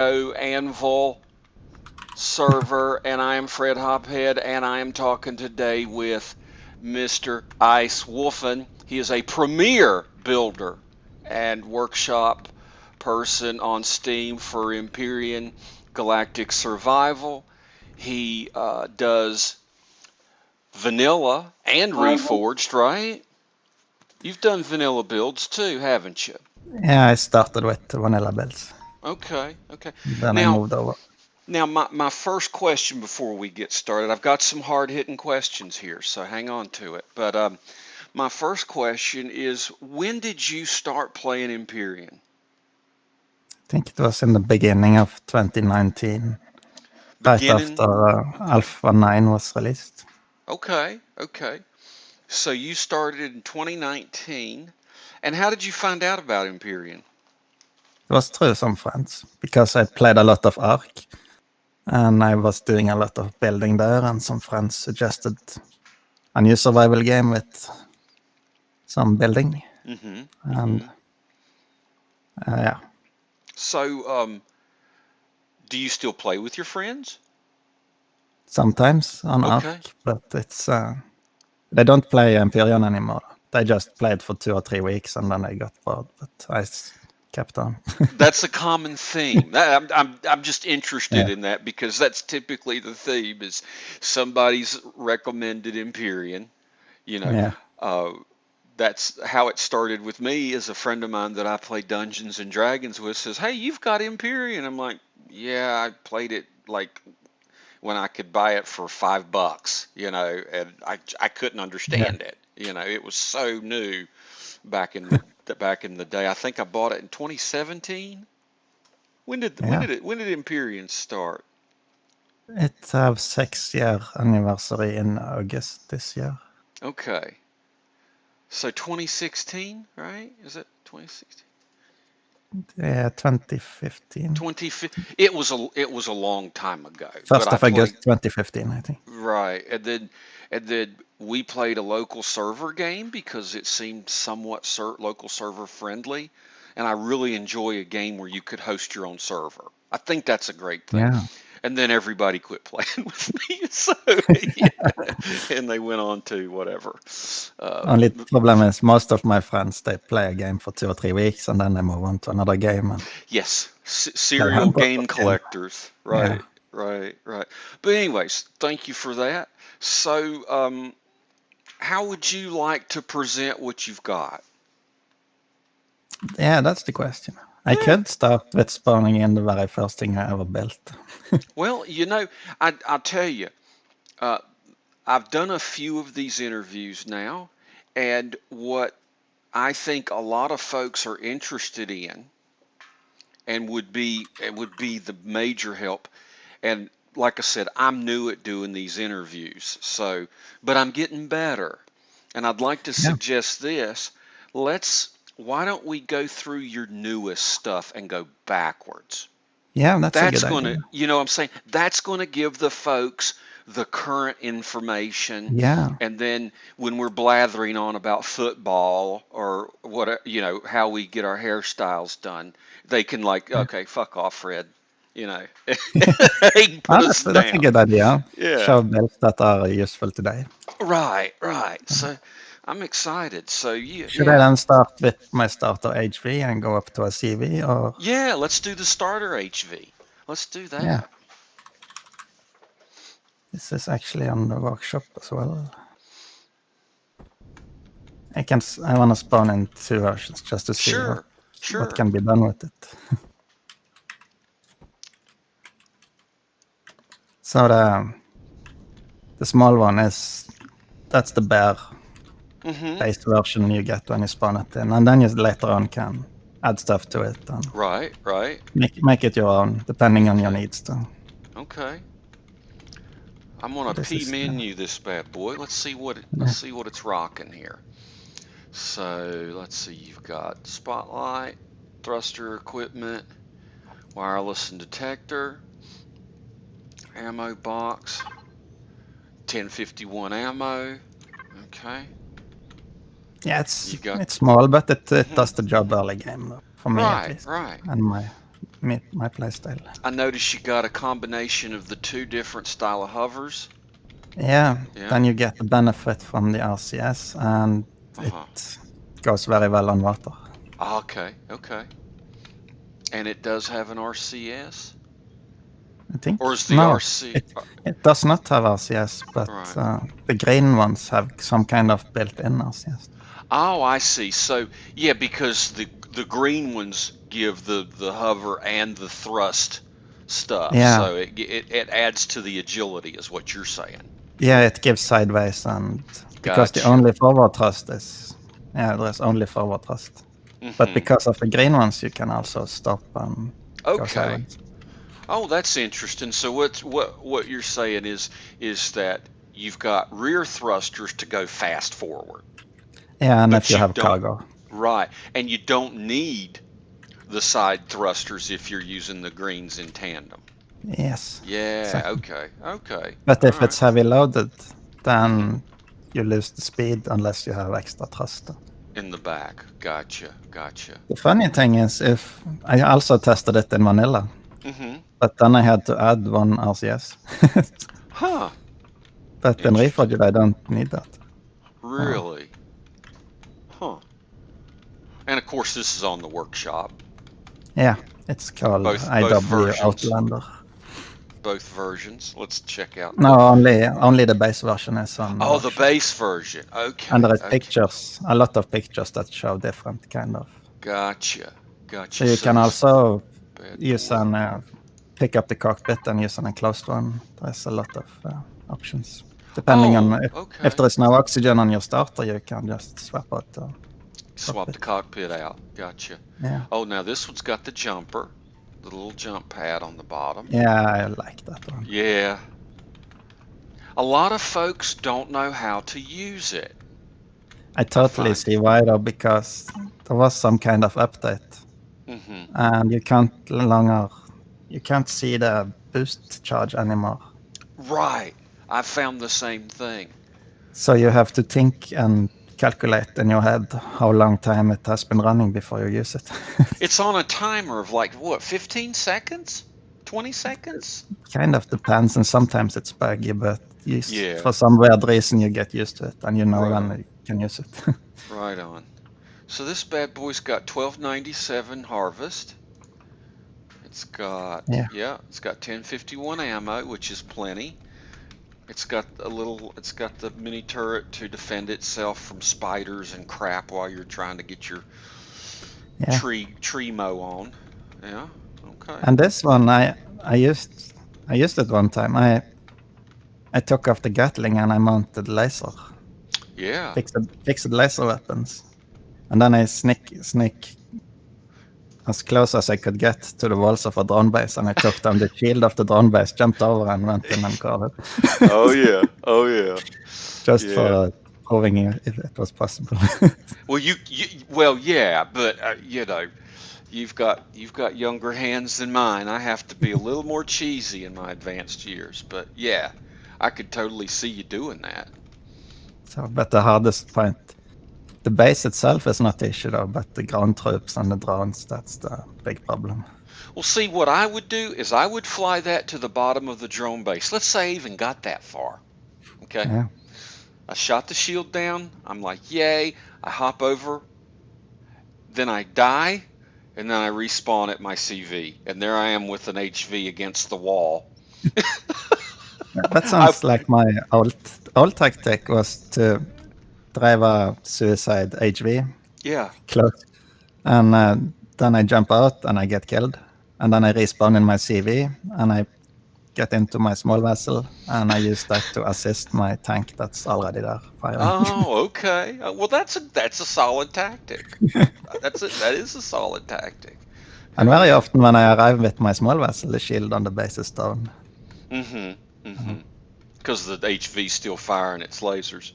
Anvil server, and I am Fred Hophead, and I am talking today with Mr. ICEWOLFEN. He is a premier builder and workshop person on Steam for Empyrion Galactic Survival. He does vanilla and reforged, right? You've done vanilla builds too, haven't you? Yeah, I started with vanilla builds. Okay, okay. Then I Now, moved over. Now, my first question before we get started, I've got some hard hitting questions here, so hang on to it. But my first question is, when did you start playing Empyrion? I think it was in the beginning of 2019, right Beginning? after Alpha 9 was released. Okay, okay. So you started in 2019. And how did you find out about Empyrion? It was through some friends, because I played a lot of Ark, and I was doing a lot of building there, and some friends suggested a new survival game with some building, Mm-hmm. and Mm-hmm. yeah, So, do you still play with your friends? sometimes on Ark, Okay. but it's they don't play Empyrion anymore. They just played for 2 or 3 weeks, and then they got bored, but I kept on. That's a common theme. I'm just interested Yeah, in that because that's typically the theme is somebody's recommended Empyrean. You know, yeah. uh, that's how it started with me. Is a friend of mine that I play Dungeons and Dragons with says, "Hey, you've got Empyrean." I'm like, "Yeah, I played it like when I could buy it for $5, and I couldn't Yeah. understand it. It was so new back in the day. I think I bought it in 2017. Yeah. When did Empyrean start? It have 6-year anniversary in August this year. Okay, so 2016, right? Is it 2016? Yeah, 2015. 2015. It was a long time ago, but 1st I of played. August 2015, I think. Right, and then we played a local server game because it seemed somewhat local server friendly, and I really enjoy a game where you could host your own server. I think that's a great thing. Yeah. And then everybody quit playing with me, so yeah, and they went on to whatever. Uh, Only problem is most of my friends, they play a game for 2 or 3 weeks, and then they move on to another game and yes, play a serial bunch game of game. collectors. Yeah. Right, right, right. But anyways, thank you for that. So, how would you like to present what you've got? Yeah, that's the question. I Yeah. could start with spawning in the very first thing I ever built. Well, I'll tell you, uh, I've done a few of these interviews now, and what I think a lot of folks are interested in and would be the major help. And like I said, I'm new at doing these interviews, but I'm getting better. And I'd like to Yeah. suggest this. Why don't we go through your newest stuff and go backwards? Yeah, that's a That's good going idea. to, what I'm saying? That's going to give the folks the current information. Yeah. And then when we're blathering on about football or what, how we get our hairstyles done, they can Yeah. okay, fuck off, Fred. They can put Ah, us that's a down. good idea. Yeah. Show builds that are useful today. Right, right. So I'm excited. So Should I yeah. then start with my starter HV and go up to a CV, or? Yeah, let's do the starter HV. Let's do Yeah, that. this is actually on the workshop as well. I want to spawn in 2 versions just to see what Sure, sure. can be done with it. So the small one that's the bare Mm-hmm. base version you get when you spawn it in, and then you later on can add stuff to it and Right, right. make it your own depending on your Okay, needs. Too. okay. I'm So gonna this P is menu this bad boy. Let's yeah, see what it's rocking here. So let's see. You've got spotlight, thruster equipment, wireless and detector, ammo box, 1051 ammo. Okay. yeah. You got. It's small, but it Hmm. does the job early game for me at Right, least, right. and my my playstyle. I noticed you got a combination of the two different style of hovers. Yeah, Yeah. then you get the benefit from the RCS, and Uh-huh. it goes very well on water. Okay, okay. And it does have an RCS? I think. Or is the No, RC it does not have RCS, but right? the green ones have some kind of built-in RCS. Oh, I see. So yeah, because the green ones give the hover and the thrust stuff, Yeah, so it adds to the agility, is what you're saying. yeah, it gives sideways, and because the Gotcha. only forward thrust is, yeah, there's only forward thrust. But Mm-hmm. because of the green ones, you can also stop and go Okay. sideways. Oh, that's interesting. So what you're saying is that you've got rear thrusters to go fast forward, Yeah, and if but you you have don't cargo. right, and you don't need the side thrusters if you're using the greens in tandem. Yes, Yeah, exactly. okay, okay. But All if right. it's heavy loaded, Mm-hmm. then you lose the speed unless you have extra thrust. In the back. Gotcha, gotcha. The funny thing is, if I also tested it in vanilla, Mm-hmm. but then I had to add one RCS. Huh. But in Interesting. Reforged, I don't need that. So, Really? Huh. And of course this is on the workshop. yeah, it's called Both IW versions. Outlander. Both versions. Let's check out No, only the base version is on the oh, the workshop. base version. And Okay, there is okay. pictures, a lot of pictures that show different kind of. Gotcha. So Gotcha. you So can this also bad use boy. an pick up the cockpit and use an enclosed one. There's a lot of options. Depending on Oh, if okay. there is no oxygen on your starter, you can just swap out the Swap the cockpit. cockpit out. Gotcha. Yeah, Oh, now this one's got the jumper, the little jump pad on the bottom. yeah, I like that one. Yeah. A lot of folks don't know how to use it. I I totally find. see why though, because there was some kind of update, Mm-hmm. and you can't see the boost charge anymore. Right. I found the same thing. So you have to think and calculate in your head how long time it has been running before you use it. It's on a timer of like what, 15 seconds? 20 seconds? Kind of depends, and sometimes it's buggy, but Yeah. for some weird reason you get used to it, and you know Right when on. you can use it. Right on. So this bad boy's got 1297 harvest. Yeah, It's got 1051 ammo, which is plenty. It's got the mini turret to defend itself from spiders and crap while you're trying to get your yeah. tree mow on. Yeah. Okay. And this one, I used it one time. I took off the Gatling and I mounted laser, Yeah. fixed laser weapons, and then I sneak as close as I could get to the walls of a drone base, and I took down the shield of the drone base, jumped over, and went in and got Oh it, yeah. Oh yeah. just Yeah. for proving if it was possible. Well, well, yeah, but you've got younger hands than mine. I have to be a little more cheesy in my advanced years, but yeah, I could totally see you doing that. So, but the hardest point, the base itself is not the issue though, but the ground troops and the drones, that's the big problem. Well, see, what I would do is I would fly that to the bottom of the drone base. Let's say I even got that far. Okay. Yeah. I shot the shield down. I'm like, yay. I hop over. Then I die. And then I respawn at my CV. And there I am with an HV against the wall. That I, sounds like my old tactic was to drive a suicide HV yeah. close, and then I jump out and I get killed, and then I respawn in my CV and I get into my small vessel and I use that to assist my tank that's already there firing. Oh, okay. Well, that's a solid tactic. That is a solid tactic. And Hell very yeah. often when I arrive with my small vessel, the shield on the base is down. Mm-hmm. Uh, Mm-hmm. Because the HV's still firing its lasers.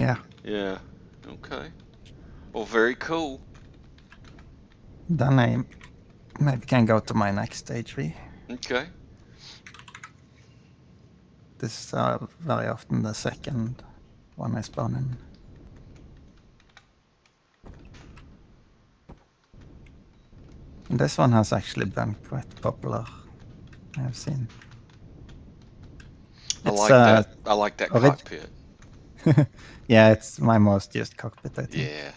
yeah. Yeah. Okay. Well, very cool. Then I maybe can go to my next HV. Okay. This is very often the second one I spawn in. This one has actually been quite popular, I have seen. It's I like that orig- cockpit. yeah, it's my most used cockpit, I think. Yeah.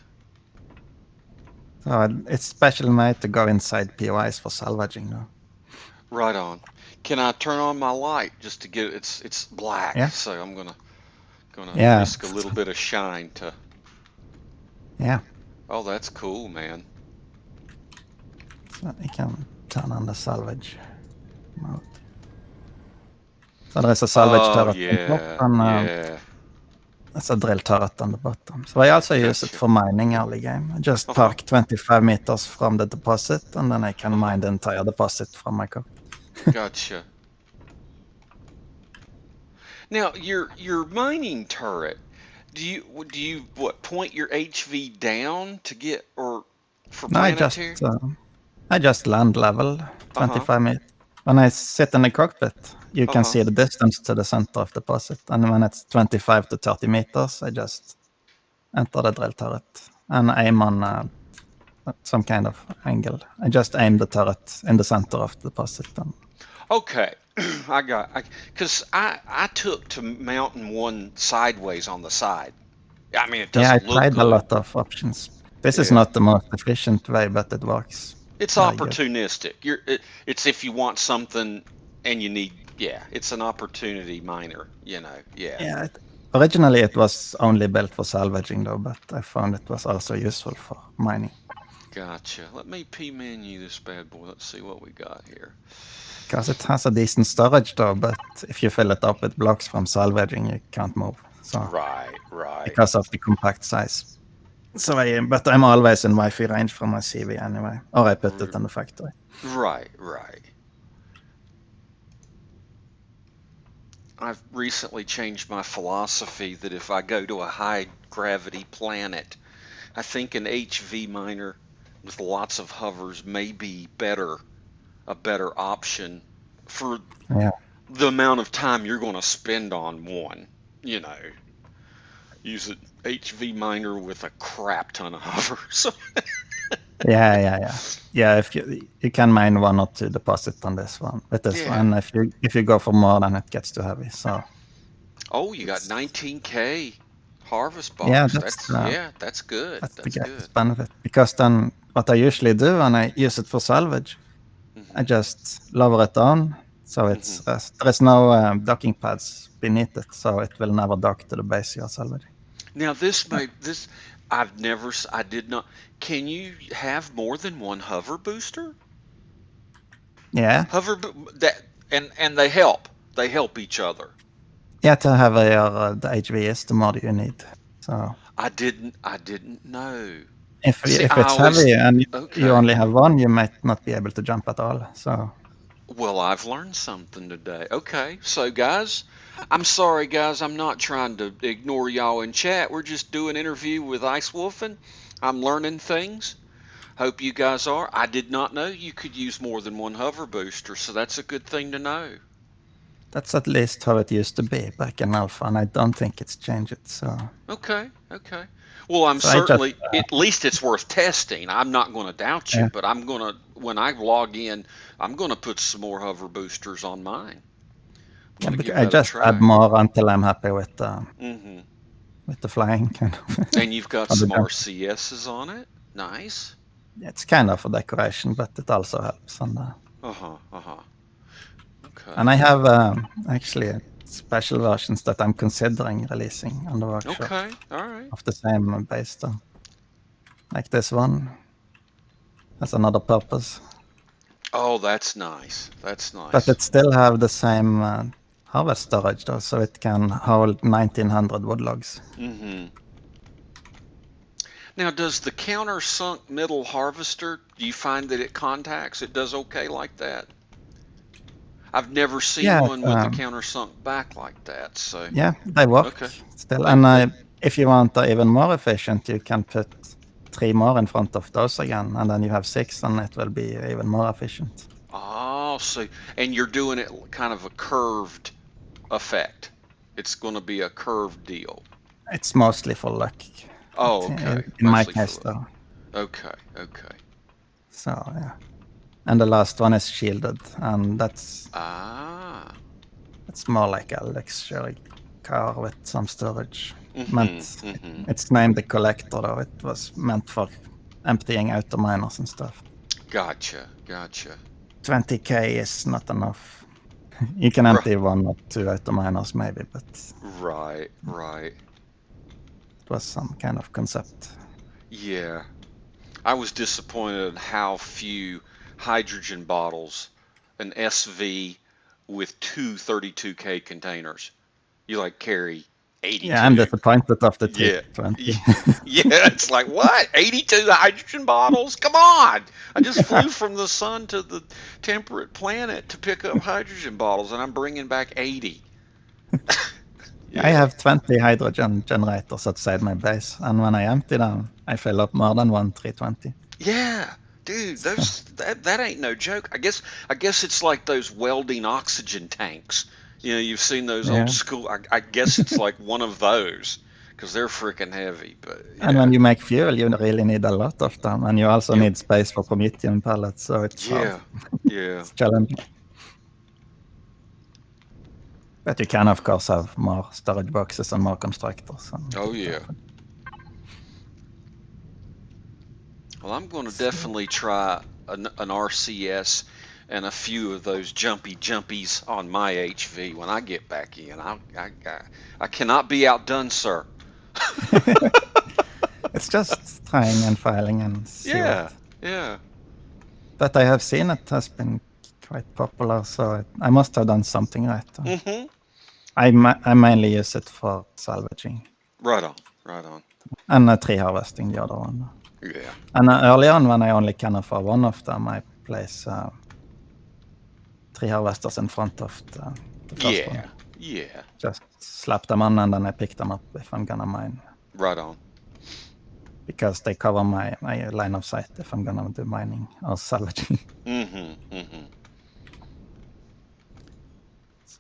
So it's special made to go inside POIs for salvaging, though. Right on. Can I turn on my light just to get it's black, Yeah, so I'm gonna yeah, risk a little bit of shine to. yeah. Oh, that's cool, man. So you can turn on the salvage mode. So there's a salvage Oh turret on top, yeah, and yeah. there's a drill turret on the bottom. So I also use it Gotcha. for mining early game. I just Uh-huh. park 25 meters from the deposit, and then I can Uh-huh. mine the entire deposit from my cockpit. Gotcha. Now, your mining turret, do you what point your HV down to get or for No, planetary? I just land level Uh-huh. 25 meters. When I sit in the cockpit, you can Uh-huh. see the distance to the center of the deposit. And when it's 25 to 30 meters, I just enter the drill turret and aim on some kind of angle. I just aim the turret in the center of the deposit. And Okay. Because I took to mounting one sideways on the side. I mean, it yeah, I doesn't look tried a good. lot of options. This is Yeah. not the most efficient way, but it works It's very good. opportunistic. It's if you want something and you need, yeah, it's an opportunity miner, yeah. Yeah, originally it was only built for salvaging though, but I found it was also useful for mining. Gotcha. Let me P-menu this bad boy. Let's see what we got here. Because it has a decent storage though, but if you fill it up with blocks from salvaging, you can't move. So Right, right. because of the compact size. So but I'm always in Wi-Fi range from my CV anyway, or I put it in the factory. Right, right. I've recently changed my philosophy that if I go to a high gravity planet, I think an HV miner with lots of hovers may be a better option for Yeah, the amount of time you're going to spend on one. You know, use an HV miner with a crap ton of hovers. yeah. If you can mine one or two deposit on this one, with this Yeah. one, if you go for more, then it gets too heavy. So Oh, you got it's 19K harvest yeah, box. That's good. that's the That's good. greatest benefit. Because then what I usually do when I use it for salvage, I Mhm. just lower it down, so Mhm. there is no docking pads beneath it, so it will never dock to the base you're salvaging. Now this I did not. Can you have more than one hover booster? Yeah, That and they help. They help each other. yeah. To have the HVS, the more you need. So I didn't know. See, if I it's always heavy and you okay. only have one, you might not be able to jump at all. So Well, I've learned something today. Okay, so guys, I'm sorry, guys. I'm not trying to ignore y'all in chat. We're just doing an interview with IceWolfen. I'm learning things. Hope you guys are. I did not know you could use more than one hover booster, so that's a good thing to know. that's at least how it used to be back in Alpha, and I don't think it's changed. Okay, okay. Well, I'm So I just certainly, at least it's worth testing. I'm not going to doubt you, yeah, but when I log in, I'm going to put some more hover boosters on mine. I'm yeah. going to give I that a just add try. more until I'm happy Hmm. with the flying kind of And you've got or the some jump. RCSs on it. Nice. It's kind of a decoration, but it also helps. Uh-huh, uh-huh. And Okay. I have actually special versions that I'm considering releasing on the workshop Okay. All right. of the same base stone. Like this one has another purpose, Oh, that's nice. That's but nice. it still have the same harvest storage though, so it can hold 1900 woodlogs. Hmm. Now, does the countersunk middle harvester, do you find that it contacts? It does okay like that? I've never seen Yeah, one with the countersunk back like that. So, yeah, they work okay. still. They And they if you want even more efficient, you can put 3 more in front of those again, and then you have 6, and it will be even more efficient. oh, so and you're doing it kind of a curved effect. It's going to be a curved deal. It's mostly for luck, Oh, okay. in my Mostly for case the. though. Okay, okay. So yeah. and the last one is shielded, and that's Ah. more like a luxury car with some storage. Mm-hmm. Meant Mm-hmm. it's named the Collector, though. It was meant for emptying out the miners and stuff. Gotcha. Gotcha. 20k is not enough. You can Right. empty 1 or 2 out the miners maybe, but Right. Right. it was some kind of concept. Yeah. I was disappointed in how few hydrogen bottles an SV with two 32K containers. You like carry Yeah, I'm 82. disappointed of the Yeah. 320. Yeah, it's like, what? 82 hydrogen bottles? Come on. I just flew from the sun to the temperate planet to pick up hydrogen bottles, and I'm bringing back 80. I Yeah. have 20 hydrogen generators outside my base, and when I empty them, I fill up more than one 320. Yeah. Dude, that ain't no joke. I guess it's like those welding oxygen tanks. You've seen those old Yeah. school. I guess it's like one of those because they're freaking heavy. But And yeah, when you make fuel, you really need a lot of them, and you also yep, need space for Promethean pellets, so it's hard. yeah, yeah. It's challenging. But you can, of course, have more storage boxes and more constructors. And Oh yeah. Well, I'm going to definitely try an RCS and a few of those jumpy jumpies on my HV when I get back in. I cannot be outdone, sir. It's just trying and filing and see what. Yeah, yeah. But I have seen it has been quite popular, so I must have done something right. Mm-hmm. I mainly use it for salvaging Right on, right on. and tree harvesting, the other one. Yeah. And early on, when I only can afford one of them, I place 3 harvesters in front of the first one. Yeah, yeah. Just slap them on, and then I pick them up if I'm gonna mine. Right on. Because they cover my line of sight if I'm gonna do mining or salvaging. Mm-hmm, mm-hmm.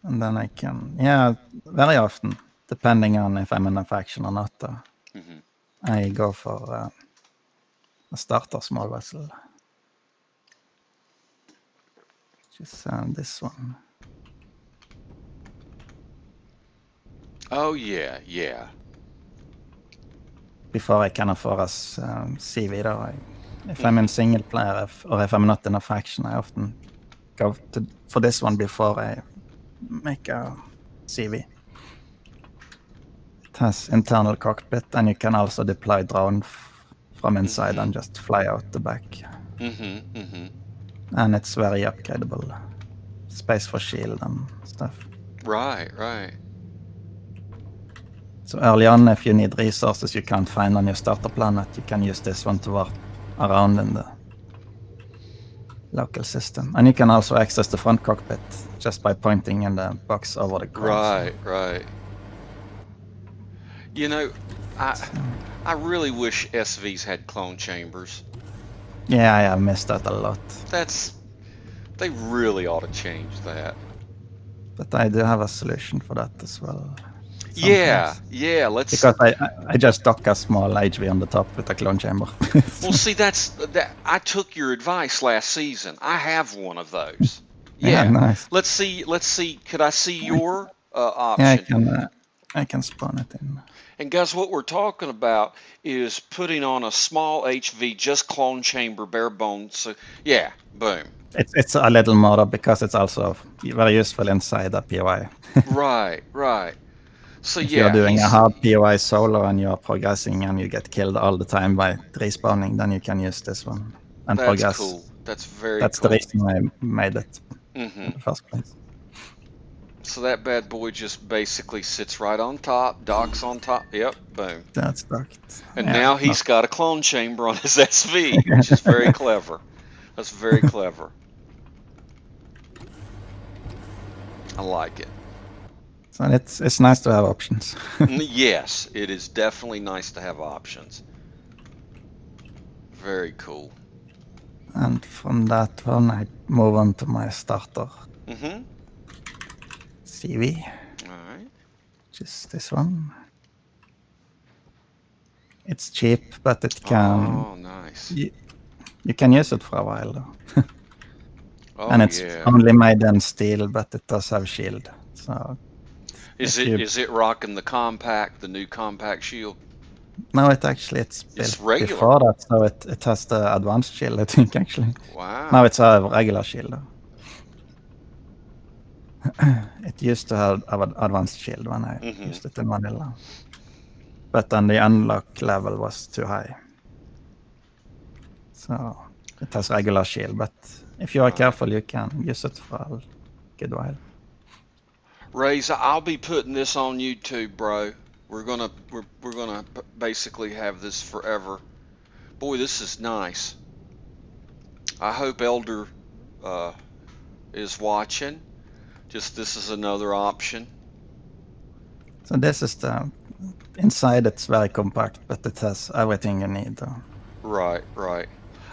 And then I can, very often, depending on if I'm in a faction or not, Mm-hmm. I go for a starter small vessel. Which is this one. Oh yeah, yeah. Before I can afford a CV, though, if I'm in single player or if I'm not in a faction, I often go for this one before I make a CV. It has internal cockpit, and you can also deploy drone from inside and just fly out the back. Mm-hmm, mm-hmm. And it's very upgradable. Space for shield and stuff. Right, right. So early on, if you need resources you can't find on your starter planet, you can use this one to warp around in the local system. And you can also access the front cockpit just by pointing in the box over the console. Right, right. I really wish SVs had clone chambers. Yeah, I have missed that a lot. They really ought to change that. But I do have a solution for that as well. Yeah, yeah. Let's. Because I just dock a small HV on the top with a clone chamber. Well, see, that. I took your advice last season. I have one of those. Yeah, Yeah. nice. Let's see. Could I see your option? Yeah, I can spawn it in. And guys, what we're talking about is putting on a small HV, just clone chamber, bare bones. So, yeah, boom. It's a little more because it's also very useful inside a POI. Right, right. So If yeah, you're doing a hard POI solo and you're progressing and you get killed all the time by respawning, then you can use this one and that's progress. cool. That's very That's cool. the reason I made it in the first place. So that bad boy just basically sits right on top, docks on top. Yep, boom. That's docked. And now he's got a clone chamber on his SV, which is very clever. That's very clever. I like it. So it's nice to have options. Yes, it is definitely nice to have options. Very cool. And from that one, I move on to my starter. Mm-hmm. CV. All right. Which is this one. It's cheap, but it can. Oh, nice. You can use it for a while, though. Oh And it's yeah. only made in steel, but it does have shield. So Is if it you is it rocking the compact, the new compact shield? no, it's It's built regular. before that, so it has the advanced shield, I think actually. Now Wow. it's a regular shield. It used to have an advanced shield when I Hmm. used it in vanilla, but then the unlock level was too high, so it has regular shield. But if you are Right. careful, you can use it for a good while. Rays, I'll be putting this on YouTube, bro. We're gonna basically have this forever. Boy, this is nice. I hope Elder uh, is watching. Just this is another option. So this is the inside. It's very compact, but it has everything you need. Right, right.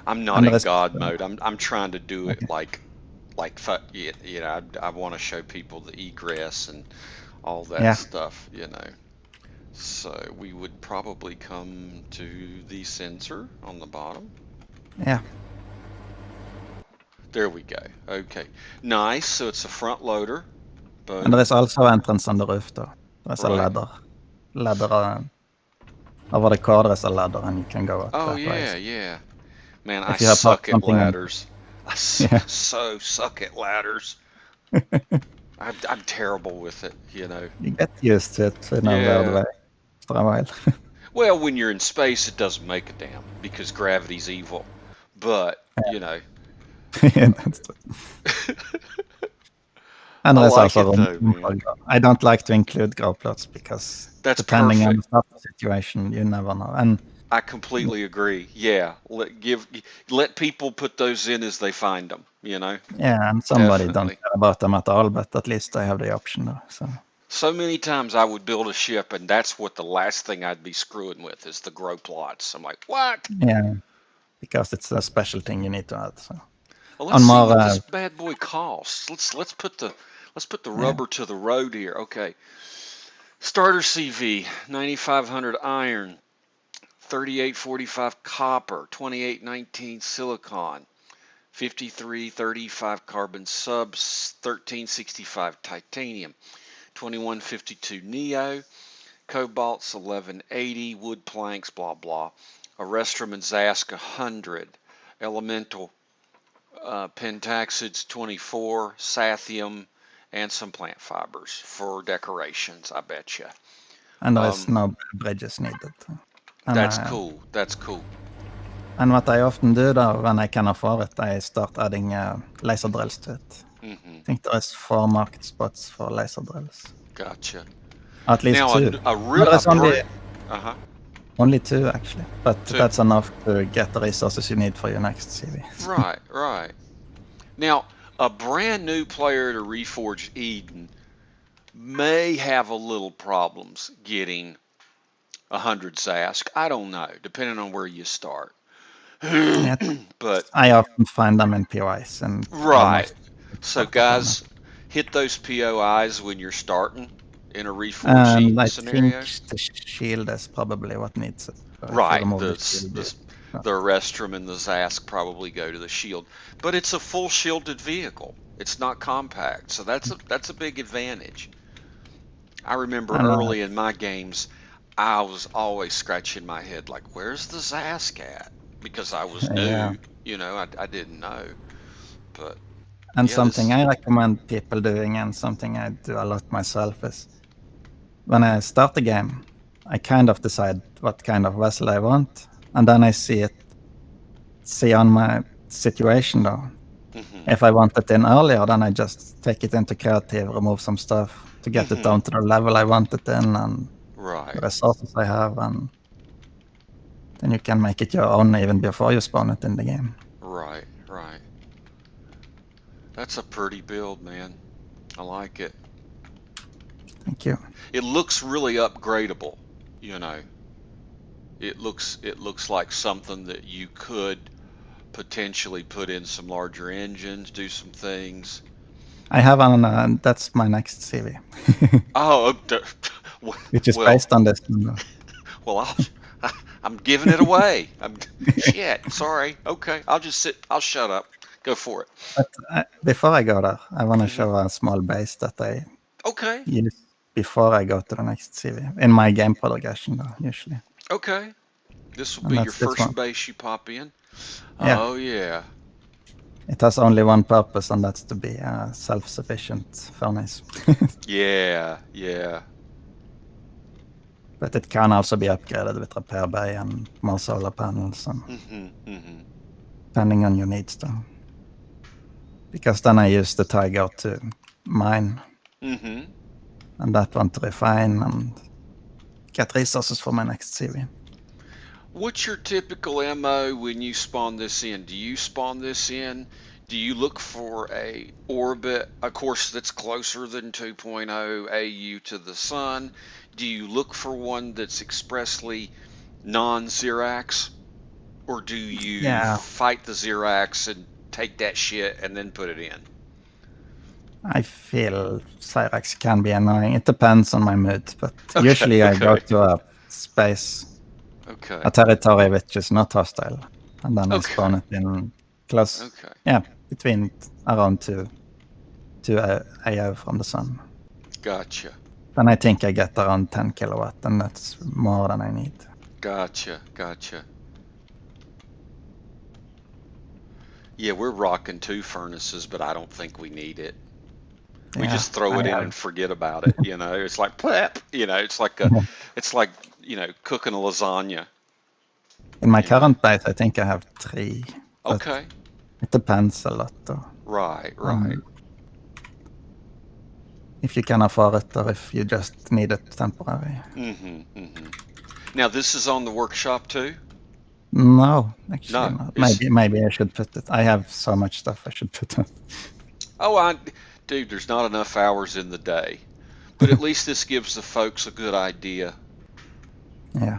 I'm not And the in rest, God mode. I'm trying to do it okay. I want to show people the egress and all that Yeah, stuff. So we would probably come to the sensor on the bottom. yeah. There we go. Okay. Nice. So it's a front loader. And there Boom. is also entrance on the roof, though. There's a Right. ladder over the car. There's a ladder, and you can go up Oh that way. yeah, yeah. Man, I If you have parked suck at something in, ladders. I yeah, so suck at ladders. I'm terrible with it. you get used to it in a weird Yeah. way after a while. Well, when you're in space, it doesn't make a damn because gravity's evil. But, you know, Yeah, that's true. And I there's like also it though, room man. for I don't like to include grow plots because That's depending on the perfect. starter situation, you never know. And I completely agree. Yeah, let people put those in as they find them. yeah, and somebody don't Definitely. care about them at all, but at least they have the option though. So So many times I would build a ship, and that's what the last thing I'd be screwing with is the grow plots. I'm like, what? yeah, because it's a special thing you need to add. So Well, let's on see more, what this bad boy costs. Let's put the yeah, rubber to the road here. Okay. Starter CV, 9500 iron, 3845 copper, 2819 silicon, 5335 carbon subs, 1365 titanium, 2152 neo, cobalt's 1180, wood planks, blah blah. A Restrum and Zask 100, elemental pentaxids 24, sathium, and some plant fibers for decorations, I bet you. and there is Um, no bridges needed. And that's cool. That's cool. and what I often do though, when I can afford it, I start adding laser drills to it. Hmm. I think there is 4 market spots for laser drills, Gotcha. at least Now 2. a No, real a there's only brand. Uh-huh. only 2 actually, but Two. that's enough to get the resources you need for your next CV. Right, right. Now a brand new player to Reforged Eden may have a little problems getting 100 Zask. I don't know, depending on where you start. Yeah, But I often find them in POIs and right. almost So start the tournament. guys, hit those POIs when you're starting in a Reforged And Eden I think scenario. the shield is probably what needs it. So if you Right. remove The the shield, the no. the Restrum and the Zask probably go to the shield, but it's a full shielded vehicle. It's not compact, so that's a big advantage. I remember And early in my games, I was always scratching my head like, "Where's the Zask at?" Because I was yeah, new. I didn't know. But and yeah, something this. I recommend people doing, and something I do a lot myself, is when I start the game, I kind of decide what kind of vessel I want, and then I see on my situation though. Mhm. If I want it in earlier, then I just take it into creative, remove some stuff to get it Mhm. down to the level I want it in, and the Right. resources I have, and then you can make it your own even before you spawn it in the game. Right. Right. That's a pretty build, man. I like it. Thank you. It looks really upgradable. You know, it looks like something that you could potentially put in some larger engines, do some things. I have that's my next CV, Oh, which is well, based on this one. well, I'm giving it away. Shit. Sorry. Okay, I'll just sit. I'll shut up. Go for it. But before I go there, I want to Mhm. show a small base that I Okay. use before I go to the next CV in my game progression, though, usually. Okay. This will And be your that's this first one. base you pop in. Yeah, Oh yeah. it has only one purpose, and that's to be a self-sufficient furnace. Yeah. Yeah. But it can also be upgraded with repair bay and more solar panels, and Mhm. Mhm. depending on your needs, though. Because then I use the Tiger to mine, Mhm. and that one to refine and get resources for my next CV. What's your typical MO when you spawn this in? Do you spawn this in? Do you look for a orbit, a course that's closer than 2.0 AU to the sun? Do you look for one that's expressly non-Zirax? Or do you Yeah, fight the Zirax and take that shit and then put it in? I feel Cyrax can be annoying. It depends on my mood, but Okay, usually I go okay, to a space, okay, a territory which is not hostile, and then I spawn okay, it in close, okay. yeah, between around two AO from the sun. Gotcha, Then I think I get around 10 kilowatt, and that's more than I need. gotcha, gotcha. Yeah, we're rocking two furnaces, but I don't think we need it. We Yeah, just throw I it in have. and forget about it. You know, it's like plep. You know, it's like cooking a lasagna. In my You know. current base, I think I have 3, but Okay. it depends a lot, though. Right. Right. And if you can afford it, or if you just need it temporary. Mm-hmm. Mm-hmm. Now this is on the workshop too. No, actually No, not. it's Maybe I should put it. I have so much stuff I should put it. oh, dude, there's not enough hours in the day, but at least this gives the folks a good idea, Yeah.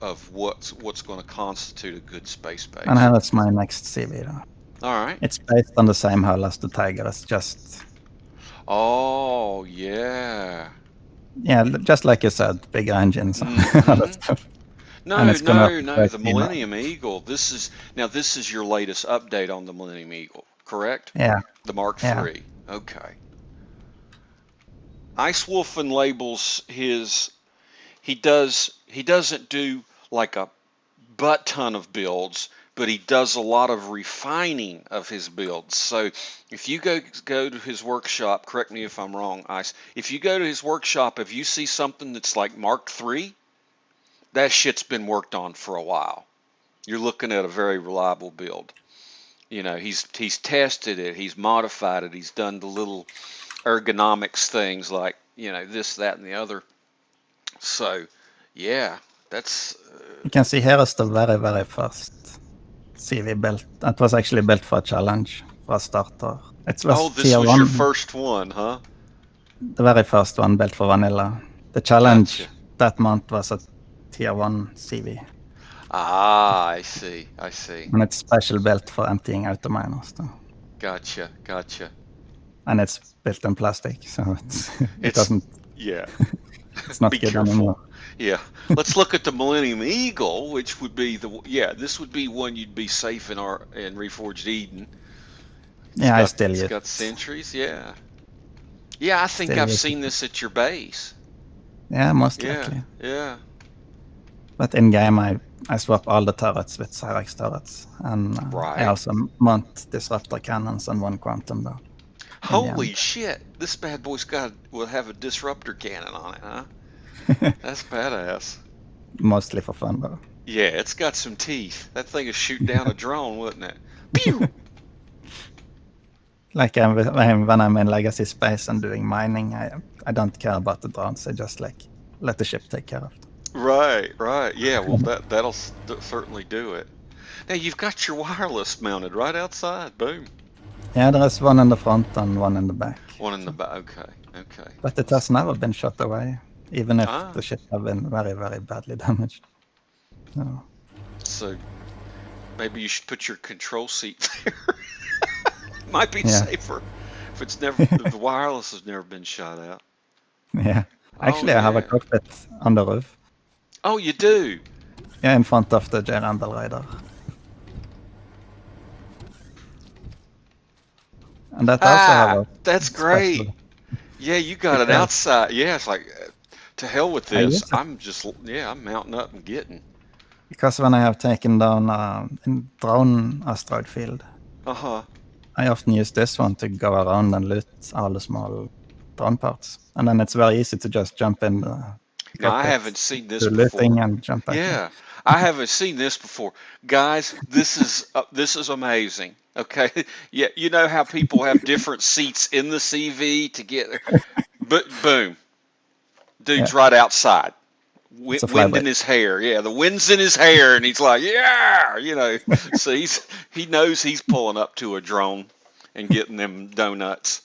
of what's going to constitute a good space And base. that's my next CV, though. All right. It's based on the same hull as the Tiger. It's just, Oh yeah. yeah, just like you said, bigger engines and all that Mm-hmm. stuff. And No, it's going to no, no. operate The in, Millennium Eagle. This is your latest update on the Millennium Eagle, correct? yeah, The Mark yeah. III. Okay. IceWolfen labels his. He doesn't do like a butt ton of builds, but he does a lot of refining of his builds. So if you go to his workshop, correct me if I'm wrong, Ice. If you go to his workshop, if you see something that's like Mark III, that shit's been worked on for a while. You're looking at a very reliable build. You know, he's tested it, he's modified it, he's done the little ergonomics things like this, that, and the other. So, yeah, that's You can see here is the very, very first CV built. That was actually built for a challenge for a starter. It oh, was this tier was your 1, first one, huh? the very first one built for vanilla. The challenge Gotcha. that month was a tier 1 CV. Ah, I see. I see. And it's special built for emptying auto miners, though. Gotcha. Gotcha. And it's built in plastic, so it It's doesn't, yeah. it's not Be good careful. anymore. Yeah. Let's look at the Millennium Eagle, which would be this would be one you'd be safe in Reforged Eden. Yeah, I still It's use got it. sentries. Yeah. Yeah, I think Still I've use it. seen this at your base. Yeah, most Yeah. likely. Yeah. But in game, I swap all the turrets with Cyrax turrets, and I Right. also mount disruptor cannons and one quantum though. In the Holy end, shit! This bad boy's will have a disruptor cannon on it, huh? That's badass. mostly for fun though. Yeah, it's got some teeth. That thing would shoot down a drone, wouldn't it? Pew! Like when I'm in legacy space and doing mining, I don't care about the drones. I just like let the ship take care of it. Right, right. Yeah, well, that'll certainly do it. Now you've got your wireless mounted right outside. Boom. Yeah, there is one in the front and one in the back. One in the So. back. Okay, okay. But it has never been shot away, even if Ah, the ship have been very, very badly damaged. So, so maybe you should put your control seat there. Might be yeah, safer if the wireless has never been shot out. yeah. Oh Actually, I have a yeah. cockpit on the roof. Oh, you do. Yeah, in front of the J Rumble Raider. And that also have Ah, a that's great. special Yeah, you got an because outside. Yeah, it's like, to hell with I this. use it I'm just, yeah, I'm mounting up and getting. because when I have taken down in drone asteroid field, Uh-huh. I often use this one to go around and loot all the small drone parts. And then it's very easy to just jump in the Now, I cockpit, haven't seen this do looting, before. and jump back in. Yeah, I haven't seen this before. Guys, this is amazing. Okay? Yeah, you know how people have different seats in the CV to get there? But boom, dude's Yeah, right outside. it's a Wind in flybridge. his hair. Yeah, the wind's in his hair, and he's like, yeah, So he knows he's pulling up to a drone and getting them donuts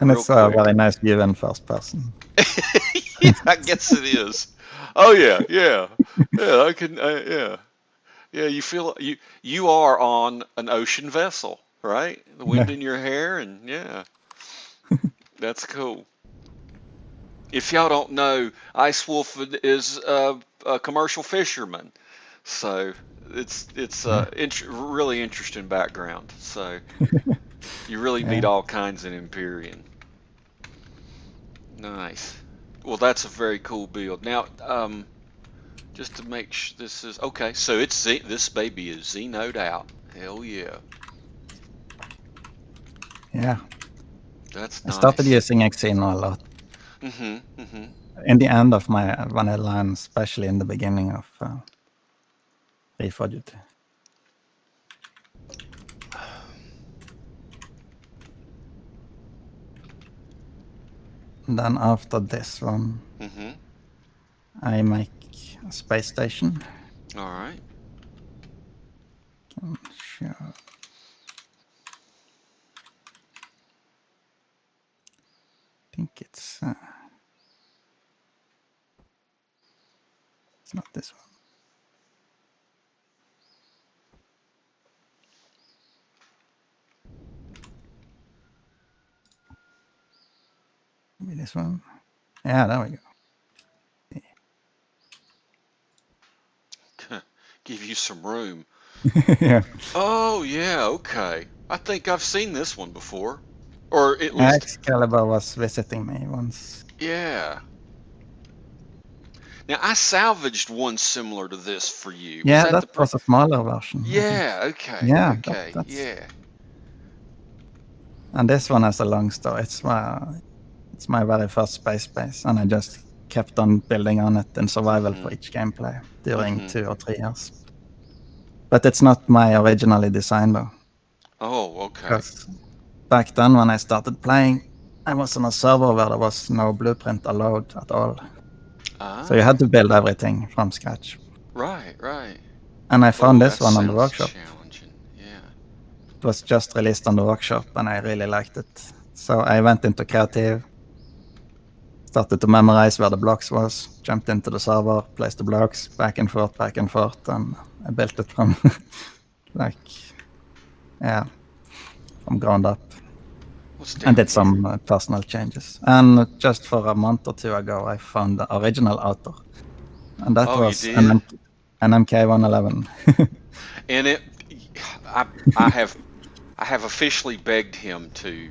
And real it's a quick. very nice view in first person. Yeah, I guess it is. Oh yeah, yeah, yeah. I can. Yeah, yeah. You feel you are on an ocean vessel, right? The wind Yeah, in your hair, and yeah, that's cool. If y'all don't know, Ice Wolf is a commercial fisherman, so it's yeah, really interesting background. So you really meet yeah. all kinds in Empyrion. Nice. Well, that's a very cool build. Now, just to make sure this is okay, so this baby is Xenoed out. Hell yeah, Yeah. that's I started nice. using Xeno a lot. Mm-hmm. In the end of my vanilla line, especially in the beginning of Reforged. Then after this one, Mm-hmm. I make a space station. All right. Sure. I think it's not this one. Maybe this one. Yeah, there we Give you some room. go. Yeah. Oh yeah, okay. I think I've seen this one before, or at least Excalibur was visiting me once. yeah. Now I salvaged one similar to this for you. Was Yeah, that that the pro? was a smaller version, I think. Yeah. Okay. Yeah, Okay. that's Yeah. and this one has a long story. It's my very first space base, and I just kept on building on it in survival Mm-hmm. for each gameplay during Mm-hmm. 2 or 3 years. But it's not my originally designed though, Oh, okay. because back then when I started playing, I was on a server where there was no blueprint allowed at all. So you Ah. had to build everything from scratch. Right. Right. And I found Oh, this that one on the sounds workshop. challenging. Yeah. It was just released on the workshop, and I really liked it. So I went into creative, started to memorize where the blocks was, jumped into the server, placed the blocks back and forth, and I built it from like yeah, from ground up, What's and down did here? some personal changes. And just for a month or two ago, I found the original author, and that Oh, you was did? an MK111. And I, I have, I have officially begged him to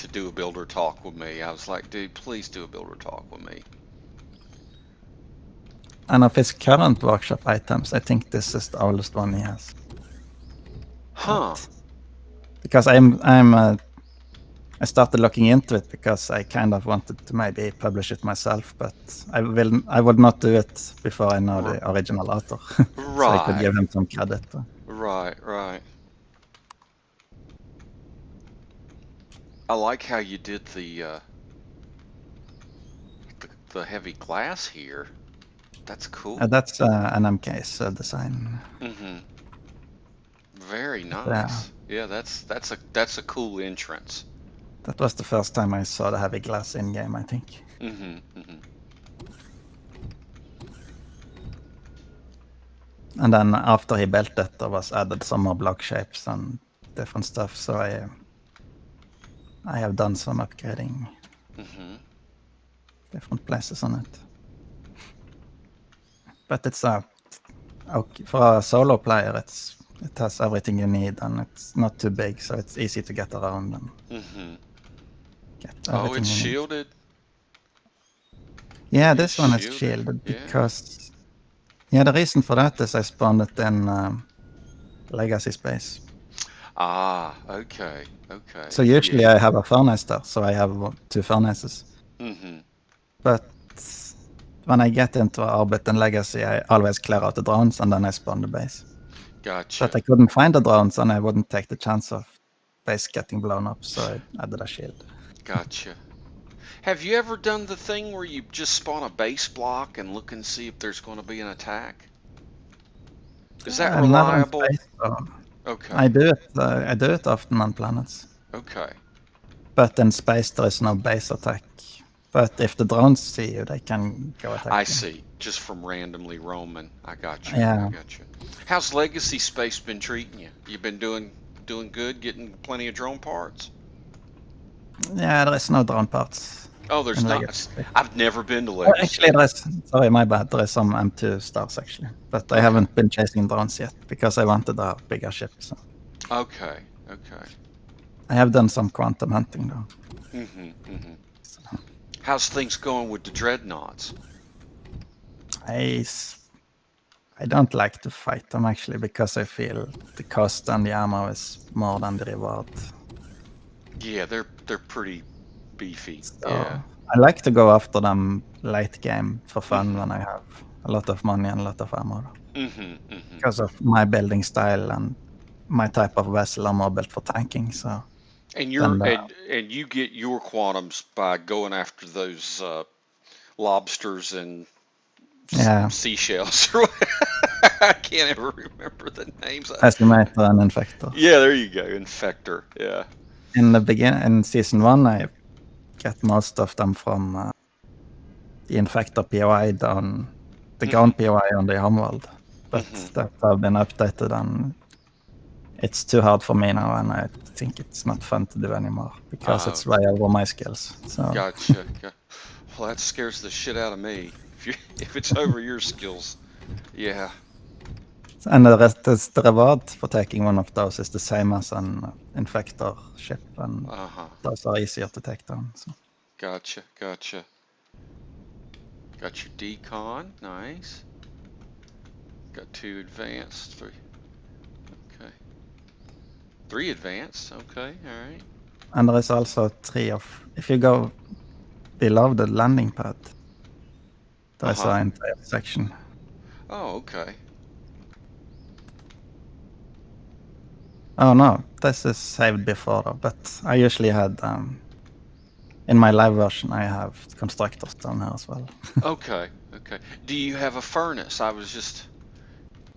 do a builder talk with me. I was like, dude, please do a builder talk with me. And of his current workshop items, I think this is the oldest one he has. Huh? But because I started looking into it because I kind of wanted to maybe publish it myself, but I would not do it before I know R- the original author, so I could right. give him some credit. Right. Right. I like how you did the heavy glass here. That's cool. That's an MK's design. Mm-hmm. Very But, nice. Yeah, that's a cool entrance. that was the first time I saw the heavy glass in game, I think. Mm-hmm. Mm-hmm. And then after he built it, there was added some more block shapes and different stuff. So I have done some upgrading Mm-hmm. different places on it. But it's okay, for a solo player, it's It has everything you need, and it's not too big, so it's easy to get around and Mm-hmm. get Oh, everything it's you need. shielded. Yeah, It is this one is shielded. shielded Yeah. because... Yeah, the reason for that is I spawned it in Legacy Space. Ah, okay. Okay. So usually Yeah. I have a furnace there, so I have 2 furnaces. Mm-hmm. But when I get into Orbit and Legacy, I always clear out the drones and then I spawn the base. Gotcha. But I couldn't find the drones and I wouldn't take the chance of base getting blown up, so I added a shield. Gotcha. Have you ever done the thing where you just spawn a base block and look and see if there's going to be an attack? Is that Not on reliable? space, so Okay. I do it often on planets. Okay. But in space there is no base attack. But if the drones see you, they can go attack I you. see. Just from randomly roaming. I got you. I Yeah. got you. How's Legacy Space been treating you? You been doing good, getting plenty of drone parts? Yeah, there is no drone parts Oh, there's in not. Legacy Space. I've never been to Actually, Legacy. there is. Sorry, my bad. There is some M2 stars actually, but I Okay. haven't been chasing drones yet because I wanted a bigger ship. So Okay. Okay. I have done some quantum hunting though. Mm-hmm. Mm-hmm. So How's things going with the dreadnoughts? I I don't like to fight them actually because I feel the cost and the ammo is more than the reward. Yeah, they're pretty beefy. Yeah. So I like to go after them late game for fun Mm-hmm. when I have a lot of money and a lot of ammo Mm-hmm. Mm-hmm. because of my building style and my type of vessel are more built for tanking. So And then you get your quantums by going after those lobsters and yeah, seashells. I can't ever remember the names. estimator and infector. Yeah, there you go, infector. Yeah. In the beginning, in season 1, I get most of them from the infector POI down the Mm-hmm. ground POI on the homeworld, but Mm-hmm. that have been updated and it's too hard for me now, and I think it's not fun to do anymore because Uh, it's way over my skills. So gotcha. Well, that scares the shit out of me. If it's over your skills, yeah. and the rest is the reward for taking one of those is the same as an infector ship, and Uh-huh. those are easier to take down. So Gotcha. Gotcha. Got your decon. Nice. Got 2 advanced. 3. Okay. 3 advanced. Okay. All right. and there is also 3 of if you go below the landing pad, there is Uh-huh. an entire section. Oh, okay. Oh no, this is saved before, but I usually had in my live version I have constructors down here as well. Okay. Okay. Do you have a furnace? I was just.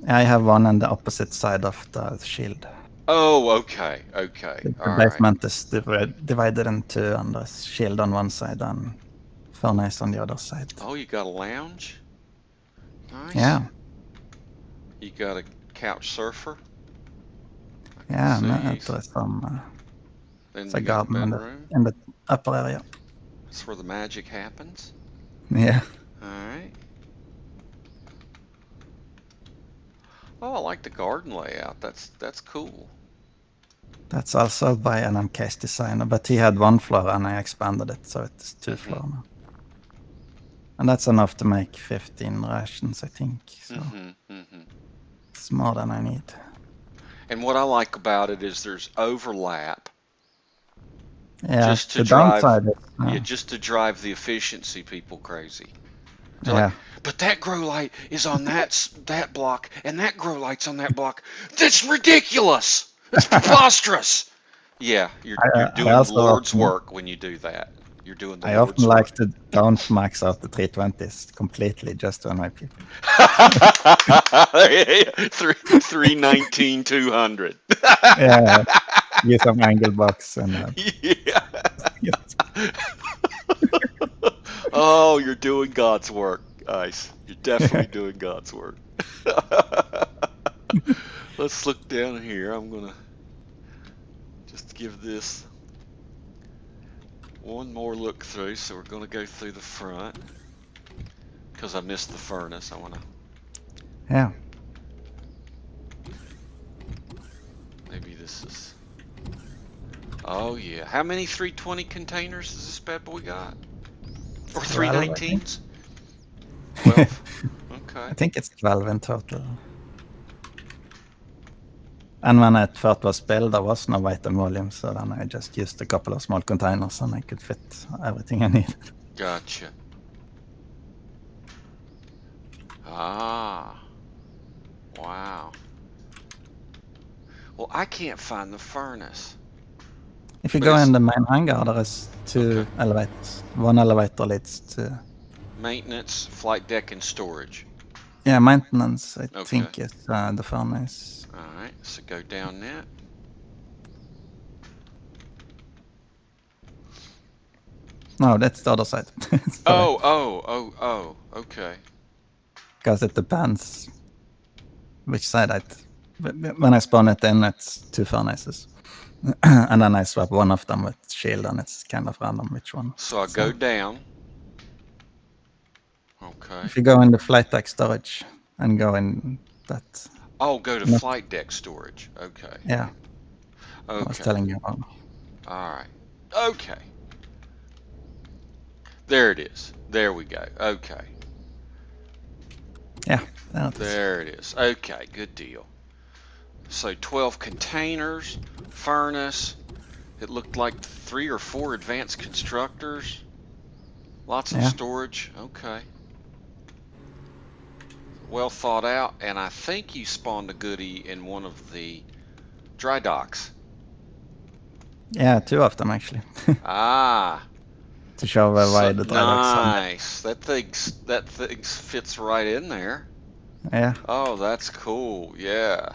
I have one on the opposite side of the shield. Oh, okay. Okay. The All right. basement is divided in 2, and there's shield on one side and furnace on the other side. Oh, you got a lounge? Nice. Yeah, You got a couch surfer? I can yeah, see. and there's some Then it's a you got a garden bedroom. in the upper area. That's where the magic happens. Yeah, All right. Oh, I like the garden layout. That's cool. that's also by an MK's designer, but he had 1 floor and I expanded it, so it's 2 Mm-hmm. floor now. And that's enough to make 15 rations, I think. So Mm-hmm. Mm-hmm. it's more than I need. And what I like about it is there's overlap Yeah, just to the drive, downside is, yeah, just to drive the efficiency people crazy. They're like, yeah, but that grow light is on that block, and that grow light's on that block. That's ridiculous. That's preposterous. Yeah, you're I doing the also Lord's often, work when you do that. You're doing the I often Lord's work. like to don't max out the 320s completely just to annoy people. 319 200. Yeah, use some angle box and Yeah. yeah. Oh, you're doing God's work, Ice. You're definitely doing God's work. Let's look down here. I'm gonna just give this one more look through. So we're gonna go through the front because I missed the furnace. I wanna. Yeah. Oh yeah. How many 320 containers does this bad boy got? Or 12, I think. 319s? 12. I Okay. think it's 12 in total. And when I thought was built, there was no weight and volume, so then I just used a couple of small containers and I could fit everything I needed. Gotcha. Ah. Wow. Well, I can't find the furnace. If you But go in it's the main hangar, there is two okay. elevators. One elevator leads to, Maintenance, flight deck, and storage. yeah, maintenance, I Okay. think is the furnace. All right. So go down that. No, that's the other side. Sorry. Okay. Because it depends which side when I spawn it in, it's two furnaces. And then I swap one of them with shield, and it's kind of random which one. So I go down. Okay. If you go in the flight deck storage and go in that, Oh, go to not, flight deck storage. Okay. yeah, I was Okay. telling you wrong. All right. Okay. There it is. There we go. Okay. Yeah, there it is. There it is. Okay, good deal. So 12 containers, furnace. It looked like 3 or 4 advanced constructors. Lots of Yeah. storage. Okay. Well thought out, and I think you spawned a goodie in one of the dry docks. Yeah, two of them actually. Ah, To show why the dry docks are made. nice. That thing fits right in there. Yeah, Oh, that's cool. Yeah.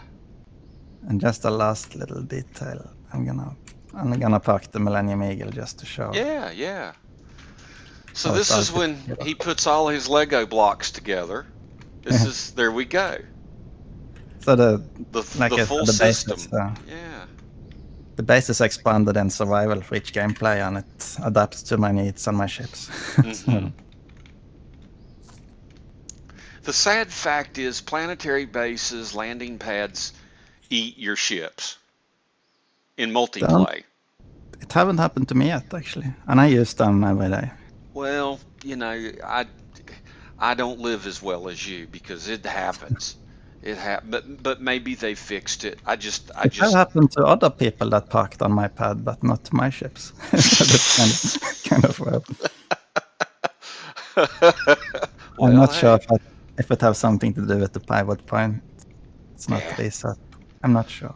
and just a last little detail. I'm gonna park the Millennium Eagle just to show. Yeah, yeah. So how it this all is fits when together. he puts all his Lego blocks together. There we go. So The like the I full said, system. Yeah. the base is expanded in survival for each gameplay, and it adapts to my needs and my ships. Mm-hmm. The sad fact is planetary bases, landing pads eat your ships in multiplayer. It haven't happened to me yet, actually, and I use them every day. Well, I don't live as well as you because it happens. But maybe they fixed it. I just It has happened to other people that parked on my pad, but not to my ships. So that's kind of weird. I'm Well, not sure hey, if it has something to do with the pivot point. It's not yeah. reset. I'm not sure.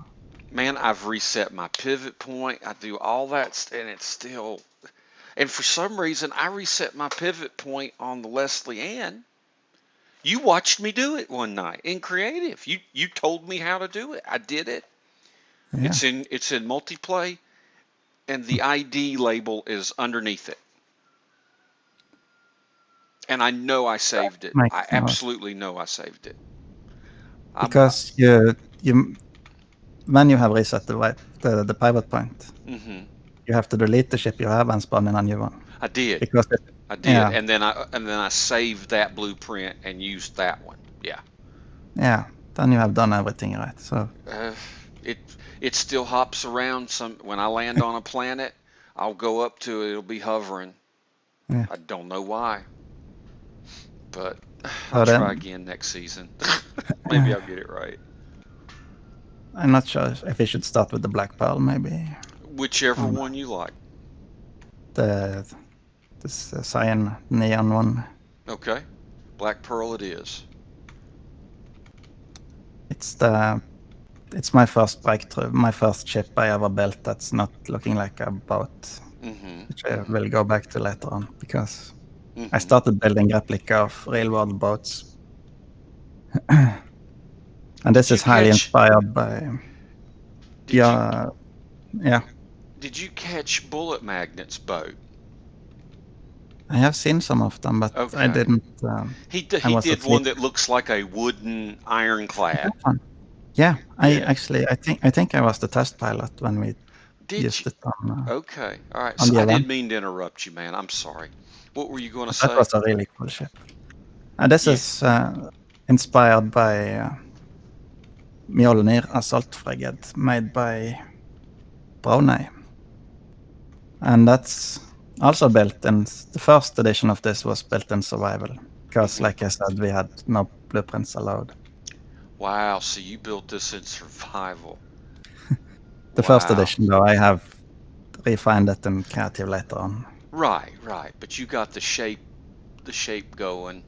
Man, I've reset my pivot point. I do all that, and it's still. And for some reason, I reset my pivot point on the Leslie Ann. You watched me do it one night in creative. You told me how to do it. I did it. Yeah, It's in multiplay, and the ID label is underneath it. And I know I saved it. I makes no absolutely know I saved it. because you when you have reset the pivot point, Mm-hmm. you have to delete the ship you have and spawn in a new one. I did. Because I did, yeah, and then I saved that blueprint and used that one. yeah, then you have done everything right. So Uh, it it still hops around. Some when I land on a planet, I'll go up to it. It'll be hovering. yeah, I don't know why, but I'll so try then again next season. Maybe I'll get it right. I'm not sure if we should start with the Black Pearl, maybe. Whichever one you like. The this cyan neon one. Okay, Black Pearl it is. It's my first breakthrough, my first ship I ever built that's not looking like a boat, Mm-hmm. which I Mm-hmm. will go back to later on because I Mm-hmm. started building replica of real world boats. And Did this you is highly catch? inspired by Did you yeah. did you catch Bullet Magnet's boat? I have seen some of them, but I Okay. didn't. I He was did one asleep. that looks like a wooden ironclad. That one. Yeah, Yeah. I think I was the test pilot when we Did used you? it Okay. All right. on So the I event. didn't mean to interrupt you, man. I'm sorry. What were you going to But that say? was a really cool ship. This Yeah. is inspired by Mjolnir assault frigate made by Braunay. And that's also built in the first edition of this was built in survival because, like I said, we had no blueprints allowed. Wow, so you built this in survival. The first Wow. edition, though, I have refined it in creative later on. Right, right. But you got the shape going.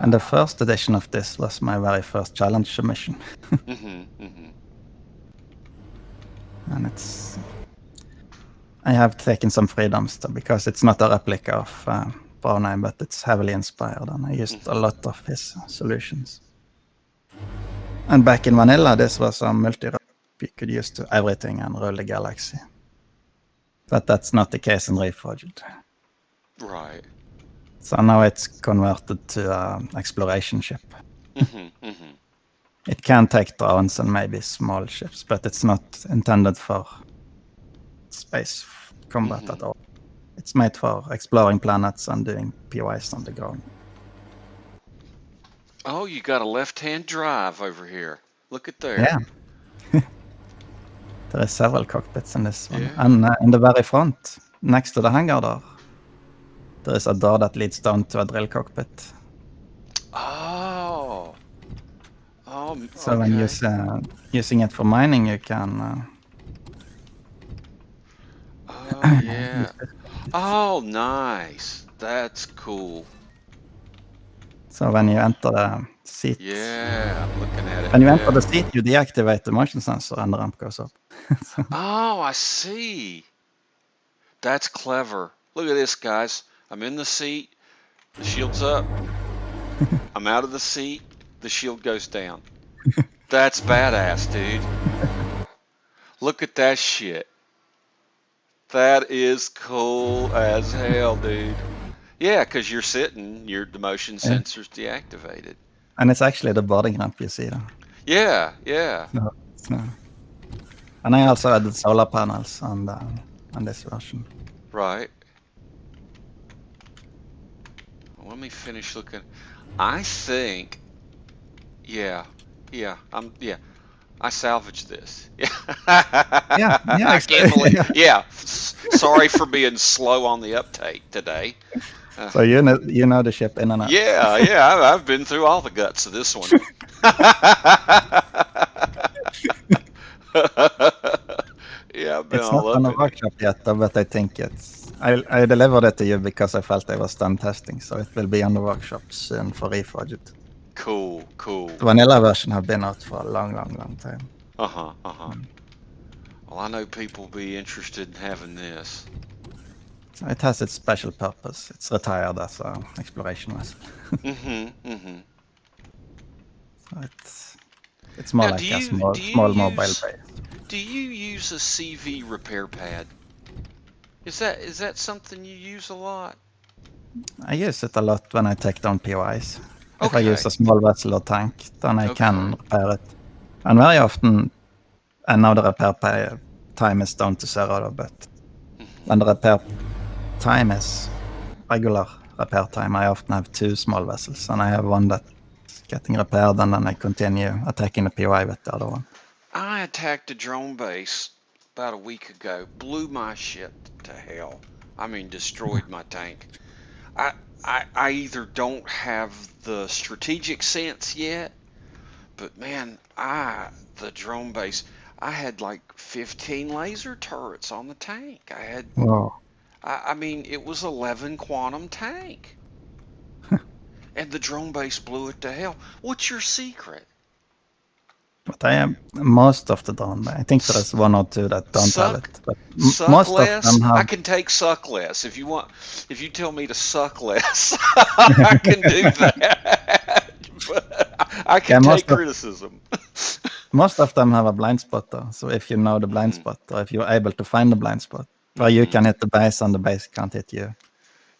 And the Wow. first edition of this was my very first challenge submission. And I have taken some freedoms though, because it's not a replica of Brown Eye, but it's heavily inspired, and I used a lot of his solutions. And back in vanilla, this was a multi-run you could use to everything and rule the galaxy. But that's not the case in Reforged. Right. So now it's converted to an exploration ship. It can take drones and maybe small ships, but it's not intended for space combat at all. It's made for exploring planets and doing POIs on the ground. Oh, you got a left-hand drive over here. Look at there. Yeah. There are several cockpits in this one. Yeah. And in the very front, next to the hangar there is a door that leads down to a drill cockpit. Oh. Oh, So when using it for mining, you can... oh, yeah. Oh, nice. That's cool. So when you enter the seat... Yeah, I'm looking at it. When you enter the seat, you deactivate the motion sensor and the ramp goes up. Oh, I see. That's clever. Look at this, guys. I'm in the seat. The shield's up. I'm out of the seat. The shield goes down. That's badass, dude. Look at that shit. That is cool as hell, dude. Yeah, because you're sitting, the motion sensor's deactivated. And it's actually the boarding ramp you see there. Yeah, yeah. So. And I also added solar panels on this version. Right. Let me finish looking. I think, yeah, I salvaged this. Yeah. I can't believe. Yeah. Sorry for being slow on the uptake today. So you know the ship in and out. Yeah. I've been through all the guts of this one. Yeah, I've been it's all not on up the workshop yet, though, but I think I delivered it to you because I felt I was done testing, so it will be on the workshop soon for Reforged. Cool. The vanilla version have been out for a long time. Well, I know people will be interested in having this. So it has its special purpose. It's retired as an exploration vessel. So it's more like a small mobile base. Do you use a CV repair pad? Is that something you use a lot? I use it a lot when I take down POIs. If I use a small vessel or tank, then I can repair it. And very often, and now the repair time is down to 0, but when the repair time is regular repair time, I often have 2 small vessels, and I have one that's getting repaired, and then I continue attacking the POI with the other one. I attacked a drone base about a week ago, blew my ship to hell. I mean, destroyed my tank. I either don't have the strategic sense yet, but man, the drone base, I had like 15 laser turrets on the tank. I mean, it was 11 quantum tank. And the drone base blew it to hell. What's your secret? But I am most of the drone. I think there's 1 or 2 that don't have it. But suck most less? Of them have... I can take suck less. If you tell me to suck less, I can do that. I can take criticism. Most of them have a blind spot, though. So if you know the blind spot, or if you're able to find the blind spot, where you can hit the base and the base can't hit you.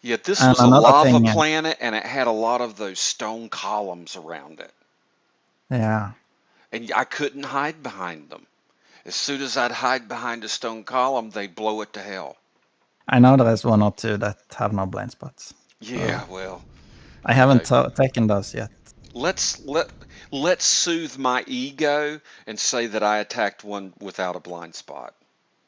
Yeah, this was a lava planet, and it had a lot of those stone columns around it. Yeah. And I couldn't hide behind them. As soon as I'd hide behind a stone column, they'd blow it to hell. I know there is 1 or 2 that have no blind spots. Yeah, well, I haven't taken those yet. Let's soothe my ego and say that I attacked one without a blind spot.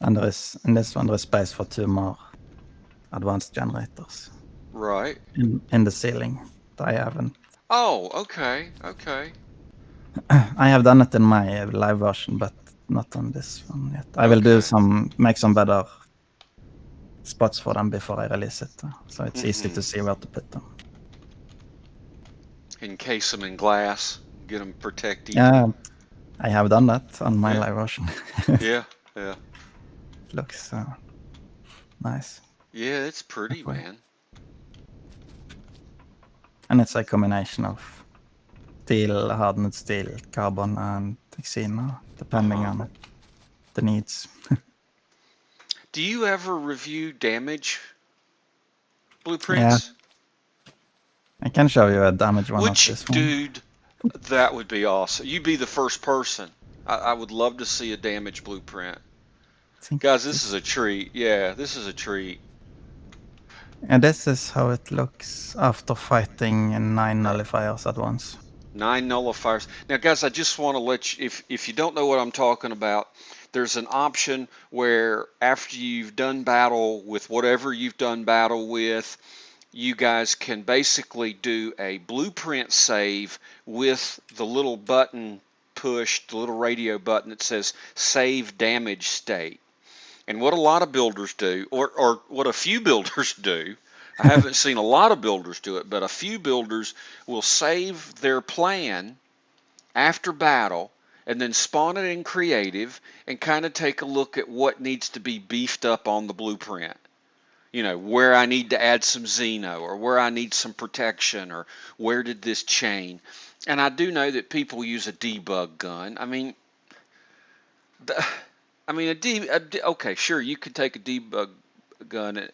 And in this one there is space for 2 more advanced generators Right. in the ceiling. I haven't. Oh, okay. Okay. I have done it in my live version, but not on this one yet. I will Okay. make some better spots for them before I release it, so it's easy to see where to put them. Encase them in glass, get them protect easy. Yeah, I have done that on my Yeah. live version. Yeah. Yeah. Looks nice. Yeah, it's pretty, That way. man. And it's a combination of steel, hardened steel, carbon, and Texina, depending Uh-huh. on the needs. Do you ever review damage Yeah, blueprints? I can show you a damage one of Which, this one. dude, that would be awesome. You'd be the first person. I would love to see a damage blueprint. I think Guys, this is this. a treat. Yeah, this is a treat. And this is how it looks after fighting 9 Right. nullifiers at once. 9 nullifiers. Now, guys, I just want to let you, if you don't know what I'm talking about, there's an option where after you've done battle with whatever you've done battle with, you guys can basically do a blueprint save with the little button pushed, the little radio button that says save damage state. And what a lot of builders do, or what a few builders do, I haven't seen a lot of builders do it, but a few builders will save their plan after battle and then spawn it in creative and kind of take a look at what needs to be beefed up on the blueprint. You know, where I need to add some Xeno or where I need some protection or where did this chain. And I do know that people use a debug gun. I mean, okay, sure, you could take a debug gun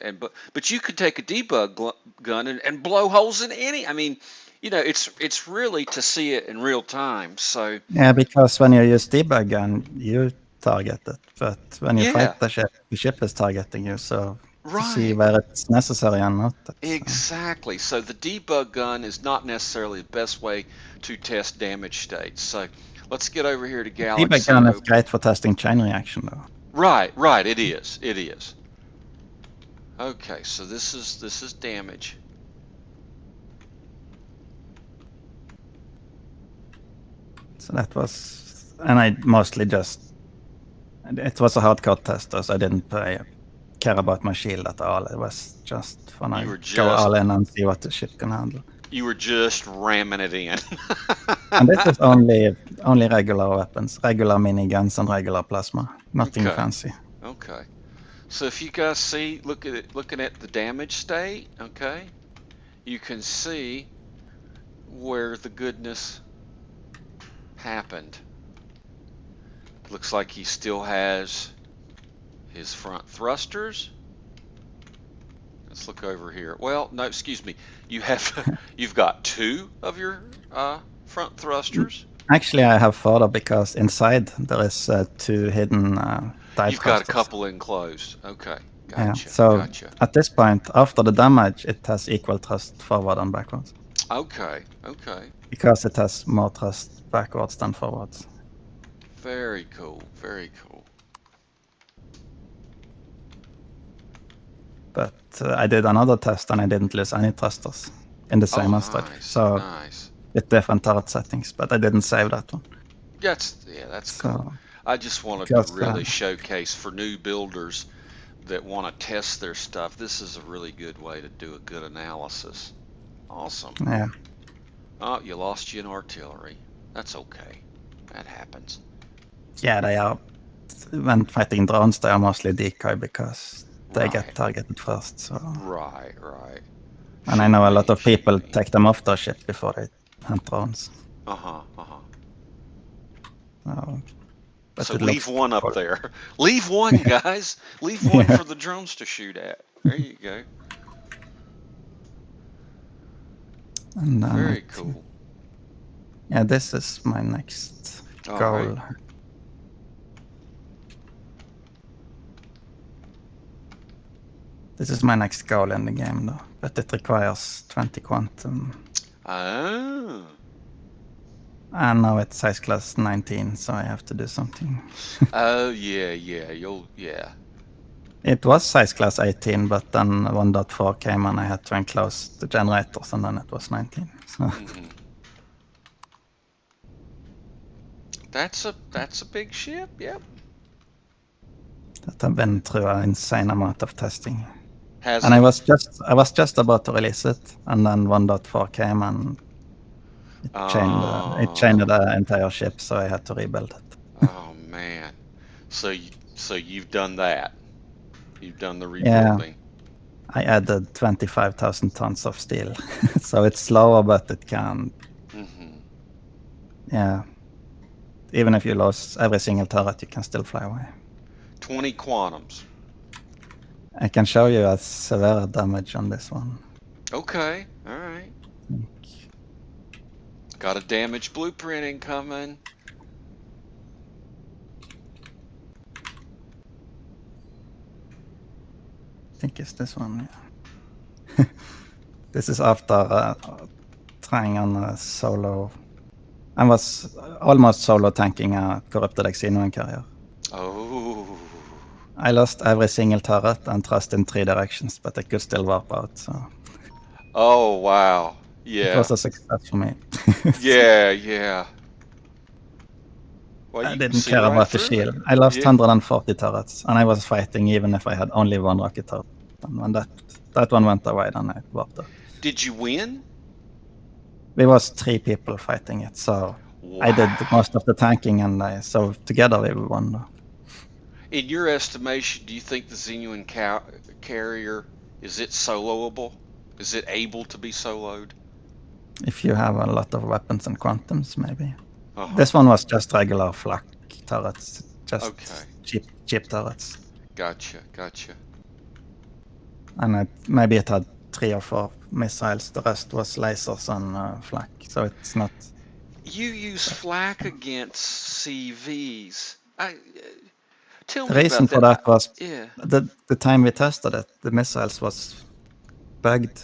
but you could take a debug gun and blow holes in any. I mean, you know, it's really to see it in real time. So Yeah, because when you use debug gun, you target it, but when you yeah, fight the ship is targeting you. So to see right, where it's necessary and not, that's exactly. So the debug gun is not necessarily the best way to test damage states. So let's get over here to debug Galaxy gun is Open. great for testing chain reaction, though. Right, it is, it is. Okay, so this is damage. So that was, and I mostly just, it was a hardcore test, so I didn't care about my shield at all. It was just when You I were go just all in and see what the ship can handle. you were just ramming it in. And this is only regular weapons, regular miniguns and regular plasma, nothing Okay, fancy. okay. So if you guys see, looking at the damage state, okay, you can see where the goodness happened. Looks like he still has his front thrusters. Let's look over here. Well, no, excuse me. You've got 2 of your front thrusters. Actually, I have further because inside there is 2 hidden dive You've got a thrusters. couple enclosed. Okay, Yeah, gotcha, so gotcha. at this point, after the damage, it has equal thrust forward and backwards. Okay, okay. Because it has more thrust backwards than forwards. Very cool, very cool. But I did another test and I didn't lose any thrusters in the same asteroid. Nice, So nice. with different turret settings, but I didn't save that one. That's cool. So I just wanted to because really showcase for new builders that want to test their stuff. This is a really good way to do a good analysis. Awesome. yeah, Oh, you lost your artillery. That's okay. That happens. yeah, they are, when fighting drones, they are mostly decoy because they get Right, targeted first. So, right. and I know a lot of Shoot people me. take them off their ship before they hunt drones. Uh-huh, uh-huh. So, but So it leave looks one up cool. there. Leave one, guys. Leave one Yeah, for the drones to shoot at. There you go. and then Very cool. yeah, this is my next All right. goal. This is my next goal in the game, though, but it requires 20 quantum. Oh. And now it's size class 19, so I have to do something. Oh yeah, yeah. It was size class 18, but then 1.4 came and I had to enclose the generators, and then it was 19. So Hmm. That's a big ship. Yep. that have been through an insane amount of testing. Has And it? I was just about to release it, and then 1.4 came and it changed Oh, the entire ship, so I had to rebuild it. oh man. So you've done that. You've done the Yeah, rebuilding. I added 25,000 tons of steel, so it's slower, but it can, Hmm. yeah. Even if you lose every single turret, you can still fly away. 20 quantums. I can show you a severe damage on this one. Okay. All right. I Got a damaged blueprint incoming. think it's this one. Yeah. This is after trying on a solo. I was almost solo tanking a corrupted ICEWOLFEN carrier. Oh. I lost every single turret and thrust in 3 directions, but I could still warp out, so Oh wow. it Yeah. was a success for me. Yeah, yeah. Well, I you can didn't see care right about the through it. shield. I lost Yeah. 140 turrets, and I was fighting even if I had only 1 rocket turret. And when that one went away, then I warped out. Did you win? We was 3 people fighting it, so I did Wow. most of the tanking, and so together we won. In your estimation, do you think the Xenuan carrier is it soloable? Is it able to be soloed? If you have a lot of weapons and quantums, maybe. Uh-huh. This one was just regular flak turrets, Okay. just cheap turrets. Gotcha. And maybe it had 3 or 4 missiles. The rest was lasers and flak, so it's not. You use flak against CVs. Tell The me reason about for that. that was Yeah. the time we tested it, the missiles was bugged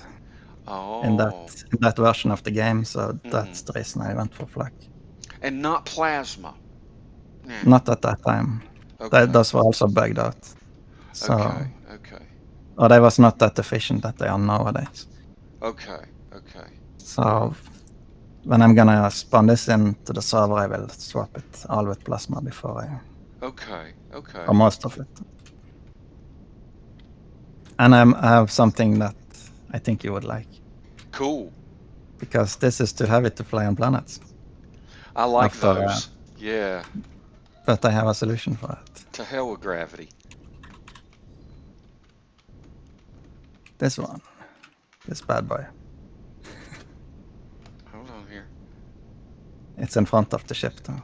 in that Oh. in that version of the game, so Hmm. that's the reason I went for flak. And not plasma. Yeah. Not at that time. Okay. Those were also bugged out. So, Okay. or they was not that efficient that they are nowadays. Okay. Okay. So when I'm gonna spawn this into the server, I will swap it all with plasma before or Okay. most of it. And I have something that I think you would like, Cool. because this is too heavy to fly on planets. I like After, those. Yeah. but I have a solution for it. To hell with gravity. This one, this bad boy. Hold on here. It's in front of the ship, though.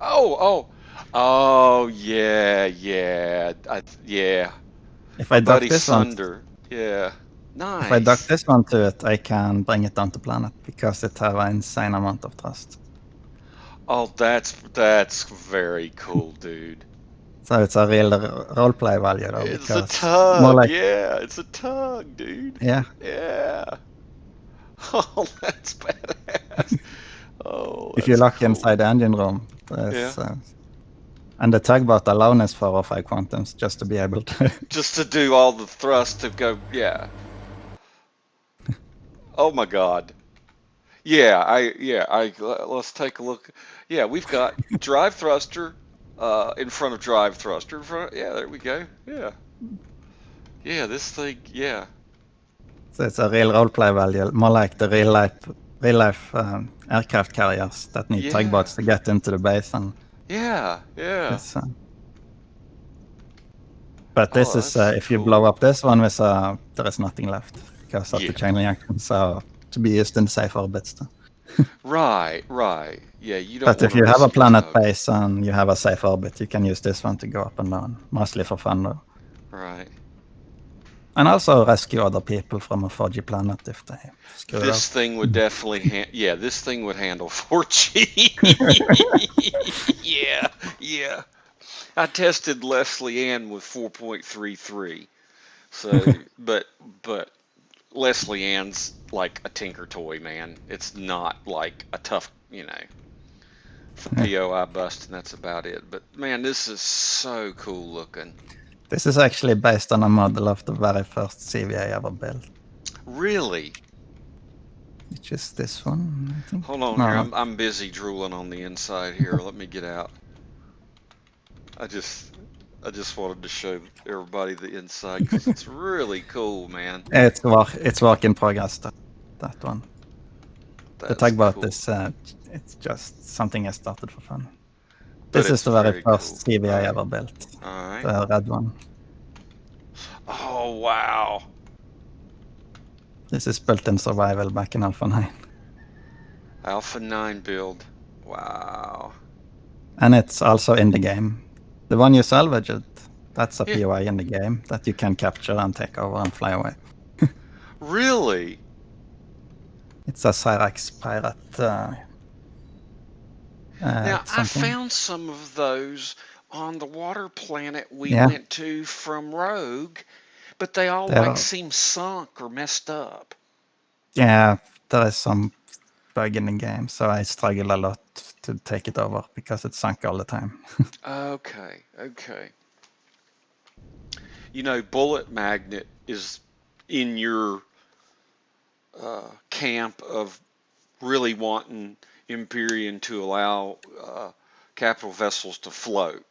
Oh, yeah. Yeah. If My I dock buddy this one, Sunder. Yeah. if I dock Nice. this one to it, I can bring it down to planet because it have an insane amount of thrust. Oh, that's very cool, dude. So it's a real roleplay value, though, It's a because more tug. like, Yeah, it's a tug, dude. yeah, Yeah. Oh, that's badass. Oh, if you that's lock cool. inside the engine room, Yeah. and the tugboat alone is 4 or 5 quantums just to be able to. Just to do all the thrust to go. Yeah. Oh my God. Let's take a look. Yeah, we've got drive thruster in front of drive thruster in front. Yeah, there we go. Yeah. Yeah, this thing. Yeah. So it's a real roleplay value, more like the real life aircraft carriers that need Yeah. tugboats to get into the base. And Yeah. this, but this Oh, is that's if you blow cool. up this one with there is nothing left because of the Yeah. chain reaction. So to be used in safe orbits. Right. Yeah, you don't But want if to you have a risk your planet tug. base and you have a safe orbit, you can use this one to go up and down, mostly for fun, though. Right. And also rescue other people from a 4G planet if they screw it up. This thing would definitely yeah, this thing would handle 4G. Yeah. I tested Leslie Ann with 4.33. So, but Leslie Ann's like a tinker toy, man. It's not like a tough for POI busting, that's about it. But man, this is so cool looking. This is actually based on a model of the very first CVA ever built. Really? Which is this one, I think. Hold on No, here. not. I'm busy drooling on the inside here. Let me get out. I just wanted to show everybody the inside because it's really cool, man. It's work in progress, that one. The That's tugboat cool. is it's just something I started for fun. But This is it's the very very cool. first CVA Right. ever built. All right. The red one. Oh, wow. This is built in survival back in Alpha 9. Alpha 9 build. Wow. And it's also in the game. The one you salvaged, that's a Yeah. POI in the game that you can capture and take over and fly away. Really? It's a Cyrax pirate Now, I something. found some of those on the water planet we Yeah, went to from Rogue, but they all like there, seem sunk or messed up. yeah, there is some bug in the game, so I struggle a lot to take it over because it's sunk all the time. Okay, okay. Bullet Magnet is in your camp of really wanting Empyrion to allow capital vessels to float.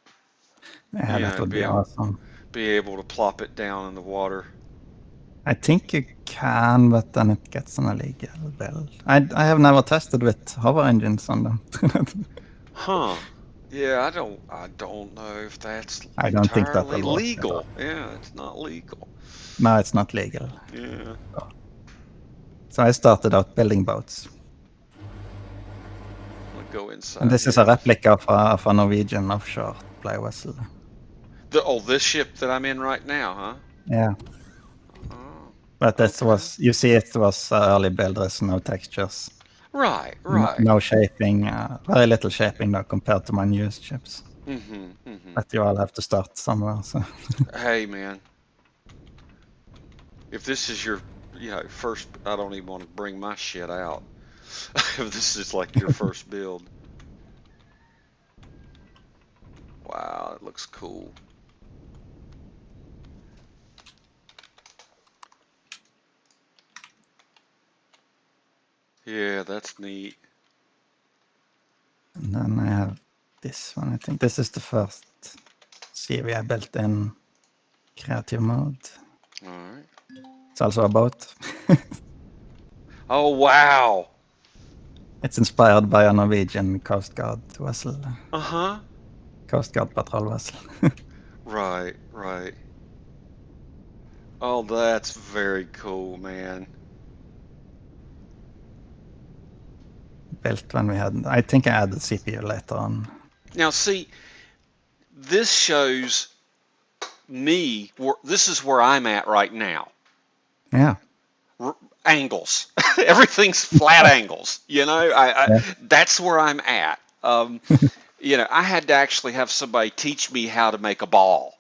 Yeah, that would Be be able, awesome. be able to plop it down in the water. I think you can, but then it gets an illegal bill. I have never tested with hover engines on them. Huh. Yeah, I don't know if that's I don't think that entirely will work at all. legal. Yeah, it's not legal. No, it's not legal. Yeah. So I started out building boats. I'll go And inside this is here. a replica of a Norwegian offshore supply vessel. This ship that I'm in right now, huh? Yeah, Oh, but this okay. was, you see, it was early build. There's no textures, Right, no, right. no shaping, very little shaping though compared to my newest ships. Mm-hmm, mm-hmm. But you all have to start somewhere. So Hey, man, if this is your, first, I don't even want to bring my shit out. If this is like your first build. Wow, it looks cool. Yeah, that's neat. and then I have this one. I think this is the first CV I built in creative mode. All right. It's also a boat. Oh, wow. It's inspired by a Norwegian Coast Guard vessel, Uh-huh. Coast Guard patrol vessel. Right, right. Oh, that's very cool, man. Built when we had, I think I added CPU later on. Now, see, this shows me, this is where I'm at right now. Yeah, Angles. Everything's flat angles. yeah, That's where I'm at. I had to actually have somebody teach me how to make a ball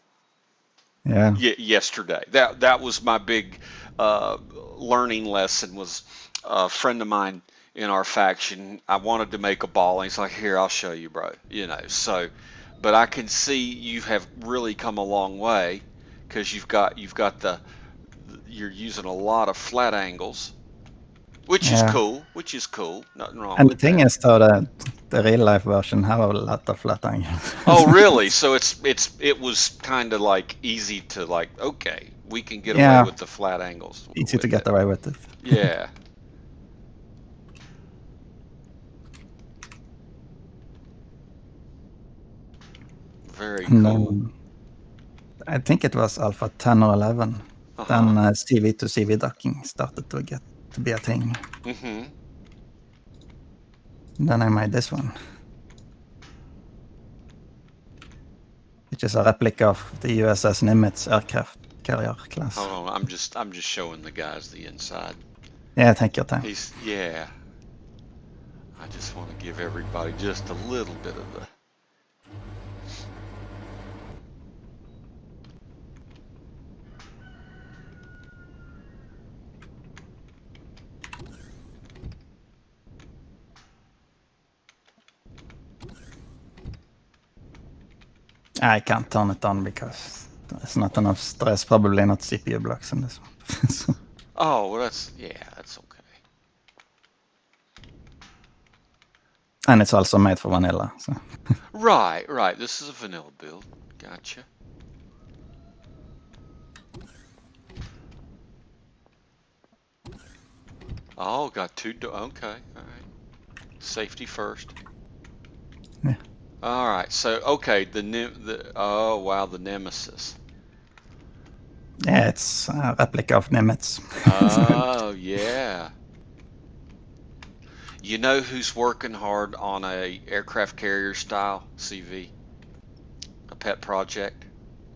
yeah. yesterday. That was my big learning lesson. Was a friend of mine in our faction. I wanted to make a ball, and he's like, "Here, I'll show you, bro." So, but I can see you have really come a long way because you've got you're using a lot of flat angles, which is Yeah. cool. Which is cool. Nothing wrong And the with thing that. is, though, the real life version have a lot of flat angles. Oh, really? So it was kind of like easy to like, okay, we can get away Yeah, with the flat angles easy to with get it. away with it. Yeah. Very And cool. then I think it was Alpha 10 or 11. Uh-huh. Then CV to CV docking started to get to be a thing. Mm-hmm. And then I made this one, which is a replica of the USS Nimitz aircraft carrier class. Hold on. I'm just showing the guys the inside. Yeah, take your time. Yeah. I just want to give everybody just a little bit of the. I can't turn it on because there's not enough. There's probably not CPU blocks in this one. So- Oh, well, that's okay. and it's also made for vanilla. So Right. This is a vanilla build. Gotcha. Oh, got two. Okay, all right. Safety first. yeah, All right. So okay, oh wow, the Nemesis. yeah, it's a replica of Nimitz. Oh yeah. You know who's working hard on a aircraft carrier style CV, a pet project?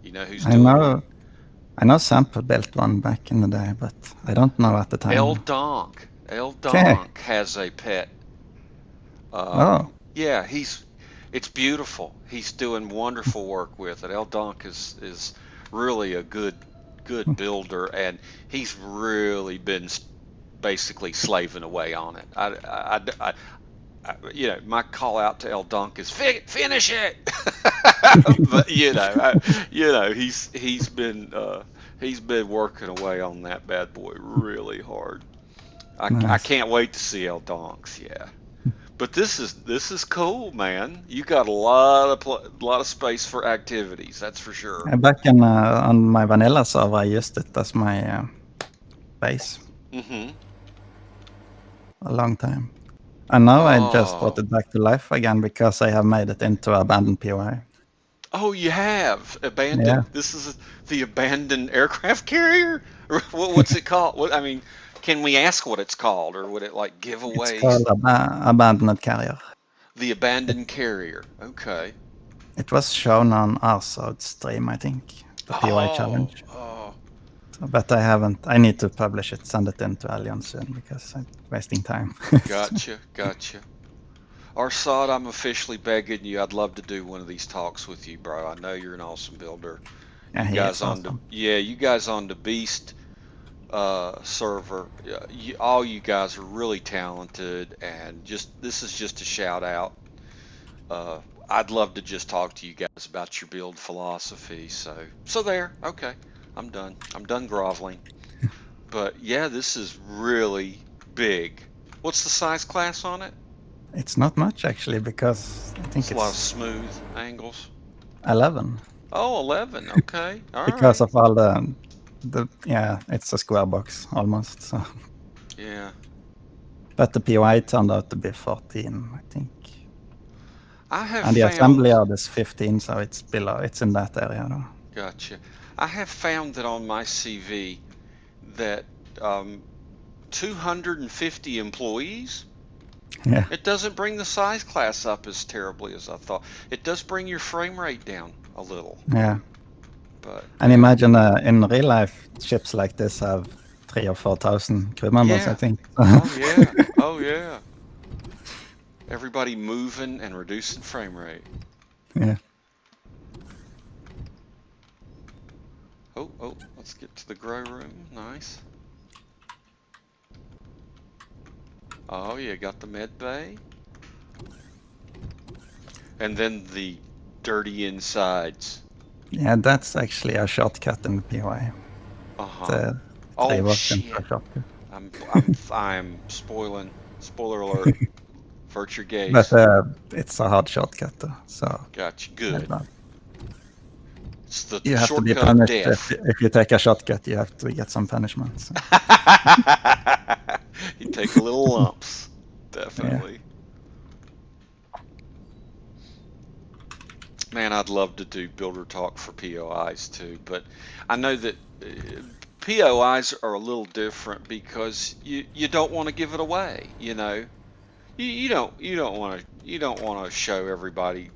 You know who's I doing one? know. I know Samp built one back in the day, but I don't know at the El time. Donk. El Okay. Donk has a pet. Oh, Yeah, it's beautiful. He's doing wonderful work with it. El Donk is really a good builder, and he's really been basically slaving away on it. My call out to El Dunk is finish it. But he's been working away on that bad boy really hard. I nice. can't wait to see El Donks. Yeah, but this is cool, man. You got a lot of space for activities. That's for sure. Back in on my vanilla server, I used it as my base Mm-hmm. a long time. And now I just brought Oh. it back to life again because I have made it into abandoned POI. Oh, you have Yeah, abandoned. This is the abandoned aircraft carrier. What's it called? I mean, can we ask what it's called, or would it like it's giveaways? called Abandoned Carrier. The It, abandoned carrier. Okay. it was shown on Arsoud's stream, I think, the POI Oh, challenge. oh, So, but I haven't. I need to publish it, send it in to Allianz soon because I'm wasting time. gotcha. Arsad, I'm officially begging you. I'd love to do one of these talks with you, bro. I know you're an awesome builder. Yeah, he is awesome. You guys on the Beast server. All you guys are really talented, and this is just a shout out. I'd love to just talk to you guys about your build philosophy. So there. Okay, I'm done groveling. But yeah, this is really big. What's the size class on it? It's not much actually because I think It's a lot of it's smooth angles. 11 Oh, 11. Okay. All because right. of all the yeah, it's a square box almost. So, Yeah. but the POI turned out to be 14, I think. I have And the found assembly yard is 15, so it's below. It's in that area, though. Gotcha. I have found that on my CV that 250 employees, Yeah, it doesn't bring the size class up as terribly as I thought. It does bring your frame rate down a little, yeah. but And yeah. imagine in real life, ships like this have 3,000 or 4,000 crew members, I Yeah. think. Oh yeah. Oh yeah. Everybody moving and reducing frame rate. Yeah, Oh, let's get to the grow room. Nice. Oh yeah, got the med bay. And then the dirty insides. yeah. That's actually a shortcut in the POI. Uh-huh. The three Oh works into a shit. shortcut. I'm spoiling. Spoiler alert. Vert your But gaze. it's a hard shortcut, though. So Gotcha. yeah, Good. but It's the you have to be shortcut of punished death. if you take a shortcut. You have to get some punishment. So, You take a little lumps. yeah, Definitely. Man, I'd love to do builder talk for POIs too, but I know that POIs are a little different because you don't want to give it away, you know. You don't want to show everybody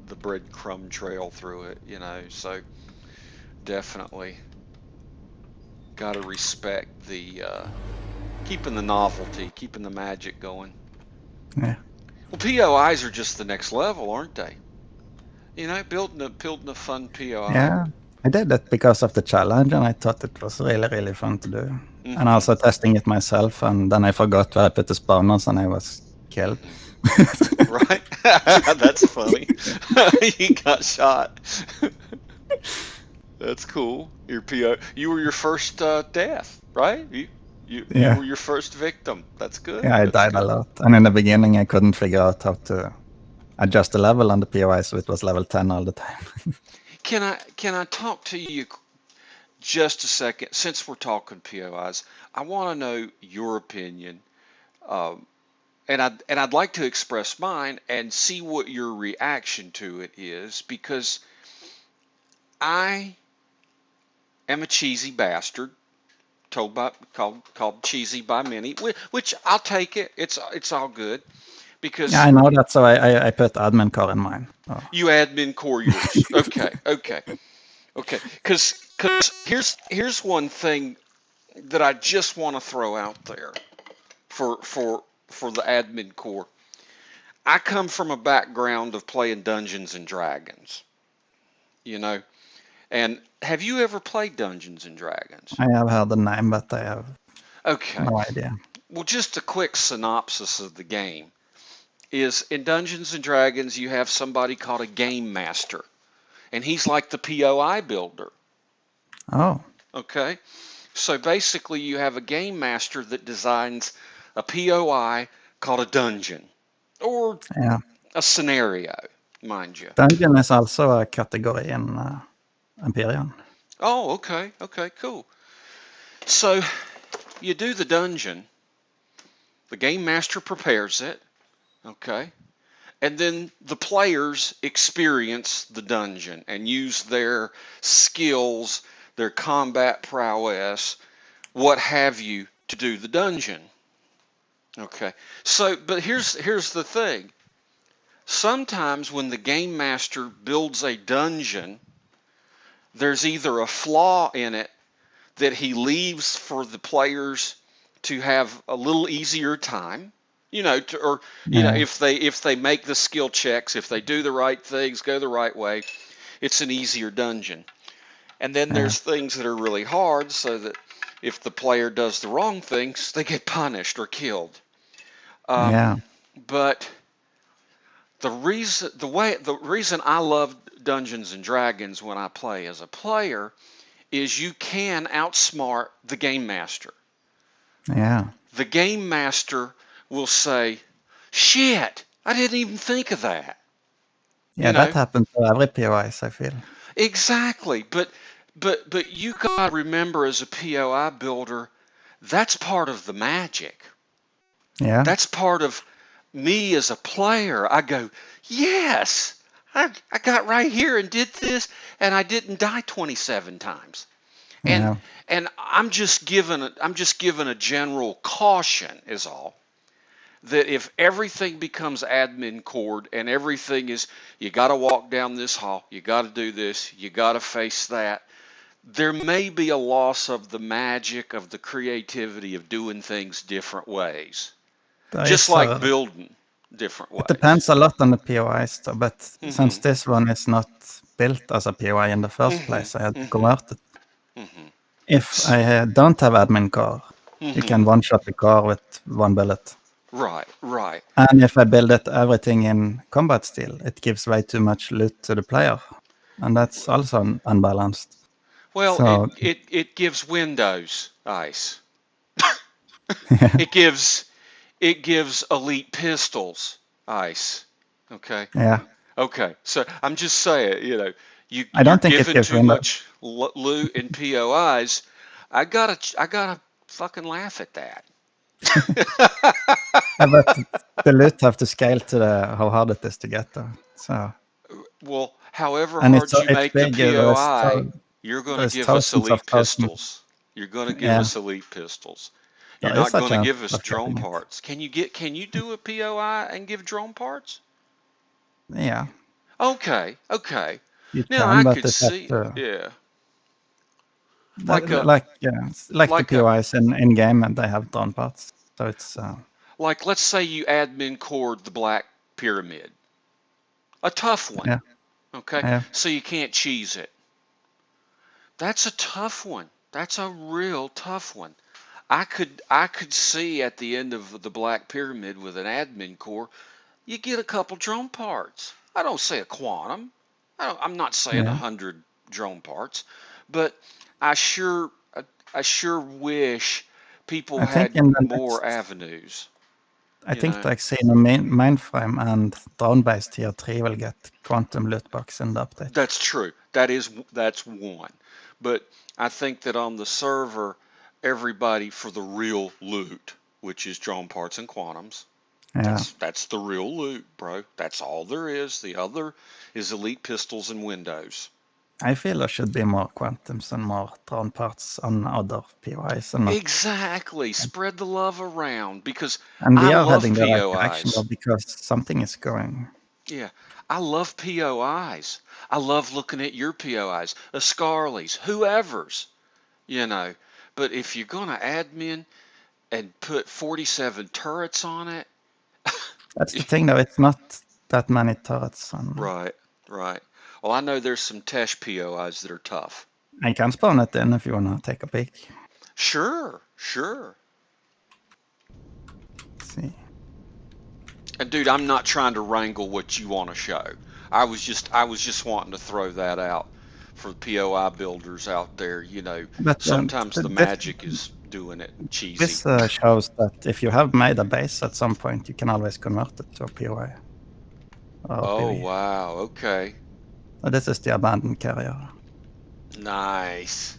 the breadcrumb trail through it, you know. So definitely got to respect the keeping the novelty, keeping the magic going. yeah. Well, POIs are just the next level, aren't they? You know, building a fun POI. Yeah, I did that because of the challenge, and I thought it was really, really fun to do. And Mm-hmm. also testing it myself, and then I forgot where I put the spawners, and I was killed. Right? That's funny. He got shot. That's cool. Your PO. You were your first death, right? You Yeah, were your first victim. That's good. yeah, I That's died a good. lot. And in the beginning, I couldn't figure out how to adjust the level on the POI, so it was level 10 all the time. Can I talk to you just a second? Since we're talking POIs, I want to know your opinion, um, and I'd like to express mine and see what your reaction to it is, because I am a cheesy bastard, called cheesy by many, which I'll take it. It's all good Yeah, because I know that, so I put admin core in mine. Oh. you admin core yours. Okay, okay, okay. Because here's one thing that I just want to throw out there for the admin core. I come from a background of playing Dungeons and Dragons, you know. And have you ever played Dungeons and Dragons? I have heard the name, but I have Okay. no idea. Well, just a quick synopsis of the game is in Dungeons and Dragons you have somebody called a game master, and he's like the POI builder. Oh, Okay? So basically you have a game master that designs a POI called a dungeon or yeah. a scenario, mind you. Dungeon is also a category in Empyrion. Oh, okay. Okay, cool. So you do the dungeon, the game master prepares it, okay? And then the players experience the dungeon and use their skills, their combat prowess, what have you, to do the dungeon. Okay. So, but here's the thing. Sometimes when the game master builds a dungeon, there's either a flaw in it that he leaves for the players to have a little easier time, or Yeah, if they make the skill checks, if they do the right things, go the right way, it's an easier dungeon. And then yeah, there's things that are really hard, so that if the player does the wrong things, they get punished or killed. Um, yeah, but the reason I love Dungeons and Dragons when I play as a player is you can outsmart the game master. yeah. The game master will say, "Shit, I didn't even think of that." You Yeah, that know happens to every POIs, I feel. exactly, but you gotta remember as a POI builder, that's part of the magic. Yeah, That's part of me as a player. I go, yes, I got right here and did this, and I didn't die 27 times. And yeah, and I'm just giving a general caution is all, that if everything becomes admin cord and everything is, you got to walk down this hall, you got to do this, you got to face that, there may be a loss of the magic of the creativity of doing things different ways, there just is like a. building different It ways. depends a lot on the POIs, though, but since Mhm. this one is not built as a POI in the first Mhm. place, I had to Mhm. convert it. Mhm. If S- I don't have admin core, you can Mhm. one-shot the core with one bullet. Right. Right. And if I build it everything in combat steel, it gives way too much loot to the player. And that's also unbalanced. Well, it So, it it gives Windows ice. yeah, It gives elite pistols ice. Okay. yeah. Okay. So I'm just saying, I you're don't think it giving gives too window. much loot in POIs. I gotta fucking laugh at that. But the loot have to scale to how hard it is to get though. So, Well, however and hard you it's make the big. POI, you're going to There's give us thousands of elite thousands. pistols. You're going to give Yeah, us elite pistols. You're there is not a going to chance give us of drone getting it. parts. Can you do a POI and give drone parts? Yeah, Okay, okay. you Now can, I but could it has see, to yeah, like a like yeah, it's like the like a POIs in game, and they have drawn parts. So it's like let's say you admin cord the Black Pyramid, a tough one. yeah, Okay, yeah, so you can't cheese it. That's a tough one. That's a real tough one. I could see at the end of the Black Pyramid with an admin core, you get a couple drone parts. I don't say a quantum. I'm not saying a Yeah, hundred drone parts, but I sure I sure wish people I think had in the more next, avenues. I You think know, the mainframe and drone-based tier 3 will get quantum loot box in the update. that's true. That's one. But I think that on the server, everybody for the real loot, which is drone parts and quantums. Yeah, That's the real loot, bro. That's all there is. The other is elite pistols and windows. I feel there should be more quantums and more drone parts on other POIs and not. Exactly. Spread the love around because And I we are love heading the right direction though, POIs. because something is going. Yeah, I love POIs. I love looking at your POIs, a Scarley's, whoever's, you know. But if you're gonna admin and put 47 turrets on it, That's the thing though, it's not that many turrets on. right, right. Well, I know there's some Tesh POIs that are tough. I can spawn it in if you wanna take a peek. Sure, sure. Let's see. And dude, I'm not trying to wrangle what you want to show. I was just wanting to throw that out for the POI builders out there. But Sometimes the magic is doing it cheesy. this shows that if you have made a base at some point, you can always convert it to a POI or Oh PV. wow, okay. So this is the abandoned carrier. Nice.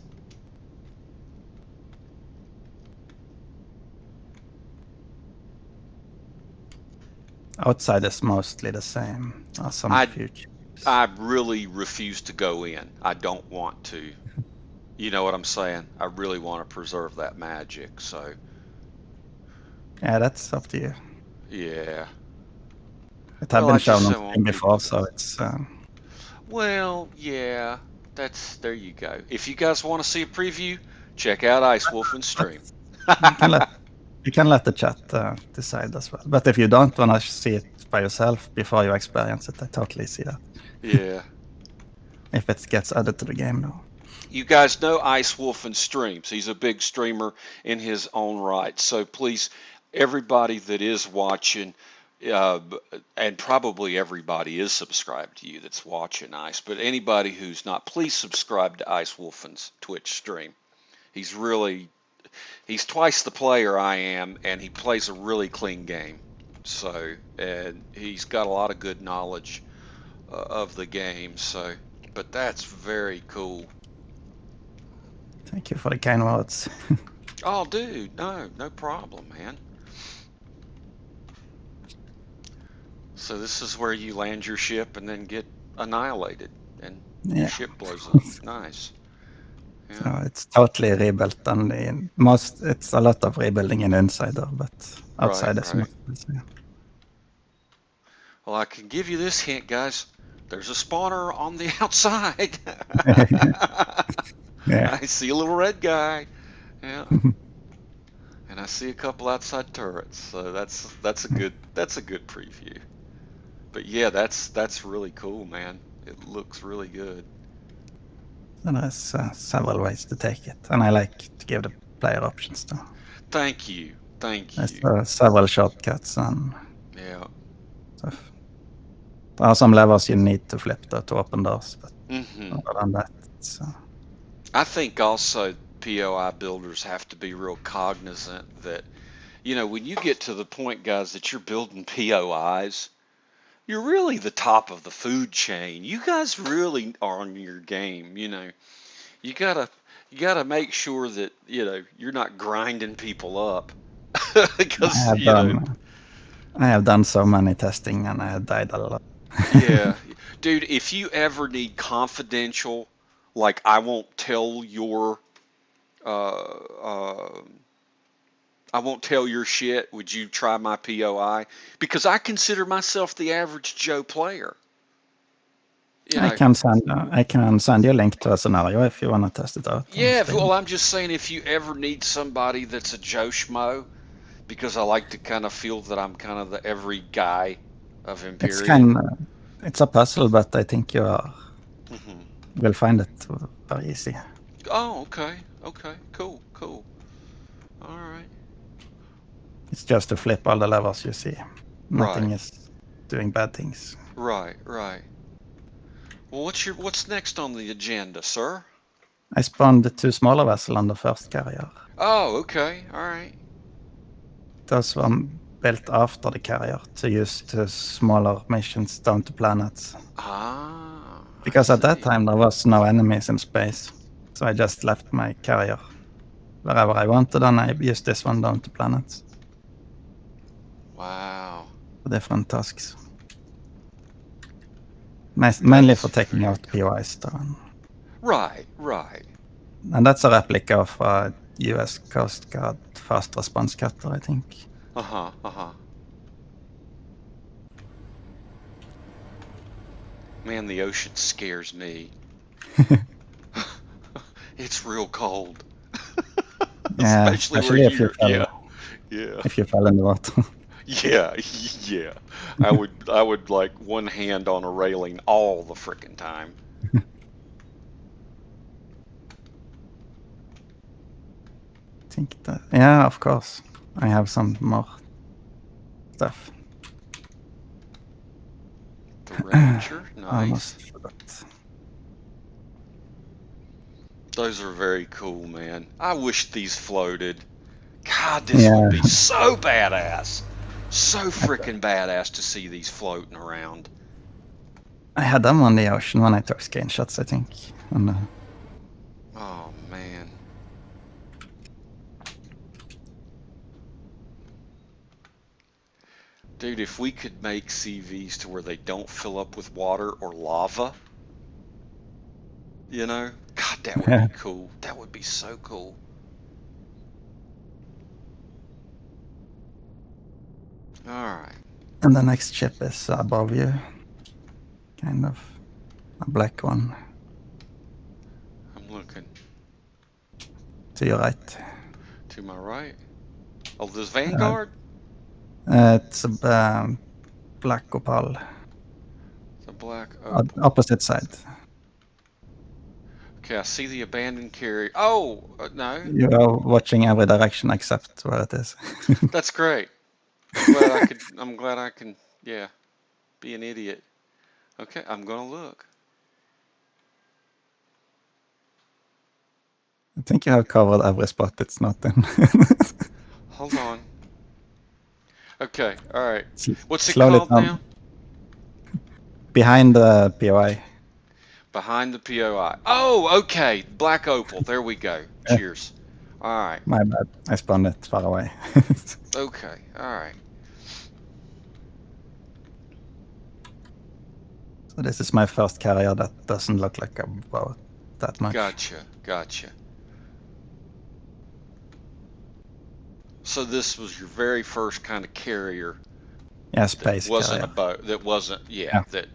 Outside is mostly the same. Some I features. I really refuse to go in. I don't want to. You know what I'm saying? I really want to preserve that magic. So, Yeah, that's up to you. yeah. It had Well, I been shown just on don't stream want people before, to so go. it's. Well, yeah. There you go. If you guys want to see a preview, check out IceWolfen's But stream. you can let the chat decide as well. But if you don't want to see it by yourself before you experience it, I totally see that. Yeah. If it gets added to the game, though. You guys know IceWolfen streams. He's a big streamer in his own right. So please, everybody that is watching, uh, and probably everybody is subscribed to you that's watching Ice, but anybody who's not, please subscribe to IceWolfen's Twitch stream. He's he's twice the player I am, and he plays a really clean game. So, and he's got a lot of good knowledge of the game. So, but that's very cool. Thank you for the kind words. Oh, dude, no problem, man. So this is where you land your ship and then get annihilated, and your Yeah. ship blows up. Nice. Yeah. So it's totally rebuilt on the most. It's a lot of rebuilding in Insider, but outside is Right. mostly the same. Well, I can give you this hint, guys. There's a spawner on the outside. Yeah. I see a little red guy. Yeah. And I see a couple outside turrets. So that's a good preview. But yeah, that's really cool, man. It looks really good. And there's several ways to take it, and I like to give the player options too. Thank you. Thank There's you. several shortcuts and Yeah. stuff. There are some levels you need to flip to open doors, but Hmm. other than that, it's. I think also POI builders have to be real cognizant that, when you get to the point, guys, that you're building POIs, you're really the top of the food chain. You guys really are on your game. You gotta make sure that you're not grinding people up I because have done. I have done so many testing, and I have died a lot. yeah, dude. If you ever need confidential, like uh, I won't tell your shit. Would you try my POI? Because I consider myself the average Joe player. You I know, can send you a link to a scenario if you want to test it out on yeah. stream. Well, I'm just saying if you ever need somebody that's a Joe Schmo, because I like to kind of feel that I'm kind of the every guy of It's Imperium. it's a puzzle, but I think you Hmm. will find it very easy. Oh, okay, okay, cool, cool. All right. It's just to flip all the levers you see. Nothing Right. is doing bad things. Right. Right. Well, what's next on the agenda, sir? I spawned the 2 smaller vessels on the first carrier. Oh, okay. All right. Those were built after the carrier to use to smaller missions down to planets. Ah, I Because at that see. time there was no enemies in space. So I just left my carrier wherever I wanted, and I used this one down to planets Wow. for different tasks. That Mainly is for taking very out cool. POIs, though. Right. Right. And that's a replica of a US Coast Guard fast response cutter, I think. Uh huh. Uh huh. Man, the ocean scares me. It's real cold. Yeah, Especially where especially if you you're. fell Yeah. Yeah. if you fell in the water. Yeah. Yeah. I would like one hand on a railing all the frickin' time. Think that, yeah, of course. I have some more stuff. The Ranger. Nice. Almost forgot. Those are very cool, man. I wish these floated. God, this would Yeah, be so badass. So frickin' badass to see these floating around. I had them on the ocean when I took screenshots, I think. And, Oh, man. Dude, if we could make CVs to where they don't fill up with water or lava, God, that would yeah. be cool. That would be so cool. All right. And the next ship is above you. Kind of. A black one. I'm looking To your right. to my right. Oh, this Uh, Vanguard? it's a black opal. The black opal. Opposite side. Okay, I see the abandoned carrier. Oh, no. You are watching every direction except where it is. That's great. I'm glad I can, yeah, be an idiot. Okay, I'm gonna look. I think you have covered every spot it's not in. Hold on. Okay, all right. What's it Slowly called down. now? Behind the POI. Behind the POI. Oh, okay. Black opal. There we go. Yeah, Cheers. All right. my bad. I spawned it far away. Okay. All right. So this is my first carrier that doesn't look like a boat that much. Gotcha. Gotcha. So this was your very first kind of carrier Yeah, that space wasn't a carrier. boat. That wasn't. Yeah. Yeah, That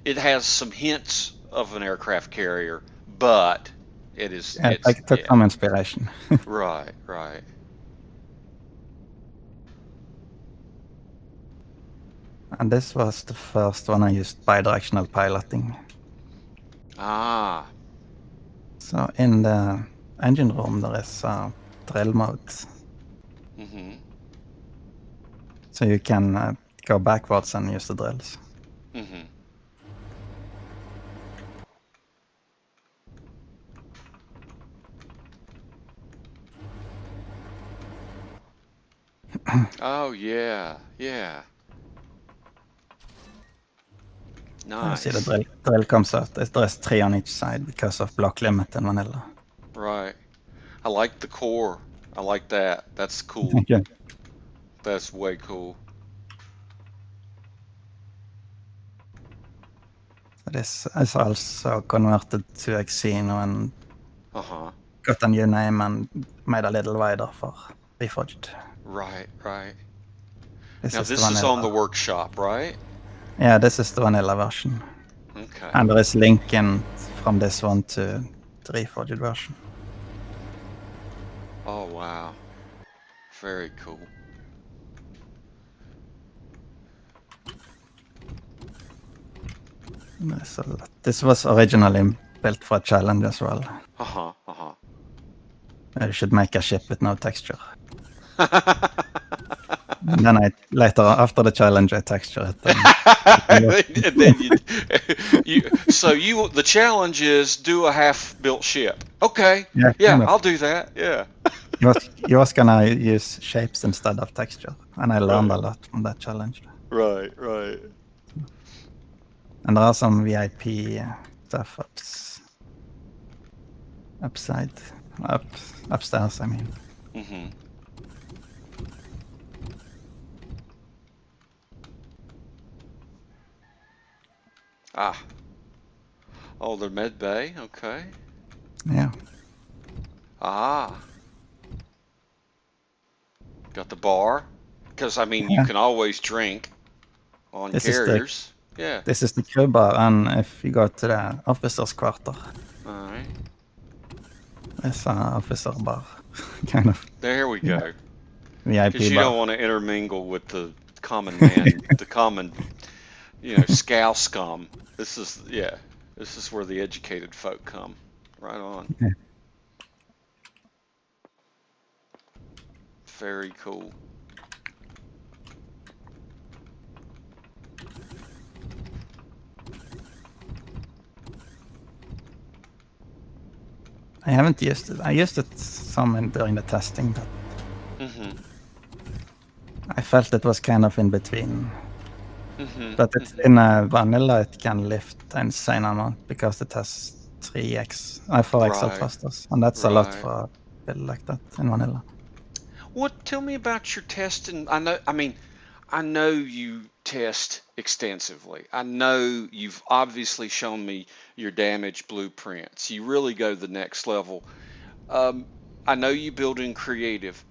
it has some hints of an aircraft carrier, but it is. yeah, I It's took yeah. some inspiration. Right. Right. And this was the first one I used bidirectional piloting. Ah. So in the engine room there is a drill mode. Mm-hmm. So you can go backwards and use the drills. Mm-hmm. Oh yeah. Yeah. You see the Nice. drill comes out. There's 3 on each side because of block limit in vanilla. Right. I like the core. I like that. That's cool. Thank you. That's way cool. So this is also converted to Xeno and Uh-huh. got a new name and made a little wider for Reforged. Right, right. This Now is the this is on the vanilla. workshop, right? Yeah, this is the vanilla version. Okay. And there is linking from this one to the Reforged version. Oh wow. Very cool. So this was originally built for a challenge as well. Uh-huh. Uh-huh. I should make a ship with no texture. And then later, after the challenge, I texture it. And then the challenge is do a half-built ship. Okay, Yeah, yeah, kind of. I'll do that. Yeah, He was gonna use shapes instead of texture, and I learned a right, lot from that challenge. right. And there are some VIP stuff upstairs. I mean, Hmm. Ah, oh, the med bay. Okay. yeah. Ah, got the bar. Because I mean, you Yeah. can always drink on This is the carriers. Yeah. this is the crew bar, and if you go to the officers' quarter, All right. it's an officer bar, kind of. There we Yeah, go. Because VIP you don't bar. want to intermingle with the common man, the common, scow scum. This is, yeah, this is where the educated folk come. Right on. Yeah. Very cool. I haven't used it. I used it some during the testing, but Mm-hmm. I felt it was kind of in between. Mm-hmm. But it's in a vanilla, it can lift an insane amount because it has 4x Right. thrusters, and that's a lot Right. for a build like that in vanilla. Tell me about your testing. I know you test extensively. I know you've obviously shown me your damage blueprints. You really go the next level. Um, I know you build in creative.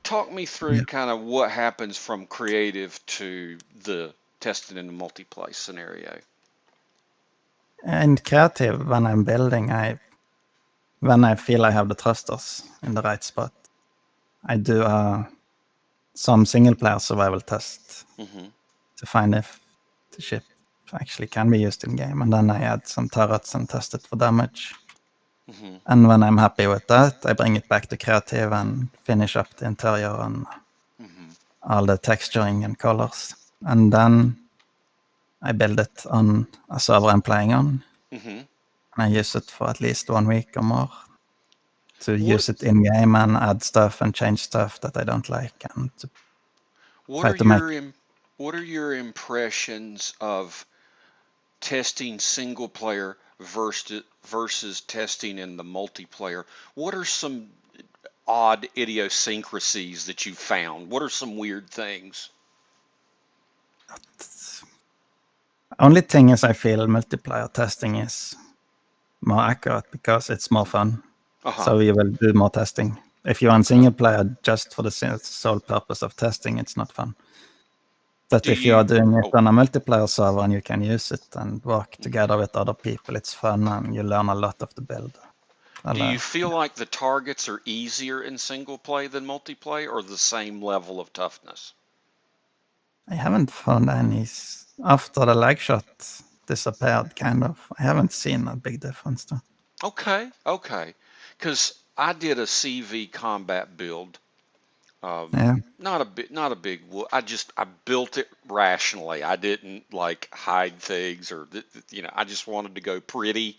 Talk me through Yeah. kind of what happens from creative to the testing in the multiplayer scenario. In creative, when I'm building, when I feel I have the thrusters in the right spot, I do some single player survival test Mm-hmm. to find if the ship actually can be used in game, and then I add some turrets and test it for damage. Mm-hmm. And when I'm happy with that, I bring it back to creative and finish up the interior and Mm-hmm. all the texturing and colors. And then I build it on a server I'm playing on, Mm-hmm. and I use it for at least 1 week or more to What use it in game and add stuff and change stuff that I don't like, and to what try are to make. what are your impressions of testing single player versus testing in the multiplayer? What are some odd idiosyncrasies that you found? What are some weird things? Only thing is, I feel multiplayer testing is more accurate because it's more fun. Uh-huh. So you will do more testing. If you're on Okay. single player just for the sole purpose of testing, it's not fun. But Do if you are you doing it oh, on a multiplayer server and you can use it and work mhm. together with other people, it's fun and you learn a lot of the build. Do you Eller, feel like the targets are easier in single play than multiplayer or the same level of toughness? I haven't found any. After the leg shot disappeared, kind of. I haven't seen a big difference, though. Okay. Because I did a CV combat build. Yeah, Not a big. I built it rationally. I didn't like hide things I just wanted to go pretty.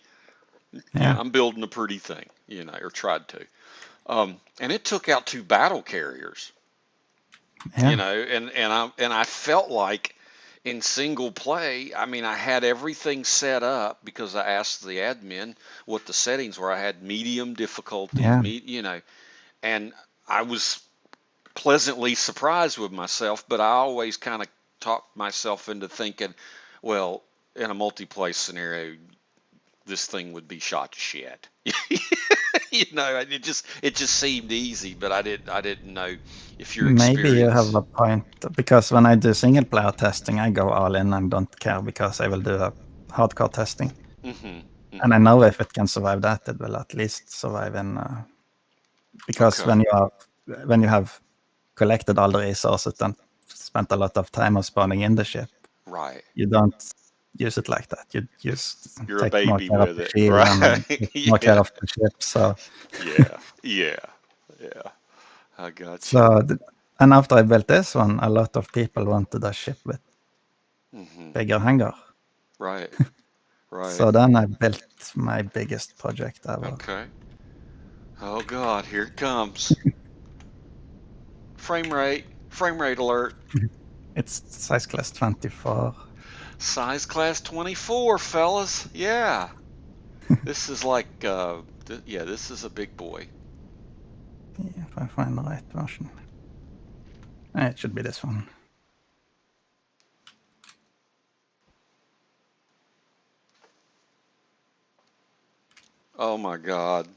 yeah, I'm building a pretty thing, or tried to. And it took out two battle carriers, yeah, and I felt like in single play, I mean, I had everything set up because I asked the admin what the settings were. I had medium difficulty, yeah. and I was pleasantly surprised with myself, but I always kind of talked myself into thinking, well, in a multiplayer scenario, this thing would be shot to shit. It just seemed easy, but I didn't know if your Maybe you have experience. a point, because when I do single player testing, I go all in and don't care because I will do a hardcore testing. Hmm. And I Hmm. know if it can survive that, it will at least survive in. Because Okay. when you have collected all the resources and spent a lot of time of spawning in the ship, Right. you don't. use it like that. You just You're a take more baby care of with the it, shield right? and take more care Yeah, of the ship. So, yeah, yeah, yeah. I got you. so and after I built this one, a lot of people wanted a ship with Hmm. bigger hangar. Right, right. So then I built my biggest project ever. Okay. Oh God, here it comes. Frame rate alert. It's size class 24. Size class 24, fellas. Yeah. This is like, yeah, this is a big boy. If I find the right version. It should be this one. Oh my God.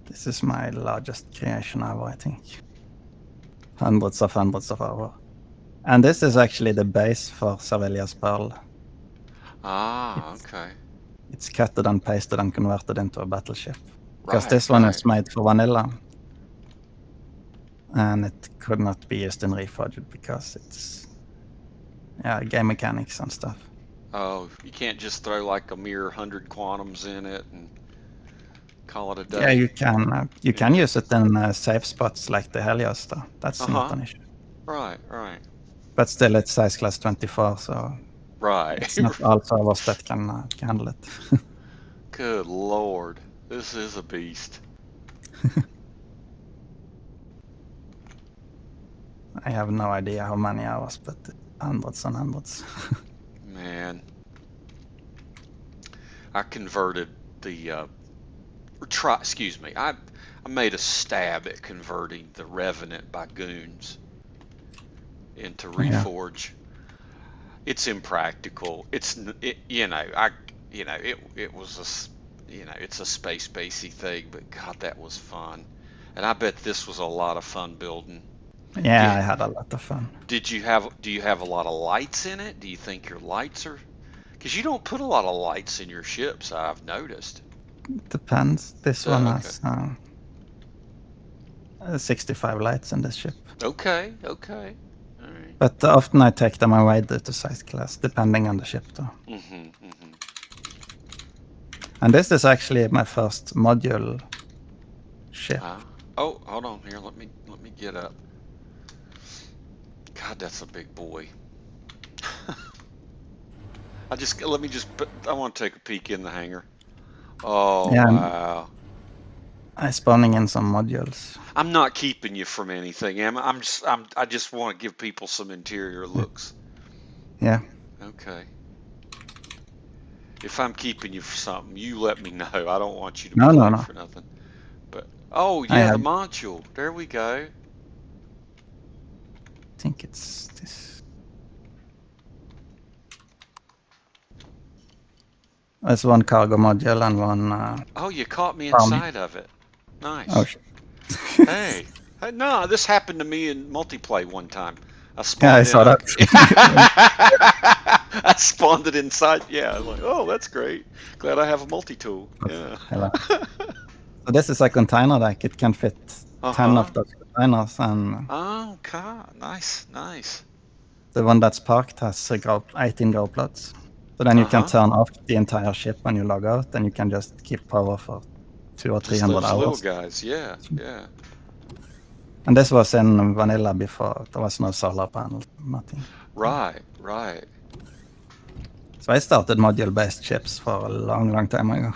This is my largest creation ever, I think. Hundreds of hours. And this is actually the base for Servilia's Pearl. Ah, okay. It's cutted and pasted and converted into a battleship. Because Right, this one right. is made for vanilla. And it could not be used in Reforged because it's game mechanics and stuff. Oh, you can't just throw like a mere 100 quantums in it and call it a Yeah, day. you can Yeah. use it in safe spots like the Helios, though. That's not Uh-huh. an issue. Right, right. But still, it's size class 24, so Right. it's not all servers that can handle it. Good Lord. This is a beast. I have no idea how many hours, but hundreds and hundreds. Man. I converted the excuse me. I made a stab at converting the Revenant by Goons into Yeah. Reforge. It's impractical. It was it's a space basey thing, but God, that was fun. And I bet this was a lot of fun building. Yeah, I had a lot of fun. Do you have a lot of lights in it? Do you think your lights are, because you don't put a lot of lights in your ships, I've noticed. Depends. This one Okay. has 65 lights in this ship. Okay, okay. All right. But often I take them away due to size class, depending on the ship, though. Mm-hmm, mm-hmm. And this is actually my first module ship. Oh, hold on here. Let me get up. God, that's a big boy. I want to take a peek in the hangar. Oh, Yeah, wow. I'm spawning in some modules. I'm not keeping you from anything, am I? I just want to give people some interior looks. Yeah. Okay. If I'm keeping you for something, you let me know. I don't want you to No, be no, late no. for nothing. But oh I yeah, the have, module. There we go. I think it's this. There's one cargo module and one. Oh, you caught me Farm. inside of it. Nice. Oh, shit. Hey. No, this happened to me in multiplayer one time. I Yeah, I spawned in saw that. I spawned it inside. Yeah, I'm like, oh, that's great. Glad I have a multi-tool. Yeah. So this is a container deck. It can fit 10 of those containers, and Oh, God. Nice, nice. the one that's parked has 18 grow plots. So then you can turn off the entire ship when you log out, and you can just keep power for 200 or 300 those hours. little guys, yeah, yeah. And this was in vanilla before. There was no solar panel, nothing. Right, right. So I started module-based ships for a long, long time ago.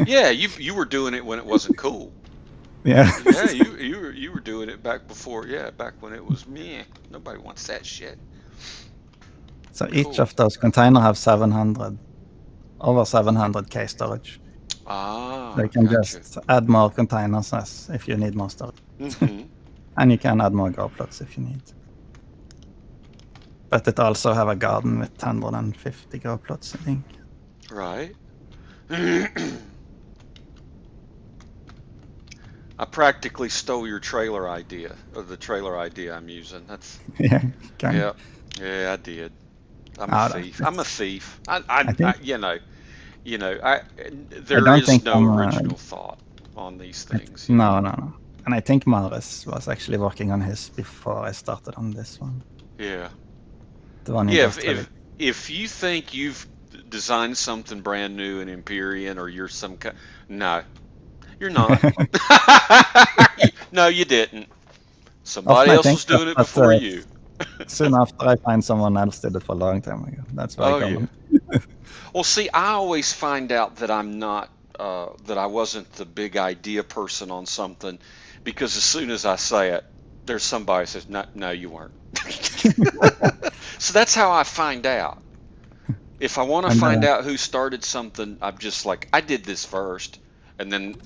Yeah, you were doing it when it wasn't cool. Yeah. Yeah, you were doing it back before. Yeah, back when it was meh. Nobody wants that shit. So each of those containers have over 700k storage. Ah, So you can gotcha. just add more containers as if you need more storage. Mm-hmm. And you can add more grow plots if you need. But it also have a garden with 150 grow plots, I think. Right. I practically stole your trailer idea, or the trailer idea I'm using. That's Yeah. yeah, I did. I'm Ah, a thief. I'm a thief. I think There don't is think no original thought on these things. No. And I think Maris was actually working on his before I started on this one. Yeah. The one he Yeah, just If you think you've designed something brand new in Empyrion or you're some kind, no, you're not. No, you didn't. Often Somebody I else think was that, doing it but before you. soon after I find someone else did it for a long time ago. That's very Oh yeah. common. Well, see, I always find out that I'm not, that I wasn't the big idea person on something because as soon as I say it, there's somebody who says, no, no, you weren't. So that's how I find out. If I want to And find out who started something, I'm just like, I did this first, and then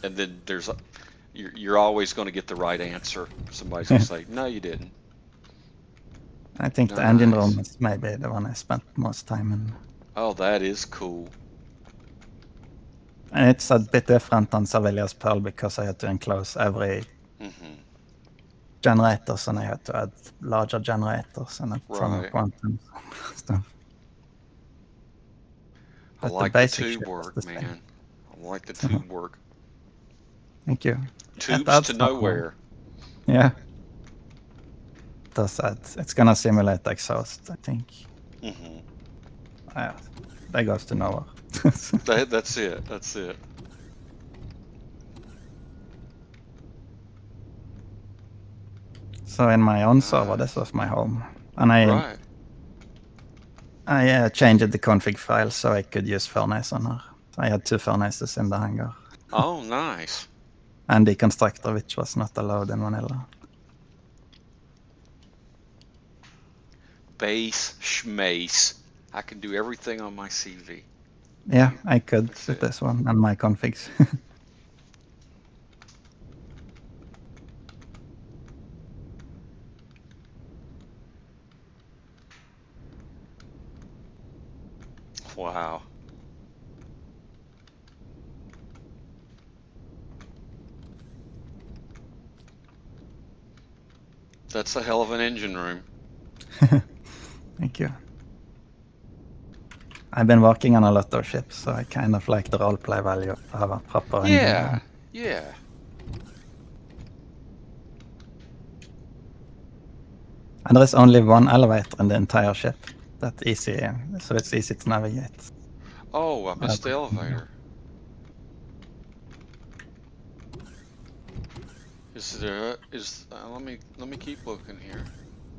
you're always going to get the right answer. Somebody's going to say, no, you didn't. I think the engine Nice. room is maybe the one I spent most time in. Oh, that is cool. And it's a bit different on Servilia's Pearl because I had to enclose every Hmm. generators and I had to add larger generators and some Right. quantum stuff. I But the like the basic tube ship is the work, same. man. I like the So tube work. thank you. It Tubes adds to some, nowhere. yeah, it does add. It's gonna simulate exhaust, I think. Hmm. Yeah, that goes to nowhere. That's it. That's it. So in my own server, this Nice. was my home, and I Right. I changed the config file so I could use furnace on her. I had two furnaces in the hangar, Oh, nice. and the constructor, which was not allowed in vanilla. Base schmace. I can do everything on my CV. Yeah, I could That's with it. this one and my configs. Wow. That's a hell of an engine room. Thank you. I've been working on a lot of ships, so I kind of like the roleplay value of a proper engine Yeah. room. Yeah. And there is only one elevator in the entire ship. That's easy, so it's easy to navigate. Oh, I missed the elevator. Is there is let me keep looking here.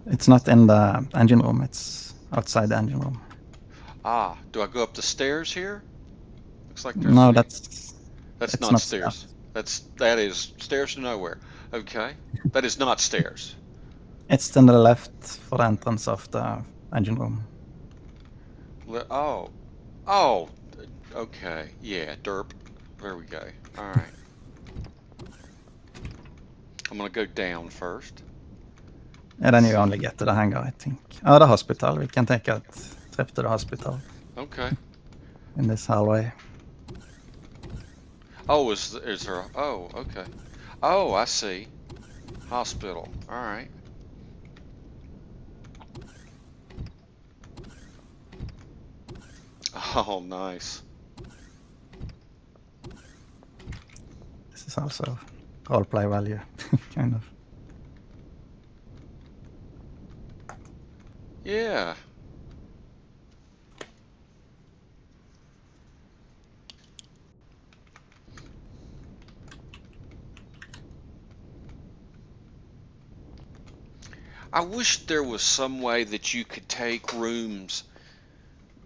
It's not in the engine room, it's outside the engine room. Ah, do I go up the stairs here? Looks like there's No, a that's it's not not stairs. stairs. That is stairs to nowhere. Okay. That is not stairs. It's to the left for the entrance of the engine room. Oh. Oh, okay. Yeah, derp. There we go. All right. I'm gonna go down first. And then Let's you see. only get to the hangar, I think. Oh, the hospital. We can take a trip to the hospital Okay. in this hallway. Oh, is there? Oh, okay. Oh, I see. Hospital. All right. Oh, nice. This is also roleplay value, kind of. Yeah. I wish there was some way that you could take rooms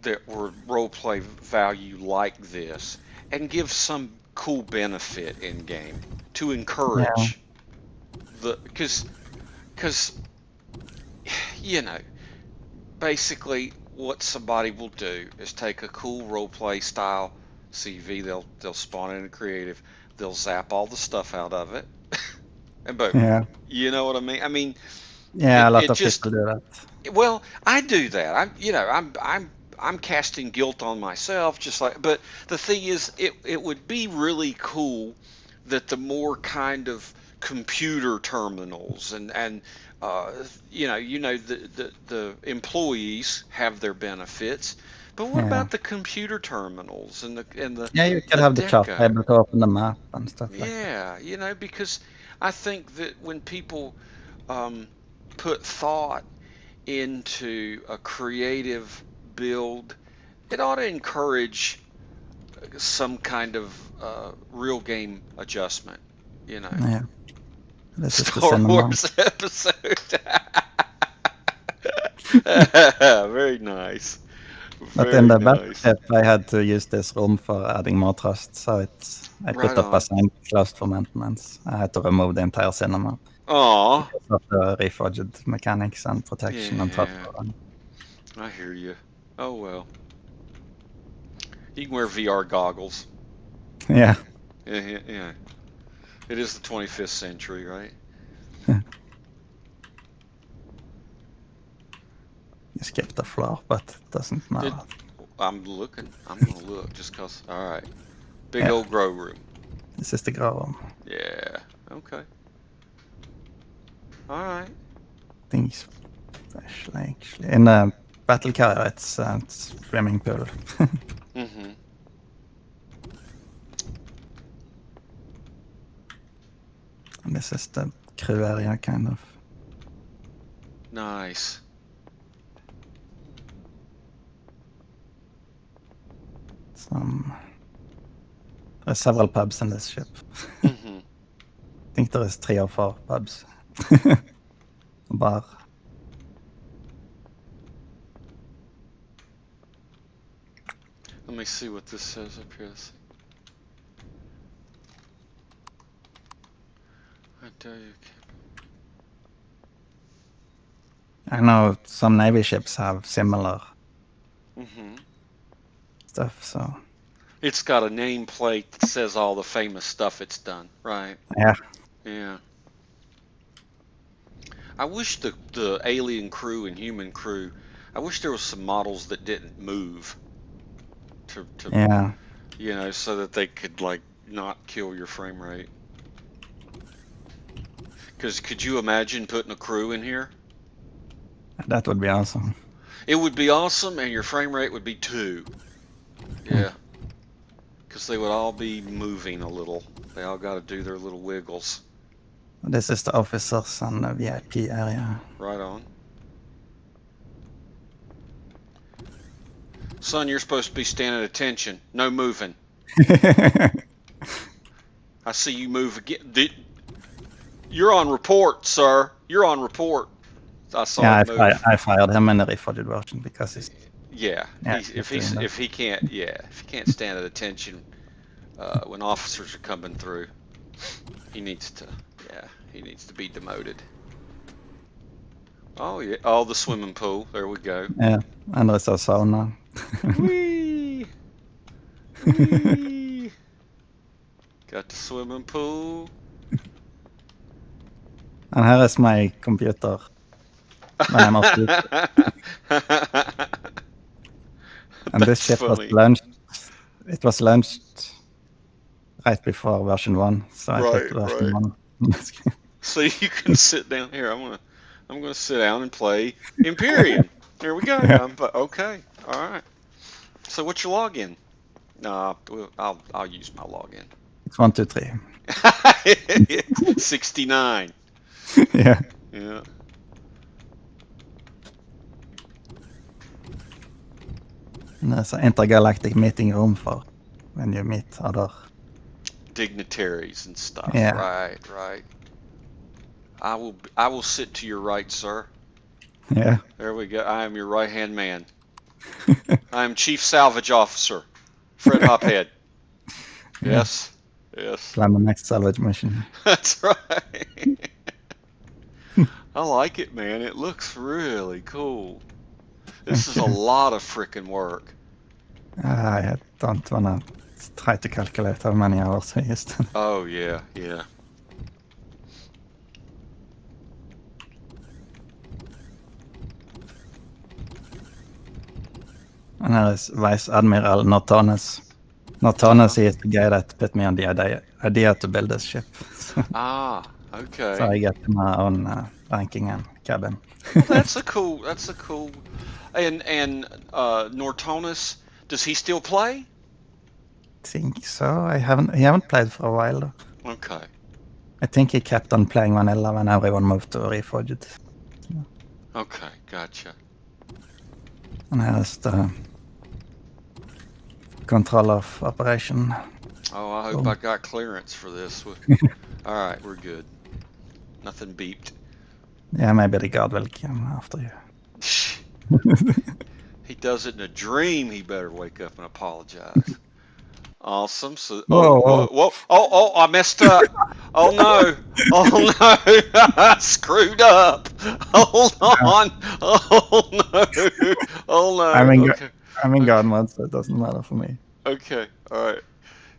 that were roleplay value like this and give some cool benefit in game to Yeah, encourage the because you know basically what somebody will do is take a cool roleplay style CV, they'll spawn in a creative, they'll zap all the stuff out of it, and boom. yeah, You know what I mean? I mean, yeah. it A lot it of just people do that. well, I do that. I'm casting guilt on myself, just like. But the thing is, it would be really cool that the more kind of computer terminals and uh, the employees have their benefits. But what Yeah, about the computer terminals and yeah. You could the have the chart deco? table to open the map and stuff like that. Yeah, because I think that when people put thought into a creative build, it ought to encourage some kind of real game adjustment, you know. Yeah. This is the Star cinema. Wars episode. Very nice. But in Very the nice. battleship, I had to use this room for adding more trust, so I Right put up a on. sign closed for maintenance. I had to remove the entire cinema Aw. because of the reforged mechanics and protection and trust. Yeah. I hear you. Oh well. You can wear VR goggles. Yeah. Yeah. It is the 25th century, right? You skipped the floor, but it doesn't matter. I'm looking. I'm gonna look just cause. All right. Big Yeah. old grow room. This is the grow room. Yeah. Okay. All right. Things especially actually. In the battle carrier, it's swimming pool. Mm-hmm. And this is the crew area, kind of. Nice. There's several pubs in this ship. Mm-hmm. I think there is 3 or 4 pubs. A bar. Let me see what this says up here. I tell you. I know some Navy ships have similar Mm-hmm. stuff, so It's got a nameplate that says all the famous stuff it's done, right? yeah. Yeah. I wish the alien crew and human crew, I wish there was some models that didn't move to Yeah, you know, so that they could like not kill your frame rate. Because could you imagine putting a crew in here? that would be awesome. It would be awesome, and your frame rate would be 2. Yeah. Because they would all be moving a little. They all got to do their little wiggles. This is the officers and the VIP area. Right on. Son, you're supposed to be standing at attention. No moving. I see you move again. You're on report, sir. You're on report. I saw Yeah, him move. I fired him in the reforged version because he's Yeah, if he can't stand at attention when officers are coming through, he needs to be demoted. Oh yeah, oh the swimming pool. There we go. yeah, and there's a sauna. Whee! Whee! Got the swimming pool. And here is my computer when I'm off duty. And this ship was launched. It was launched right before version 1, so I put version 1. So you can sit down here. I'm gonna sit down and play Empyrion. There we go. Yeah. Okay. All right. So what's your login? I'll use my login. It's 1, 2, 3. 69. Yeah. Yeah. And there's an intergalactic meeting room for when you meet other Dignitaries and stuff. Yeah. Right. I will sit to your right, sir. Yeah. There we go. I am your right-hand man. I am Chief Salvage Officer, Fred Hophead. Yes. Plan the next salvage mission. That's right. I like it, man. It looks really cool. This is a lot of frickin' work. I don't wanna try to calculate how many hours I used. Oh yeah. And there is Vice Admiral Nortones. Nortones is the guy that put me on the idea to build this ship. Okay. So I get my own ranking and cabin. Well, that's a cool. And Nortonus, does he still play? Think so. He haven't played for a while though. Okay. I think he kept on playing vanilla when everyone moved to Reforged. Okay, gotcha. And here's the control of operation. Oh, I hope I got clearance for this. All right, we're good. Nothing beeped. Yeah, maybe the guard will come after you. He does it in a dream. He better wake up and apologize. Awesome. So, Whoa, whoa. whoa. Oh, I messed up. Oh no. Oh no. I screwed up. Hold on. Oh no. Oh no. Okay. I'm in Okay. guard mode, so it doesn't matter for me. Okay. All right.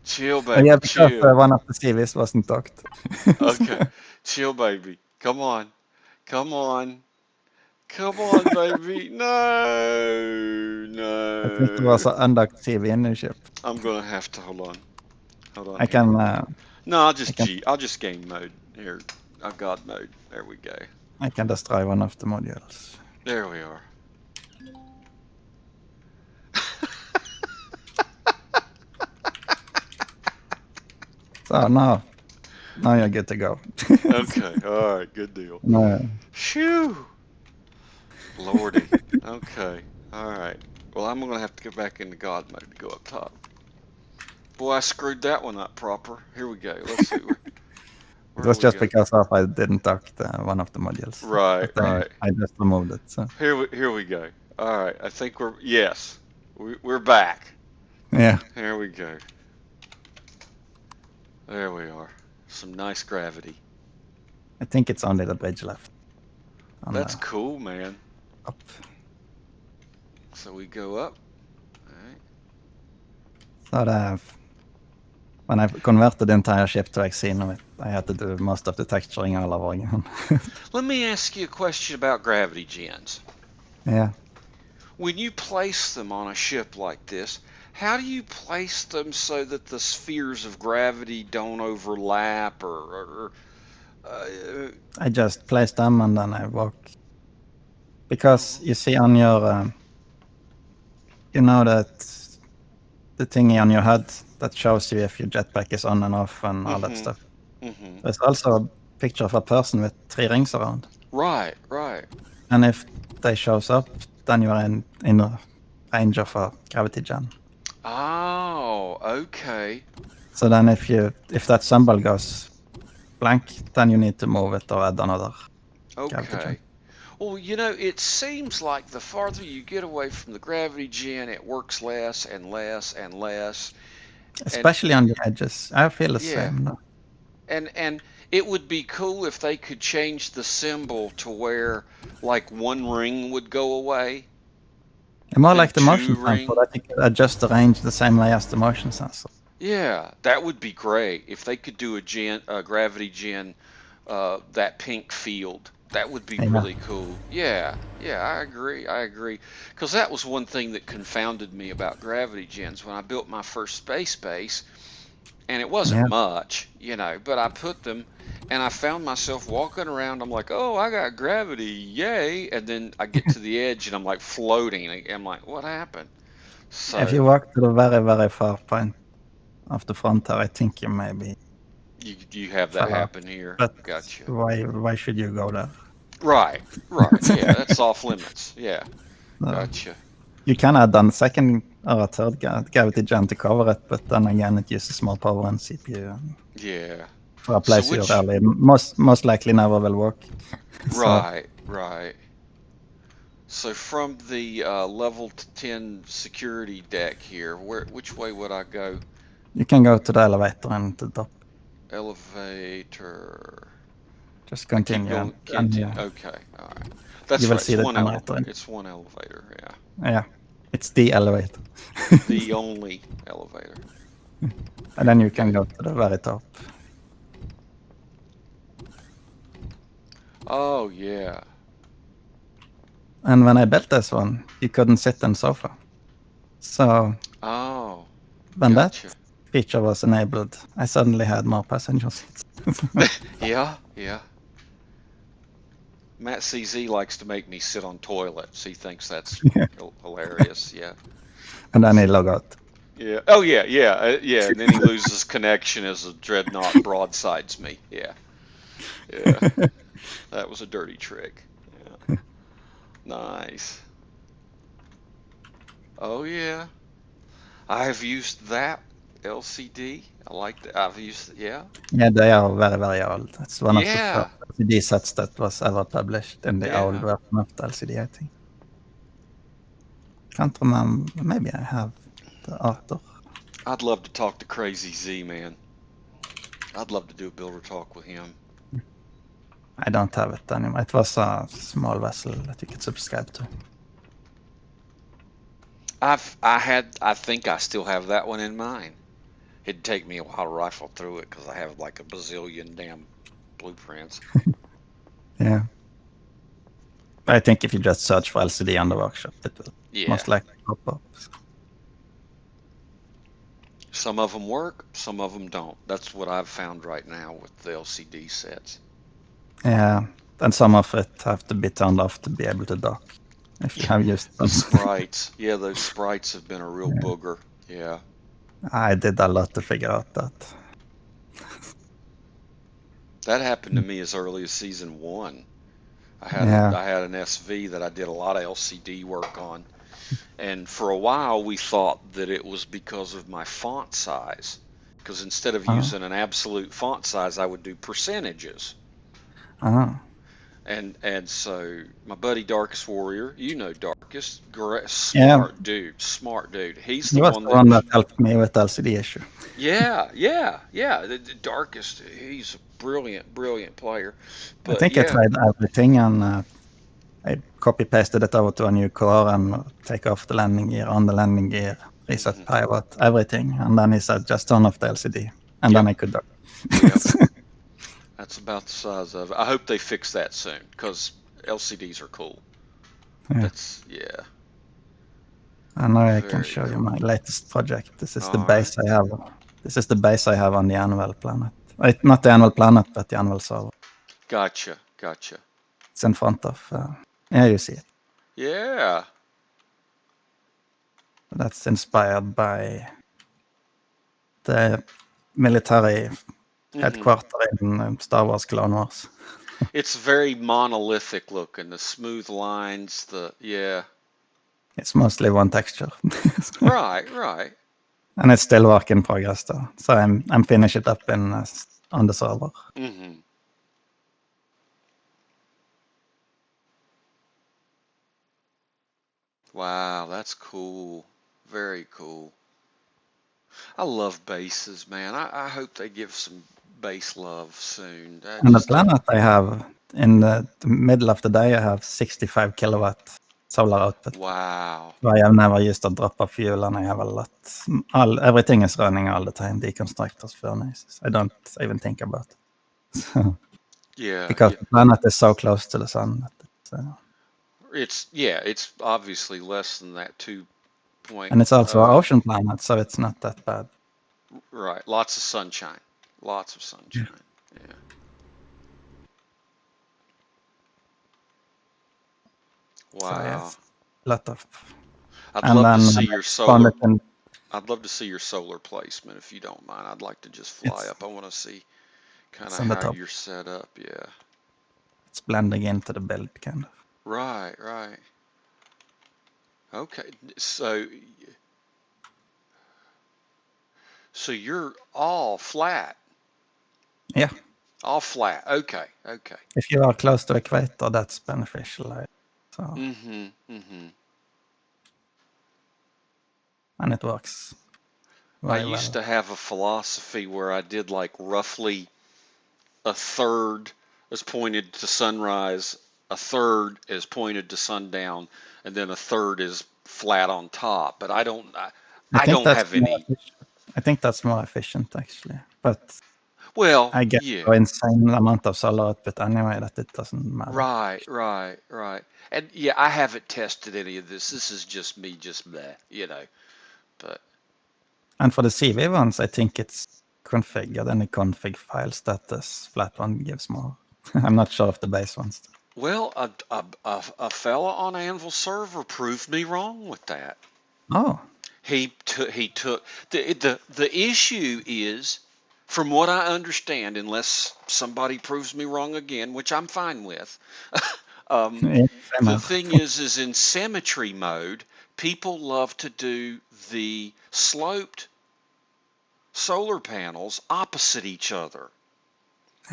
Chill, Oh, baby. yeah, because Chill. one of the CVs wasn't docked. Okay. Chill, baby. Come on. Come on. Come on, baby. No. I think it was No. an undocked CV in the ship. I'm gonna have to hold on. Hold on I here. can, No, I can, I'll just game mode here. I've God mode. There we go. I can destroy one of the modules. There we are. So now you're good to go. Okay. All right. Good deal. No, Phew. Lordy. Okay. All right. Well, I'm gonna have to go back into God mode to go up top. Boy, I screwed that one up proper. Here we go. Let's see. it was just because of I didn't dock one of the modules. Right. But Right. I just removed it. So Here we go. All right. I think we're back. yeah, Here we go. There we are. Some nice gravity. I think it's only the bridge left. That's cool, man. Up. So we go up. All right. So when I converted the entire ship to Xeno, I had to do most of the texturing all over again. Let me ask you a question about gravity gens. Yeah. When you place them on a ship like this, how do you place them so that the spheres of gravity don't overlap I just place them and then I walk. Because you see on your, you know that the thingy on your head that shows you if your jetpack is on and off and all that stuff. Mm-hmm. There's also a picture of a person with 3 rings around. Right, right. And if they shows up, then you are in a range of a gravity gen. Oh, okay. So then if that symbol goes blank, then you need to move it or add another gravity Okay. gen. Well, it seems like the farther you get away from the gravity gen, it works less and less and less. Especially on the edges. I feel the Yeah. same. No? And it would be cool if they could change the symbol to where like one ring would go away. More and like the motion 2 sensor, that you could adjust the range the same way as the motion sensor. Yeah, that would be great if they could do a gravity gen, that pink field. That would be really cool. Yeah, I agree. Because that was one thing that confounded me about gravity gens when I built my first space base, and it wasn't much, but I put them, and I found myself walking around. I'm like, oh, I got gravity, yay! And then I get to the edge, and I'm like floating. I'm like, what happened? So if you walk to the very, very far point of the frontier, I think you maybe you have that happen here. But Gotcha. why should you go there? Right. Yeah, that's off limits. Yeah. Gotcha. You can add on second or a third gravity gen to cover it, but then again, it uses more power and CPU. Yeah. For a place you really most likely never will walk. Right. So from the level 10 security deck here, which way would I go? You can go to the elevator and to the top. Elevator. Just continue. Okay. All right. That's you will right. see It's the one elevator. It's one elevator. Yeah. Yeah. It's the elevator. The only elevator. And then you can go to the very top. Oh, yeah. And when I built this one, you couldn't sit on sofa. So when that feature was enabled, I suddenly had more passenger seats. Yeah. Matt CZ likes to make me sit on toilets. He thinks that's hilarious. Yeah. And then he log out. Yeah. Oh, yeah. And then he loses connection as a dreadnought broadsides me. Yeah. That was a dirty trick. Yeah. Nice. Oh yeah. I have used that LCD. I like that. I've used, yeah. Yeah, they are very, very old. It's one of the first Yeah. LCD sets that was ever published in the old Yeah. version of the LCD, I think. Can't remember. Maybe I have the author. I'd love to talk to Crazy Z, man. I'd love to do a builder talk with him. I don't have it anymore. It was a small vessel that you could subscribe to. I think I still have that one in mine. It'd take me a while to rifle through it because I have like a bazillion damn blueprints. Yeah. I think if you just search for LCD on the workshop, it will Yeah. most likely pop up. Some of them work, some of them don't. That's what I've found right now with the LCD sets. Yeah. And some of it have to be turned off to be able to dock if you have used The them. sprites. Yeah, those sprites have been a real Yeah. booger. Yeah. I did a lot to figure out that. That happened to me as early as season one. Yeah. I had an SV that I did a lot of LCD work on, and for a while we thought that it was because of my font size. Because instead of Uh, using an absolute font size, I would do percentages. uh, And so my buddy Darkest Warrior, you know Darkest, yeah. smart dude. He's He the was one the that, one that helped me with LCD issue. yeah, yeah, yeah. The Darkest, he's a brilliant, brilliant player. I But think I yeah, tried everything and I copy pasted it over to a new core and take off the landing gear, on the landing gear, reset hmm, pivot, everything. And then he said, just turn off the LCD. And then yep, I could dock. yep. That's about the size of it. I hope they fix that soon because LCDs are cool. Yeah. That's, yeah, And now I can very show you my cool. latest project. This is the All right. base I have. This is the base I have on the Annual planet. Not the Annual planet, but the Annual server. Gotcha, gotcha. It's in front of, yeah, you see it. Yeah. That's inspired by the military Hmm. headquarter in Star Wars Clone Wars. It's very monolithic looking, the smooth lines, yeah. It's mostly one texture. Right, right. And it's still work in progress though. So I'm finish it up in on the server. Hmm. Wow, that's cool. Very cool. I love bases, man. I hope they give some base love soon. I And the just, planet I have in the middle of the day I have 65 kilowatt solar output. wow. So I have never used a drop of fuel and I have a lot. Everything is running all the time. Deconstructors, furnaces. I don't even think about it. Yeah, Because yeah. the planet is so close to the sun. It's obviously less than that 2 point. And it's also an ocean planet, so it's not that bad. Right. Lots of sunshine. Lots of Yeah. sunshine. Yeah. So Wow. yes, a lot of. I'd And love to then see when I your spawned solar. it in, I'd love to see your solar placement if you don't mind. I'd like to just fly it's up. I want to see kind it's of on the how top. you're set up. Yeah. It's blending into the build, kind of. Right, right. Okay. So you're all flat. Yeah, All flat. Okay. Okay. if you are close to equator, that's beneficial. So Mm-hmm. Mm-hmm. and it works I very used well. to have a philosophy where I did like roughly a third is pointed to sunrise, a third is pointed to sundown, and then a third is flat on top. But I I think don't that's have more any. efficient. I think that's more efficient actually, but Well, I get yeah, an insane amount of solar output anyway that it doesn't matter. right, right, right. And yeah, I haven't tested any of this. This is just me, just bleh. But And for the CV ones, I think it's configured any config files that this flat one gives more. I'm not sure of the base ones. well, a fella on Anvil server proved me wrong with that. Oh, He took the issue is, from what I understand, unless somebody proves me wrong again, which I'm fine with. yeah, same The here. thing is in symmetry mode, people love to do the sloped solar panels opposite each other.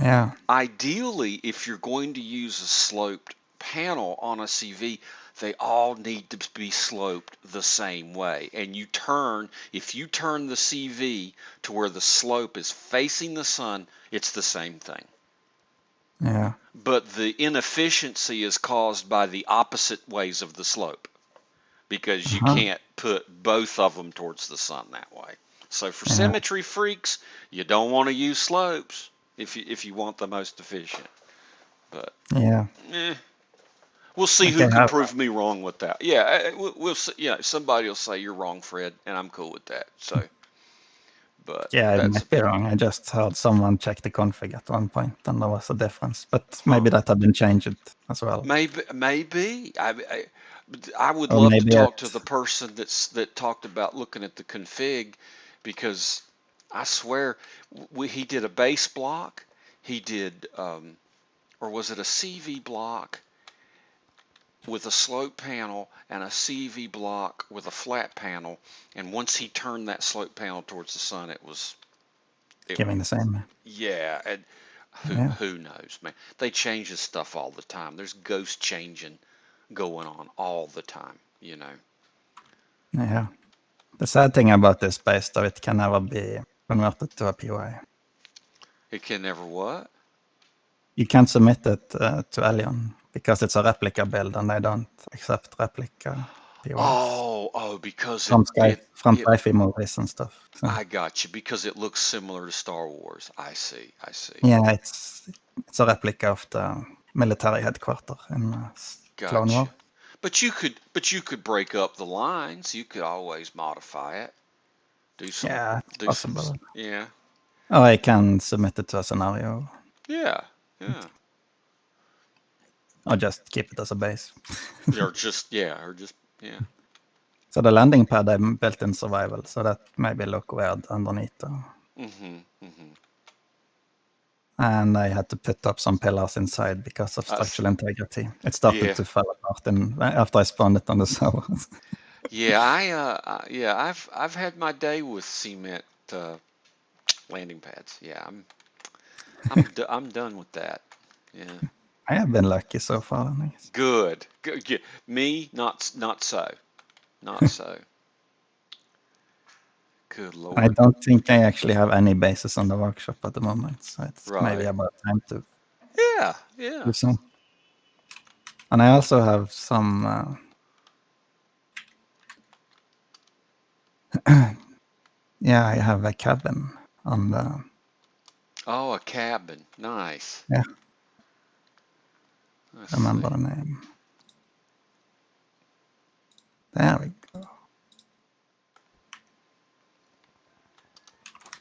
Yeah. Ideally, if you're going to use a sloped panel on a CV, they all need to be sloped the same way. And if you turn the CV to where the slope is facing the sun, it's the same thing. Yeah. But the inefficiency is caused by the opposite ways of the slope, because you Uh-huh. can't put both of them towards the sun that way. So for Yeah. symmetry freaks, you don't want to use slopes if you want the most efficient. But Yeah. we'll see Okay. who can prove me wrong with that. Yeah, we'll see. Yeah, somebody will say you're wrong, Fred, and I'm cool with that. So, but Yeah, I that's might be wrong. I just heard someone check the config at one point, and there was a difference. But huh. maybe that had been changed as well. Maybe. I would Or love to maybe talk to it the person that talked about looking at the config, because I swear he did a base block. He did, or was it a CV block with a slope panel and a CV block with a flat panel? And once he turned that slope panel towards the sun, it giving the same. yeah. And Yeah. who knows, man? They change this stuff all the time. There's ghost changing going on all the time, you know. Yeah. The sad thing about this base, though, it can never be converted to a POI. It can never what? You can't submit it to Alien because it's a replica build, and they don't accept replica POIs Because from it sci-fi movies and stuff. So, I got you, because it looks similar to Star Wars. I see. yeah, it's a replica of the military headquarters in Clone Got Wars. you. But you could break up the lines. You could always modify it. Yeah, it's Do some, possible. yeah. Or I can submit it to a scenario, Yeah. Yeah. or just keep it as a base. Or just, yeah. So the landing pad I built in survival, so that maybe look weird underneath. Mm-hmm. And I had to put up some pillars inside because of I, structural integrity. It started yeah. to fall apart after I spawned it on the server. Yeah, I've had my day with cement landing pads. Yeah, I'm done with that. Yeah, I have been lucky so far, I guess. good. Good. Yeah. Me, not so, not so. Good I Lord. don't think I actually have any bases on the workshop at the moment, so it's maybe Right. about time to Yeah. do some. And I also have some, yeah, I have a cabin on the, Oh, a cabin. Nice. yeah, Let's remember see. the name. There we go.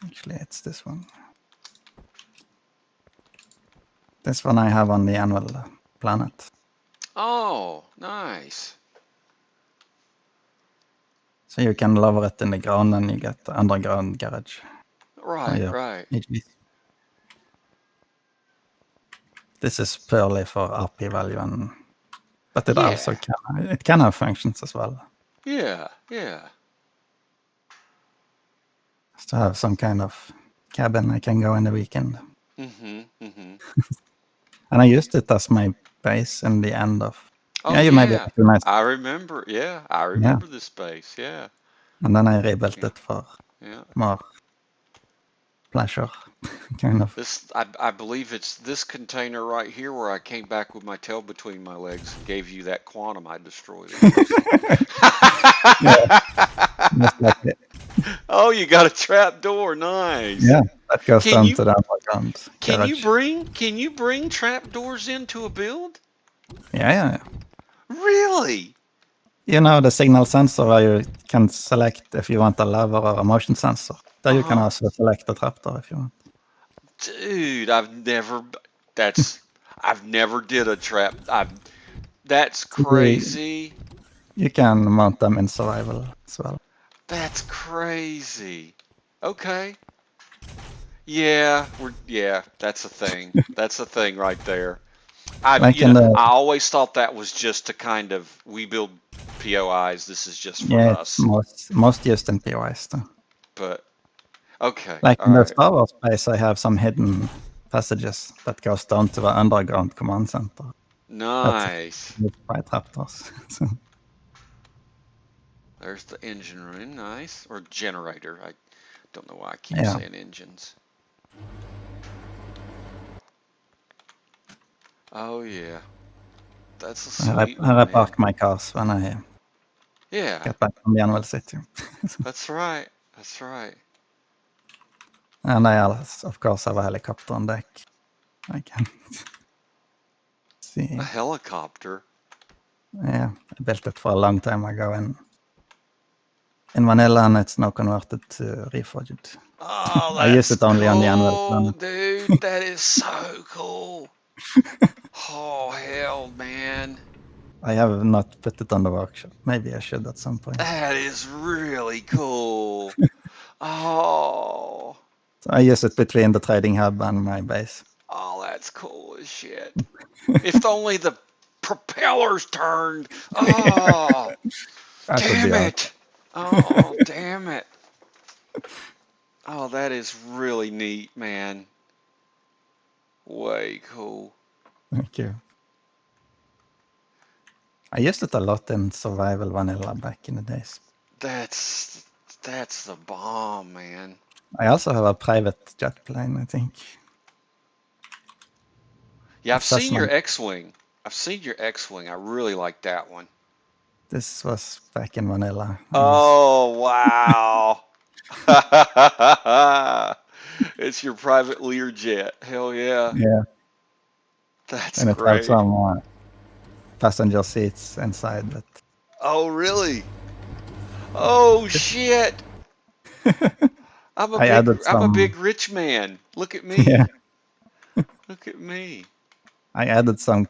Actually, it's this one. This one I have on the annual planet. Oh, nice. So you can lower it in the ground and you get the underground garage. Right. This is purely for RP value, but it also Yeah. can have functions as well. Yeah. Just to have some kind of cabin I can go in the weekend. Mm-hmm. And I used it as my base in the end of. Oh Yeah, you maybe yeah. recognize. I remember. Yeah, I Yeah. remember this space. Yeah. And then I rebuilt Yeah. it for Yeah. more pleasure, kind of. I believe it's this container right here where I came back with my tail between my legs and gave you that quantum I destroyed. Yeah, most likely. Oh, you got a trap door. Nice. Yeah, that goes Can down you to the underground garage. can you bring trap doors into a build? Yeah. Really? You know the signal sensor where you can select if you want a lever or a motion sensor. There you can Uh-huh. also select the trapdoor if you want. Dude, I've never did a trap. That's So crazy. you can mount them in survival as well. That's crazy. Okay. Yeah, that's a thing. That's a thing right there. Like in the I always thought that was just to kind of we build POIs. This is just for Yeah, it's us. most used in POIs though. But okay, Like all in the right, Star Wars space, I have some hidden passages that goes down to the underground command center. That's nice. by trapdoors. So, There's the engine room, nice, or generator. I don't know why I keep yeah, saying engines. Oh yeah, that's a sweet one, I man. park my cars when I Yeah, get back from the annual city. that's right. That's right. And I, of course, have a helicopter on deck. I can see. A helicopter. Yeah, I built it for a long time ago in vanilla, and it's now converted to Reforged. Oh, I use that's it only on the annual cool, planet. dude. That is so cool. Oh hell, man. I have not put it on the workshop. Maybe I should at some point. That is really cool. Oh, So I use it between the trading hub and my base. oh, that's cool as shit. If only the propellers turned. Oh, That would be damn awesome. it. Oh, damn it. Oh, that is really neat, man. Way cool. Thank you. I used it a lot in survival vanilla back in the days. That's that's the bomb, man. I also have a private jet plane, I think. Yeah, A I've seen Cessna. your X-Wing. I've seen your X-Wing. I really like that one. This was back in vanilla. I used. Oh, wow. It's your private Learjet. Hell yeah. Yeah, That's and it has great. some passenger seats inside, but Oh, really? Oh, shit. I added I'm a some. big rich man. Look at Yeah, me. Look at me. I added some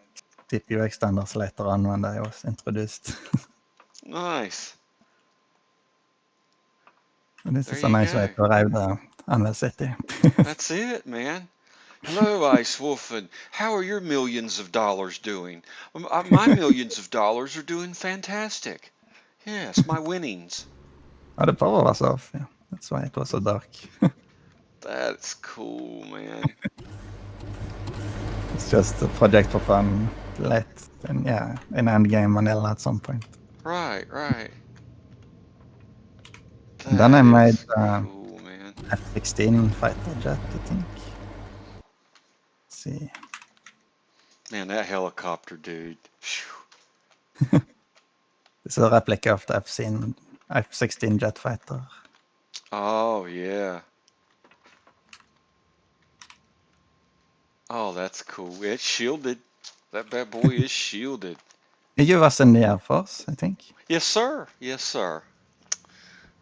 CPU extenders later on when they was introduced. Nice. And this There is a you nice way go. to arrive there on the city. That's it, man. Hello, ICEWOLFEN. How are your millions of dollars doing? My millions of dollars are doing fantastic. Yes, my winnings. Oh, the power was off. Yeah, that's why it was so dark. That's cool, man. It's just a project for fun. Let and yeah, an end game vanilla at some point. Right, right. And then I That made is cool, man. F-16 fighter jet, I think. Let's see. Man, that helicopter, dude. Phew. This is a replica of the F-16 jet fighter. Oh, yeah. Oh, that's cool. It's shielded. That bad boy is shielded. You was in the Air Force, I think. Yes, sir. Yes, sir.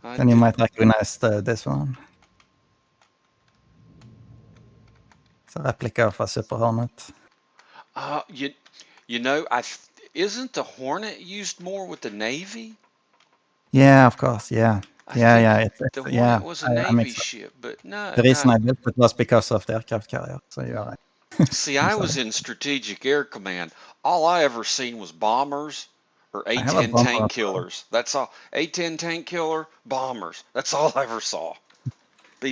I Then you did. might recognize this one. It's a replica of a Super Hornet. Uh, you, you know, isn't the Hornet used more with the Navy? Yeah, of course. Yeah, I yeah, think yeah. the Yeah. Hornet was a I Navy mixed up. ship, but no, The reason no. I built it was because of the aircraft carrier. So you're right. See, I'm I sorry. was in Strategic Air Command. All I ever seen was bombers or I have a A-10 bomber tank as well. killers. That's all. A-10 tank killer, bombers. That's all I ever saw.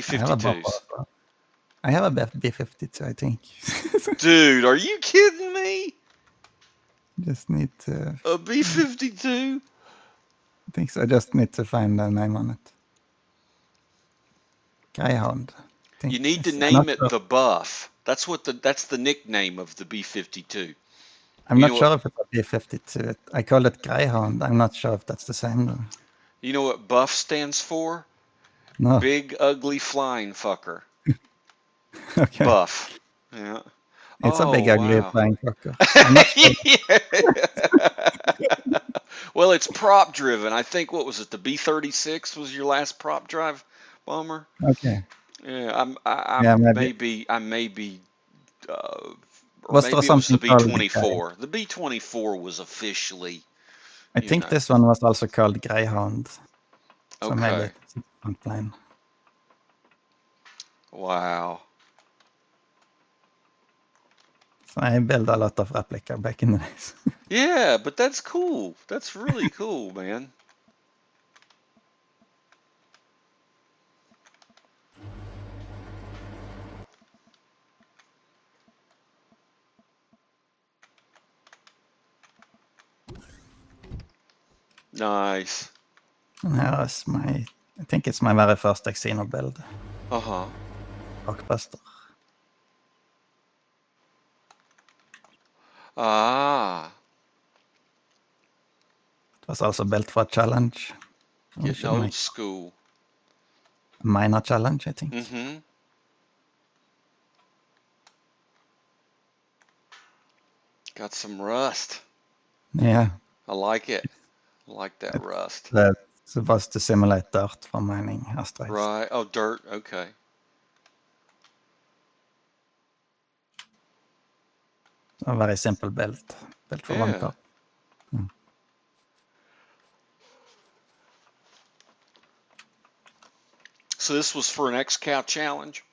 I have a bomber B-52s. as well. I have a B-52, I think. Dude, are you kidding me? Just need to. A B-52? I think so. I just need to find the name on it. Greyhound. I You think. need to I'm not name it sure. the Buff. That's the nickname of the B-52. I'm You not know what sure if it's a B-52. I call it Greyhound. I'm not sure if that's the same though. you know what Buff stands for? No. Big ugly flying fucker. Okay. Buff. Yeah. It's a big Oh ugly wow. flying fucker. I'm not sure. Well, it's prop driven. I think what was it? The B-36 was your last prop drive bomber. Okay. Yeah, Yeah, maybe. I may be, or Was there maybe it was the something called Grey? B-24. The B-24 was officially, I you think know. this one was also called Greyhound. So maybe Okay. it's a different plane. Wow. So I built a lot of replica back in the days. Yeah, but that's cool. That's really cool, man. Nice. And here is I think it's my very first Xeno build, Uh-huh. Rockbuster. Ah, It was also built for a challenge. We getting should old make school. a minor challenge, I think. Mm-hmm. Got some rust. Yeah, I like it. I like that rust. that's supposed to simulate dirt for mining asteroids. Right. Oh, dirt. Okay. A very simple build, built for one Yeah. card. Mm. So this was for an XCal challenge?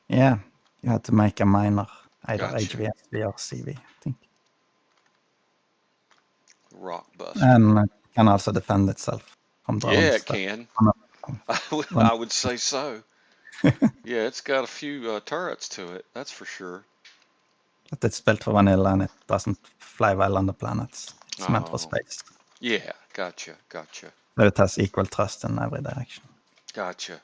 Yeah, you had to make a miner, either Gotcha. HVSV or CV, I think. Rock Buster. And it can also defend itself from Yeah, drones. it can. One I would say so. Yeah, it's got a few turrets to it. That's for sure. But it's built for vanilla and it doesn't fly well on the planets. It's meant for Oh, space. yeah. Gotcha. Gotcha. So it has equal thrust in every direction. Gotcha.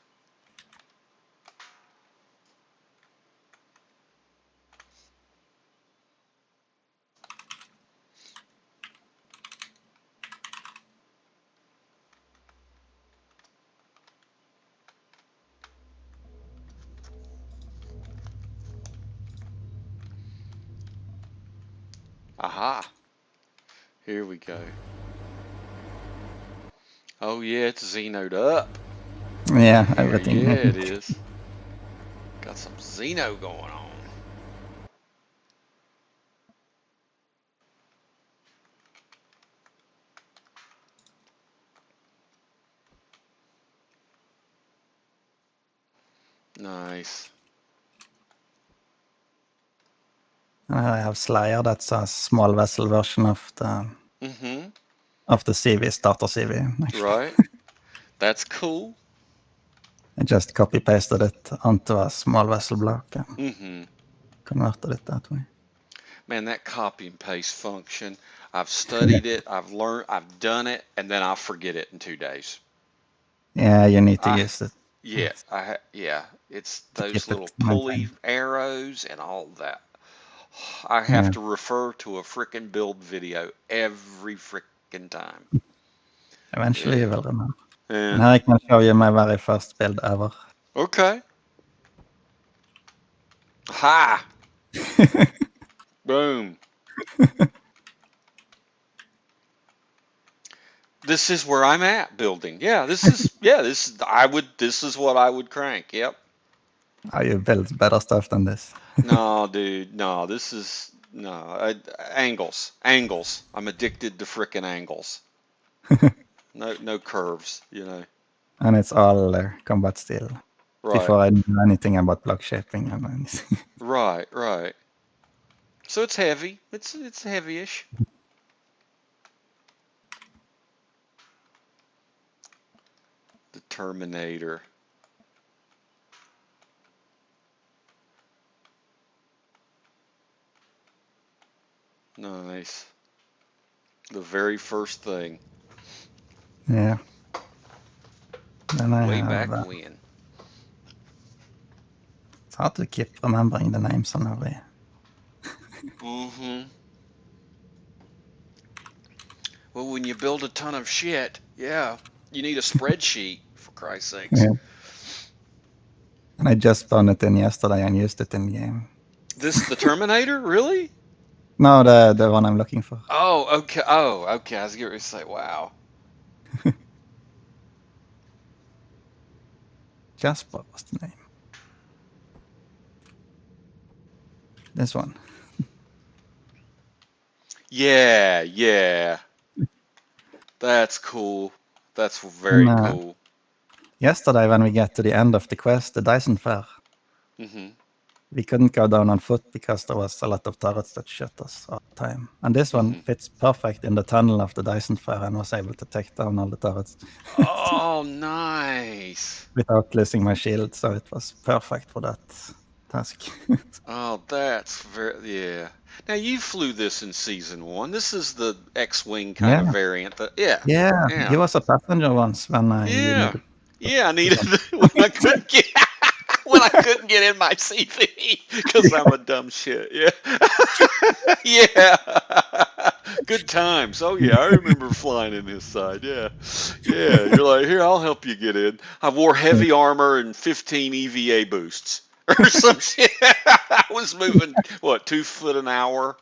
Aha. Here we go. Oh, yeah, it's Xeno'd up. Yeah, Right here. everything. Yeah, it is. Got some Xeno going on. Nice. I have Slayer. That's a small vessel version of Mm-hmm. the CV, starter CV, actually. Right. That's cool. I just copy pasted it onto a small vessel block and Mm-hmm. converted it that way. Man, that copy and paste function, I've studied it, I've learned, I've done it, and then I'll forget it in 2 days. Yeah, you need to I, use it yeah, it's to those keep it little pulley maintained. arrows and all that. I have Yeah, to refer to a frickin' build video every frickin' time. eventually you Yeah. will remember. And Yeah. here I can show you my very first build ever. Okay. Ha! Boom. This is where I'm at building. This is what I would crank. Yep. Oh, you build better stuff than this. No, dude. No, this is no angles. Angles. I'm addicted to frickin' angles. No curves. And it's all combat steel. Right. Before I knew anything about block shaping and anything. Right. Right. So it's heavy. It's heavy-ish. The Terminator. Nice. The very first thing. Yeah. Then I Way have. back when. It's hard to keep remembering the names on every. Mm-hmm. Well, when you build a ton of shit, yeah, you need a spreadsheet, for Christ's sakes. Yeah. And I just found it in yesterday and used it in game. The Terminator? Really? No, the one I'm looking for. Oh, okay. Oh, okay. I was going to say, wow. Jasper was the name. This one. Yeah, yeah. That's cool. That's And, very cool. yesterday, when we get to the end of the quest, the Dyson Fair, Mm-hmm. we couldn't go down on foot because there was a lot of turrets that shot us all the time. And this one fits perfect in the tunnel of the Dyson Sphere and was able to take down all the turrets Oh, nice. without losing my shield. So it was perfect for that task. Oh, that's yeah. Now you flew this in season 1. This is the X-wing kind Yeah. of variant. Yeah. Yeah, he Yeah. was a passenger once when I Yeah. needed Yeah, I to needed jump. when I couldn't get when I couldn't get in my CV because I'm a dumb shit. Yeah. Yeah. Good times. Oh yeah, I remember flying in his side. Yeah. Yeah. You're like, here, I'll help you get in. I wore heavy armor and 15 EVA boosts or some shit. I was moving what 2 foot an hour.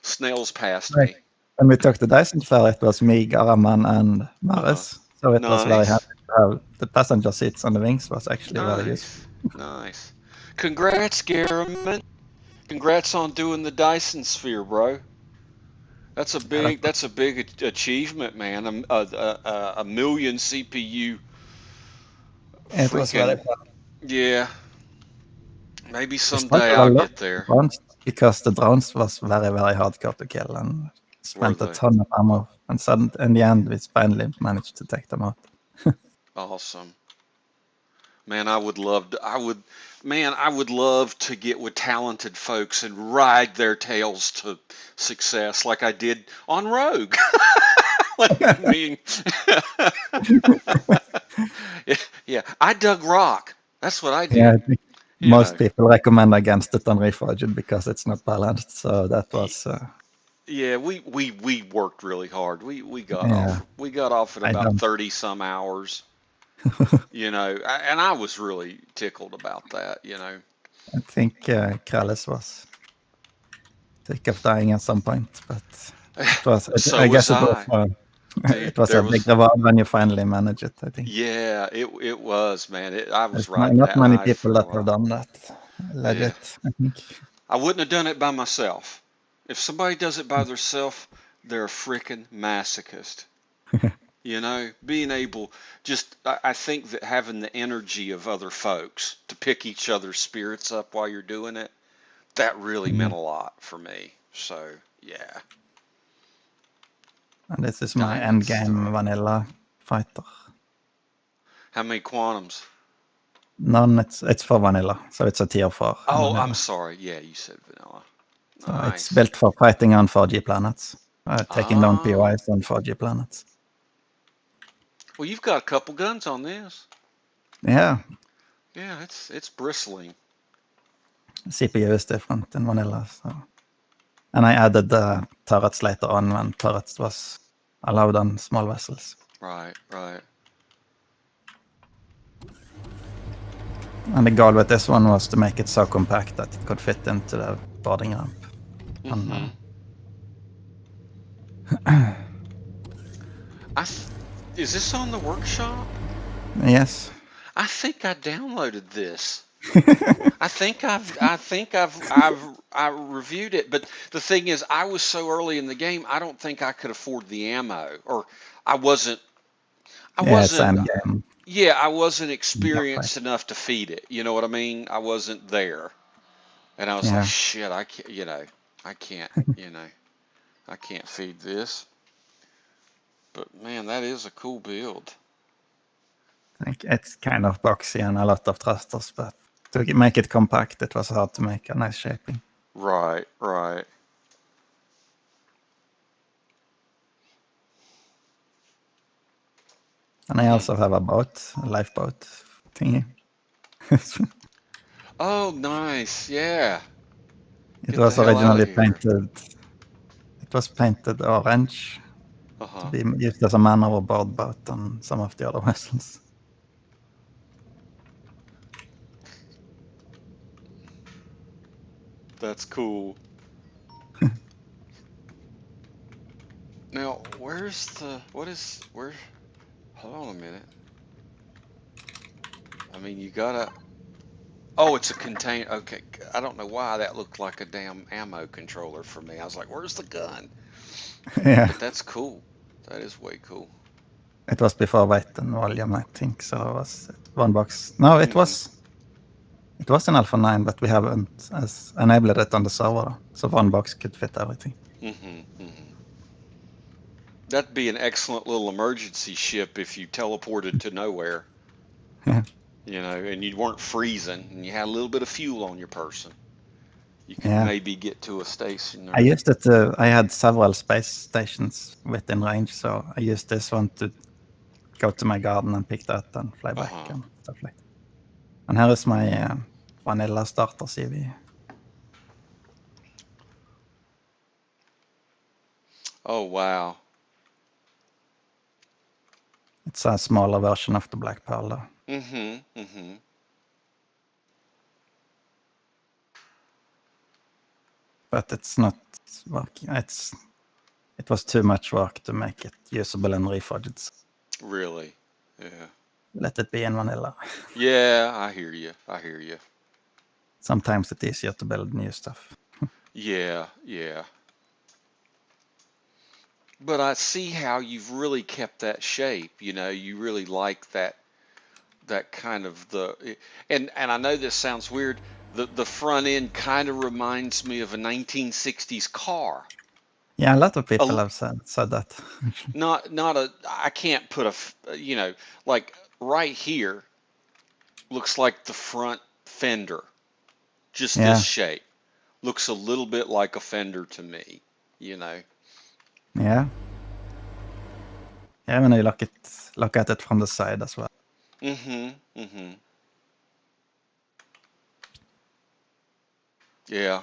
Snails past Like, me. when we took the Dyson Sphere, it was me, Garaman, and Uh-huh. Maris. So it was very Nice. handy to have the passenger seats on the wings was actually very useful. Nice. Nice. Congrats, Garriman. Congrats on doing the Dyson Sphere, bro. Yeah, That's a big achievement, man. A million CPU. it was very Freaking fun. yeah. Maybe We someday struggled a I'll lot get with there. drones because the drones was very, very hardcore to kill and Were spent a they ton of ammo. And sudden, in the end, we finally managed to take them out. awesome? Man, I would love to. I would love to get with talented folks and ride their tails to success, like I did on Rogue. Like me. Yeah, I dug rock. That's what I Yeah, did. I think You most know. people recommend against it on Reforged because it's not balanced. So that was, Yeah, we worked really hard. yeah, We got off in I about don't. 30 some hours, and I was really tickled about that. I think Krallis was sick of dying at some point, but it was. So I was guess it was. I. Dude, It was there a big was reward when you finally manage it. I think yeah, it was, man. I was there's riding not that many high people for a that have while. done that. Yeah. Legit, I think. I wouldn't have done it by myself. If somebody does it by themselves, they're a freaking masochist. Being able, I think that having the energy of other folks to pick each other's spirits up while you're doing it, that really meant Mm. a lot for me. So, yeah. And this is my Diamond end game Star. vanilla fighter. How many quantums? None. It's for vanilla, so it's a tier 4 in Oh, I'm vanilla. sorry. Yeah, you said vanilla. So it's Nice. built for fighting on 4G planets, taking down Oh. POIs on 4G planets. Well, you've got a couple guns on this. Yeah, Yeah, it's bristling. CPU is different in vanilla. So. And I added the turrets later on when turrets was allowed on small vessels. Right, right. And the goal with this one was to make it so compact that it could fit into the boarding ramp. Mm-hmm. And, Is this on the workshop? yes. I think I downloaded this. I reviewed it, but the thing is, I was so early in the game, I don't think I could afford the ammo, or I wasn't, I Yeah, it's wasn't, end game. yeah, I wasn't Right. experienced enough to feed it. You know what I mean? I wasn't there, and I was like, Yeah, shit, I can't, I can't, you know, I can't feed this. But man, that is a cool build. I think it's kind of boxy and a lot of thrusters, but to make it compact, it was hard to make a nice shaping. Right, right. And I also have a boat, a lifeboat thingy. Oh, nice. Yeah. It Get the was hell out of originally here. painted. It was painted orange to Uh-huh. be used as a man overboard boat on some of the other vessels. That's cool. Now, hold on a minute. I mean, you gotta, oh, it's a contain, okay. I don't know why that looked like a damn ammo controller for me. I was like, where's the gun? Yeah, But that's cool. That is way cool. it was before weight and volume, I think. So it was one box. No, it Mm-hmm. was. It was in Alpha 9, but we haven't enabled it on the server, so one box could fit everything. That'd be an excellent little emergency ship if you teleported to nowhere, Yeah. and you weren't freezing and you had a little bit of fuel on your person. You could Yeah. maybe get to a station. I used it I had several space stations within range, so I used this one to go to my garden and pick that and fly back and stuff like that. And here is my vanilla starter CV. Oh, wow. It's a smaller version of the Black Pearl, though. But it's not working. It was too much work to make it usable in Reforged. Really? Yeah. Let it be in vanilla. Yeah, I hear you. Sometimes it's easier to build new stuff. Yeah. But I see how you've really kept that shape. You really like that kind of and I know this sounds weird. The front end kind of reminds me of a 1960s car. Yeah, a lot of people A, have said that. not a I can't put like right here looks like the front fender. Just this Yeah, shape. Looks a little bit like a fender to me, yeah. Yeah, when you look at it from the side as well. Yeah.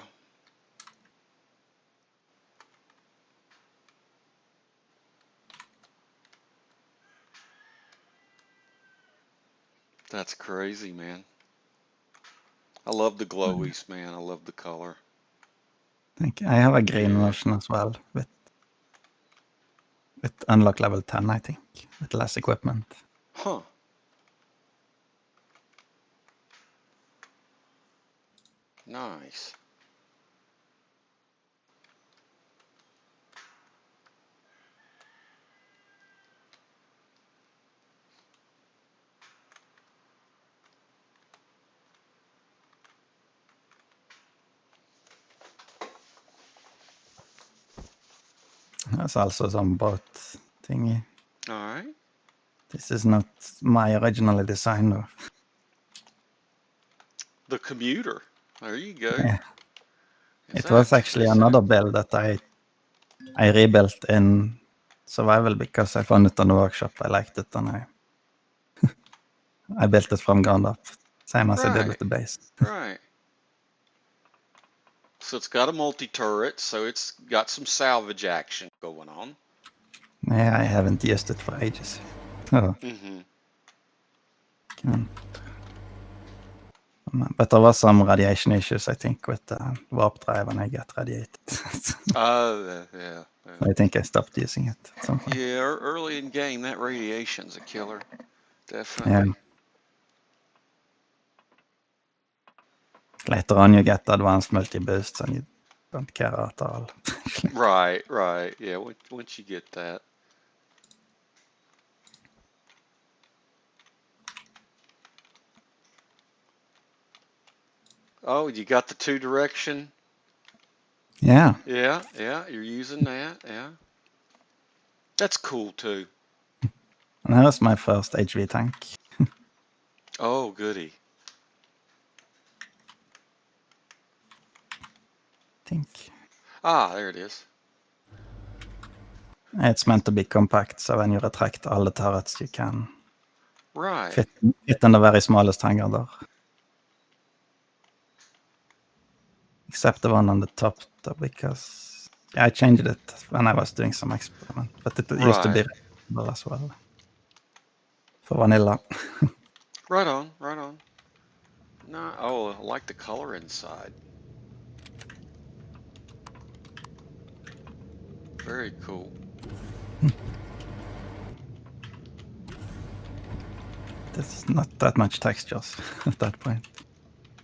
That's crazy, man. I love the glowies, man. I love the color. I have a green Yeah. version as well with unlock level 10, I think, with less equipment. Huh. Nice. There's also some boat thingy. All right. This is not my originally designed, though. The commuter. There you go. Yeah. Is It that was actually is that another build that I rebuilt in survival because I found it on the workshop. I liked it, and I built it from ground up, same as I did with right? the base. Right. So it's got a multi-turret, so it's got some salvage action going on. Yeah, I haven't used it for ages. Oh, but there was some radiation issues, I think, with the warp drive, and I got radiated. Yeah. I think I stopped using it at some point. Yeah, early in game, that radiation's a killer. Yeah. Definitely. Later on, you get advanced multi-boosts, and you don't care at all. Right. Yeah, once you get that. Oh, you got the two direction? Yeah. Yeah, you're using that. Yeah. That's cool too. And here's my first HV tank. Oh, goody. I think Ah, there it is. it's meant to be compact, so when you retract all the turrets, you can Right. fit in the very smallest hangar there. Except the one on the top, though, because I changed it when I was doing some experiment, but it used to be Right. retractable as well for vanilla. Right on. No, oh, I like the color inside. Very cool. There's not that much textures at that point.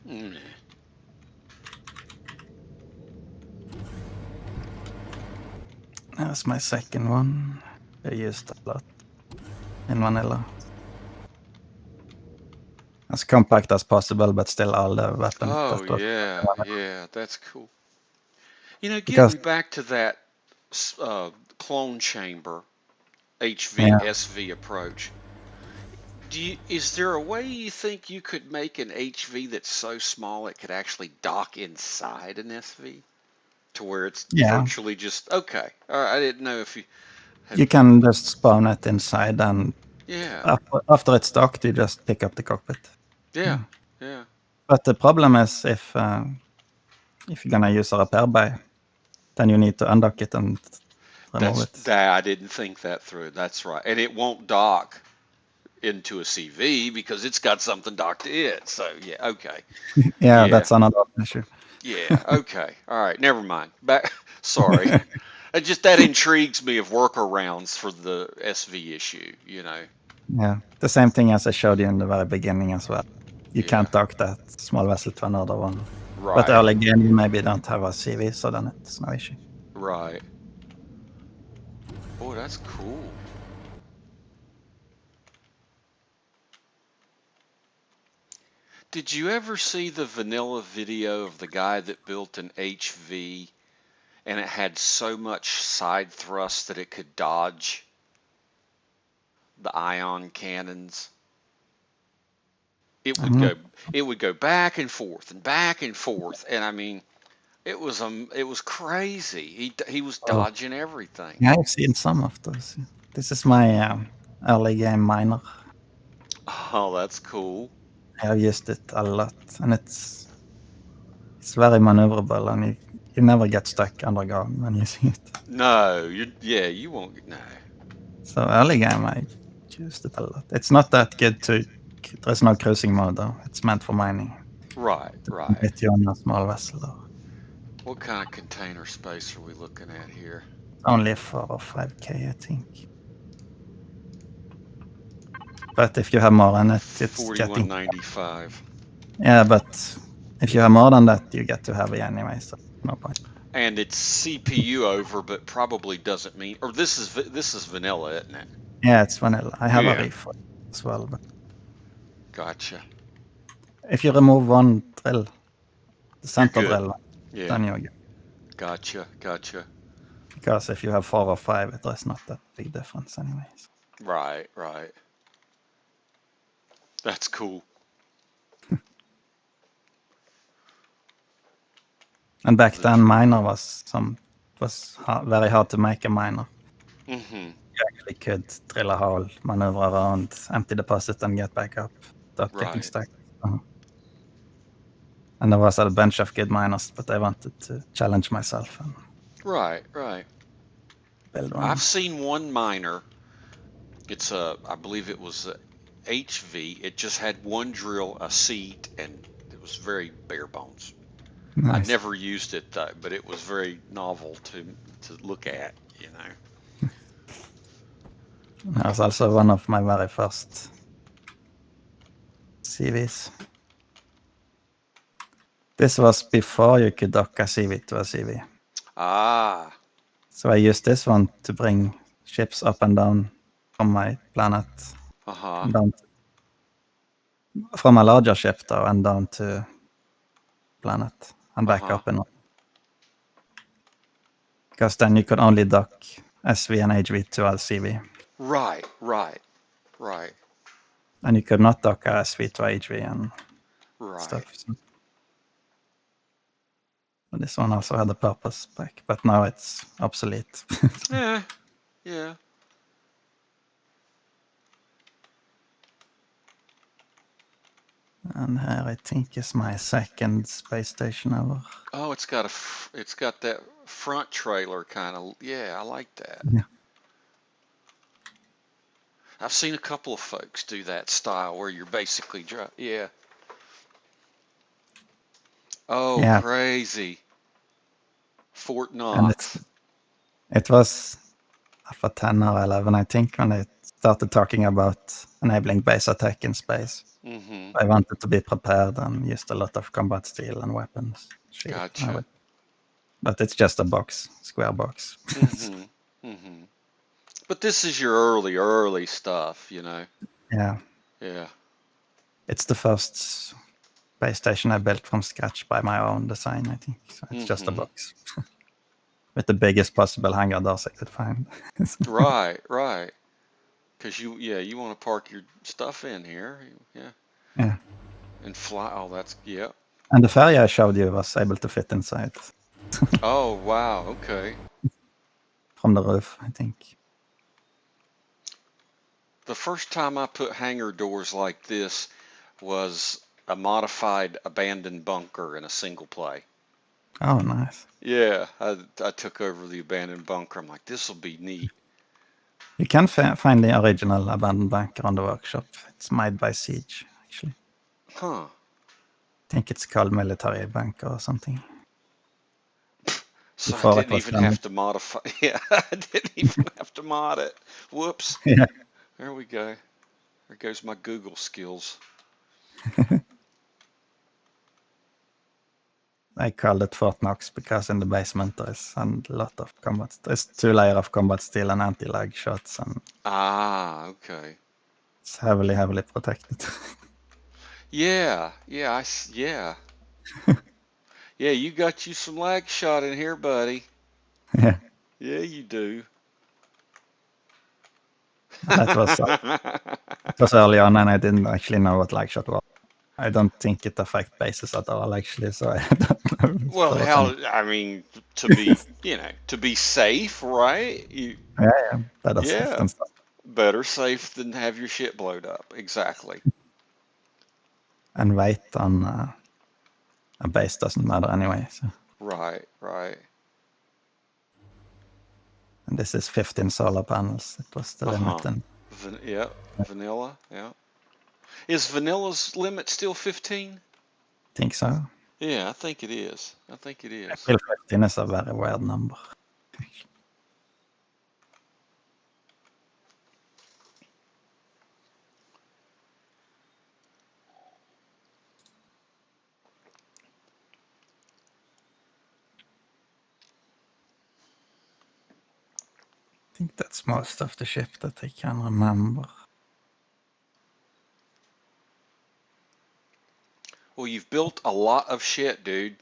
Mm. There's my second one. I used a lot in vanilla. as compact as possible, but still all the weapons. Oh That was yeah, that's cool. You know, because getting back to that clone chamber yeah, HV/SV approach. Is there a way you think you could make an HV that's so small it could actually dock inside an SV to where it's yeah, virtually just okay? All right, I didn't know if you had. you can just spawn it inside, and Yeah, after it's docked, you just pick up the cockpit. yeah, Yeah. yeah. But the problem is if you're gonna use a repair bay, then you need to undock it and remove That's it. that. I didn't think that through. That's right, and it won't dock into a CV because it's got something docked to it. So yeah, okay, Yeah, yeah, that's another issue. yeah, okay. All right, never mind. Back. Sorry. That intrigues me of workarounds for the SV issue. Yeah, the same thing as I showed you in the very beginning as well. You Yeah. can't dock that small vessel to another one. But Right. early game, you maybe don't have a CV, so then it's no issue. Right. Boy, that's cool. Did you ever see the vanilla video of the guy that built an HV and it had so much side thrust that it could dodge the ion cannons? It would I'm not, go it would go back and forth, and I mean, it was crazy. He was oh, dodging everything. yeah, I've seen some of those. This is my early game miner. Oh, that's cool. I have used it a lot, and it's very maneuverable, and you never get stuck underground when you see it. No, you won't. No. So early game, I used it a lot. It's not that good to. There's no cruising mode though. It's meant for mining. Right, To right. hit you on a small vessel. Or What kind of container space are we looking at here? only 4 or 5K, I think. But if you have more than it, it's getting. 4195. Yeah, but if you have more than that, you get too heavy anyway. So no point. And it's CPU over, but probably doesn't mean. Or this is vanilla, isn't it? Yeah, it's vanilla. I have a Yeah. reef as well, but Gotcha. if you remove one drill, the You're center good. drill, Yeah. then you're good. Gotcha. Gotcha. Because if you have 4 or 5, there's not that big difference anyways. Right. Right. That's cool. And back The then, miner very hard to make a miner. Mm-hmm. You actually could drill a hole, maneuver around, empty deposit, and get back up without getting Right. stuck. And there was a bunch of good miners, but I wanted to challenge myself and Right. Right. build I've one. seen one miner. I believe it was a HV. It just had one drill, a seat, and it was very bare bones. I'd Nice. never used it though, but it was very novel to look at. That was also one of my very first CVs. This was before you could dock a CV to a CV. Ah. So I used this one to bring ships up and down from my planet, Uh-huh. and down from a larger ship though, and down to planet and back Uh-huh. up and because then you could only dock SV and HV to LCV, Right. Right. Right. and you could not dock a SV to HV and Right. stuff. So this one also had a purpose back, but now it's obsolete. Yeah. Yeah. And here I think is my second space station ever. Oh, it's got that front trailer kind of. Yeah, I like that. Yeah. I've seen a couple of folks do that style where you're basically yeah. Oh, Yeah, crazy. Fort and Knox. it was Alpha 10 or 11, I think, when they started talking about enabling base attack in space. Mm-hmm. I wanted to be prepared and used a lot of combat steel and weapons. Shield. Gotcha. But it's just a box, square box. Mm-hmm. Mm-hmm. But this is your early stuff. Yeah. Yeah. It's the first base station I built from scratch by my own design, I think. So it's just a box with the biggest possible hangar doors I could find. Right, right. Because you want to park your stuff in here. Yeah. Yeah. And fly. Oh, yeah. And the ferry I showed you was able to fit inside. Oh, wow. Okay. From the roof, I think. The first time I put hangar doors like this was a modified abandoned bunker in a single play. Oh, nice. Yeah, I took over the abandoned bunker. I'm like, this will be neat. You can find the original abandoned bunker on the workshop. It's made by Siege, actually. Huh. I think it's called Military Bunker or something. So I Before it didn't was even done. have to modify. Yeah, I didn't even have to mod it. Whoops. Yeah. There we go. There goes my Google skills. I called it Fort Knox because in the basement there's a lot of combat. There's 2 layers of combat steel and anti-lag shots, and Ah, okay. it's heavily protected. Yeah, yeah, yeah. Yeah, you got you some lag shot in here, buddy. Yeah. Yeah, you do. That was it was early on, and I didn't actually know what lag shot was. I don't think it affects bases at all, actually, so I don't know if Well, there was any. I mean, to be, to be safe, right? Yeah, better safe Yeah, than stuff. better safe than have your shit blowed up. Exactly. And weight on a base doesn't matter anyway. So. Right, right. And this is 15 solar panels. It was the limit. And Yeah, vanilla, yeah. Is vanilla's limit still 15? I think so. Yeah, I think it is. I think it I is. feel 15 is a very weird number. I think that's most of the ship that I can remember. Well, you've built a lot of shit, dude.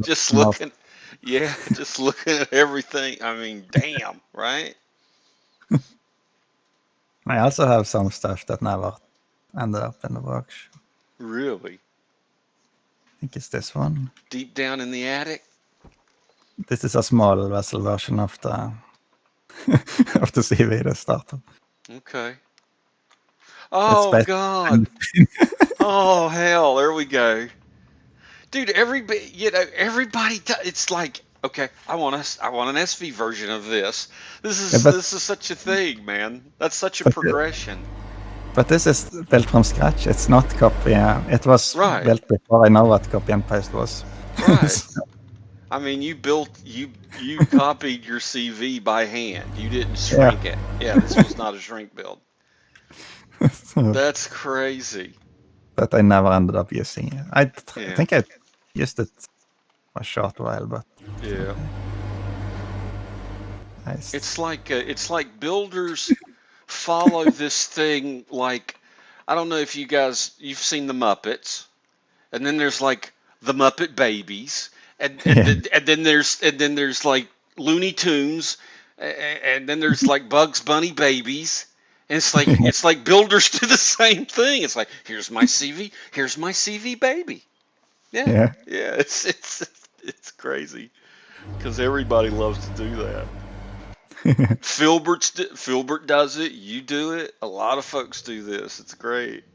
Just Most, looking, yeah, just looking at everything. I mean, damn, right? I also have some stuff that never ended up in the workshop. Really? I think it's this one. Deep down in the attic? This is a small vessel version of the of the CV they started. Okay. It's Oh, God. Oh, hell. There we go. Dude, everybody, it's like, okay, I want an SV version of this. This is such a thing, man. That's such a progression. But this is built from scratch. It's not copy. It was built before I know what copy and paste was. Right. I mean, you copied your CV by hand. You didn't shrink it. Yeah, this was not a shrink build. That's crazy. But I never ended up using it. I think I used it for a short while, but yeah. It's like builders follow this thing like, I don't know if you've seen the Muppets, and then there's like the Muppet Babies, and then there's like Looney Tunes, and then there's like Bugs Bunny Babies. And it's like builders do the same thing. It's like, here's my CV baby. Yeah. It's crazy because everybody loves to do that. Filbert does it. You do it. A lot of folks do this. It's great.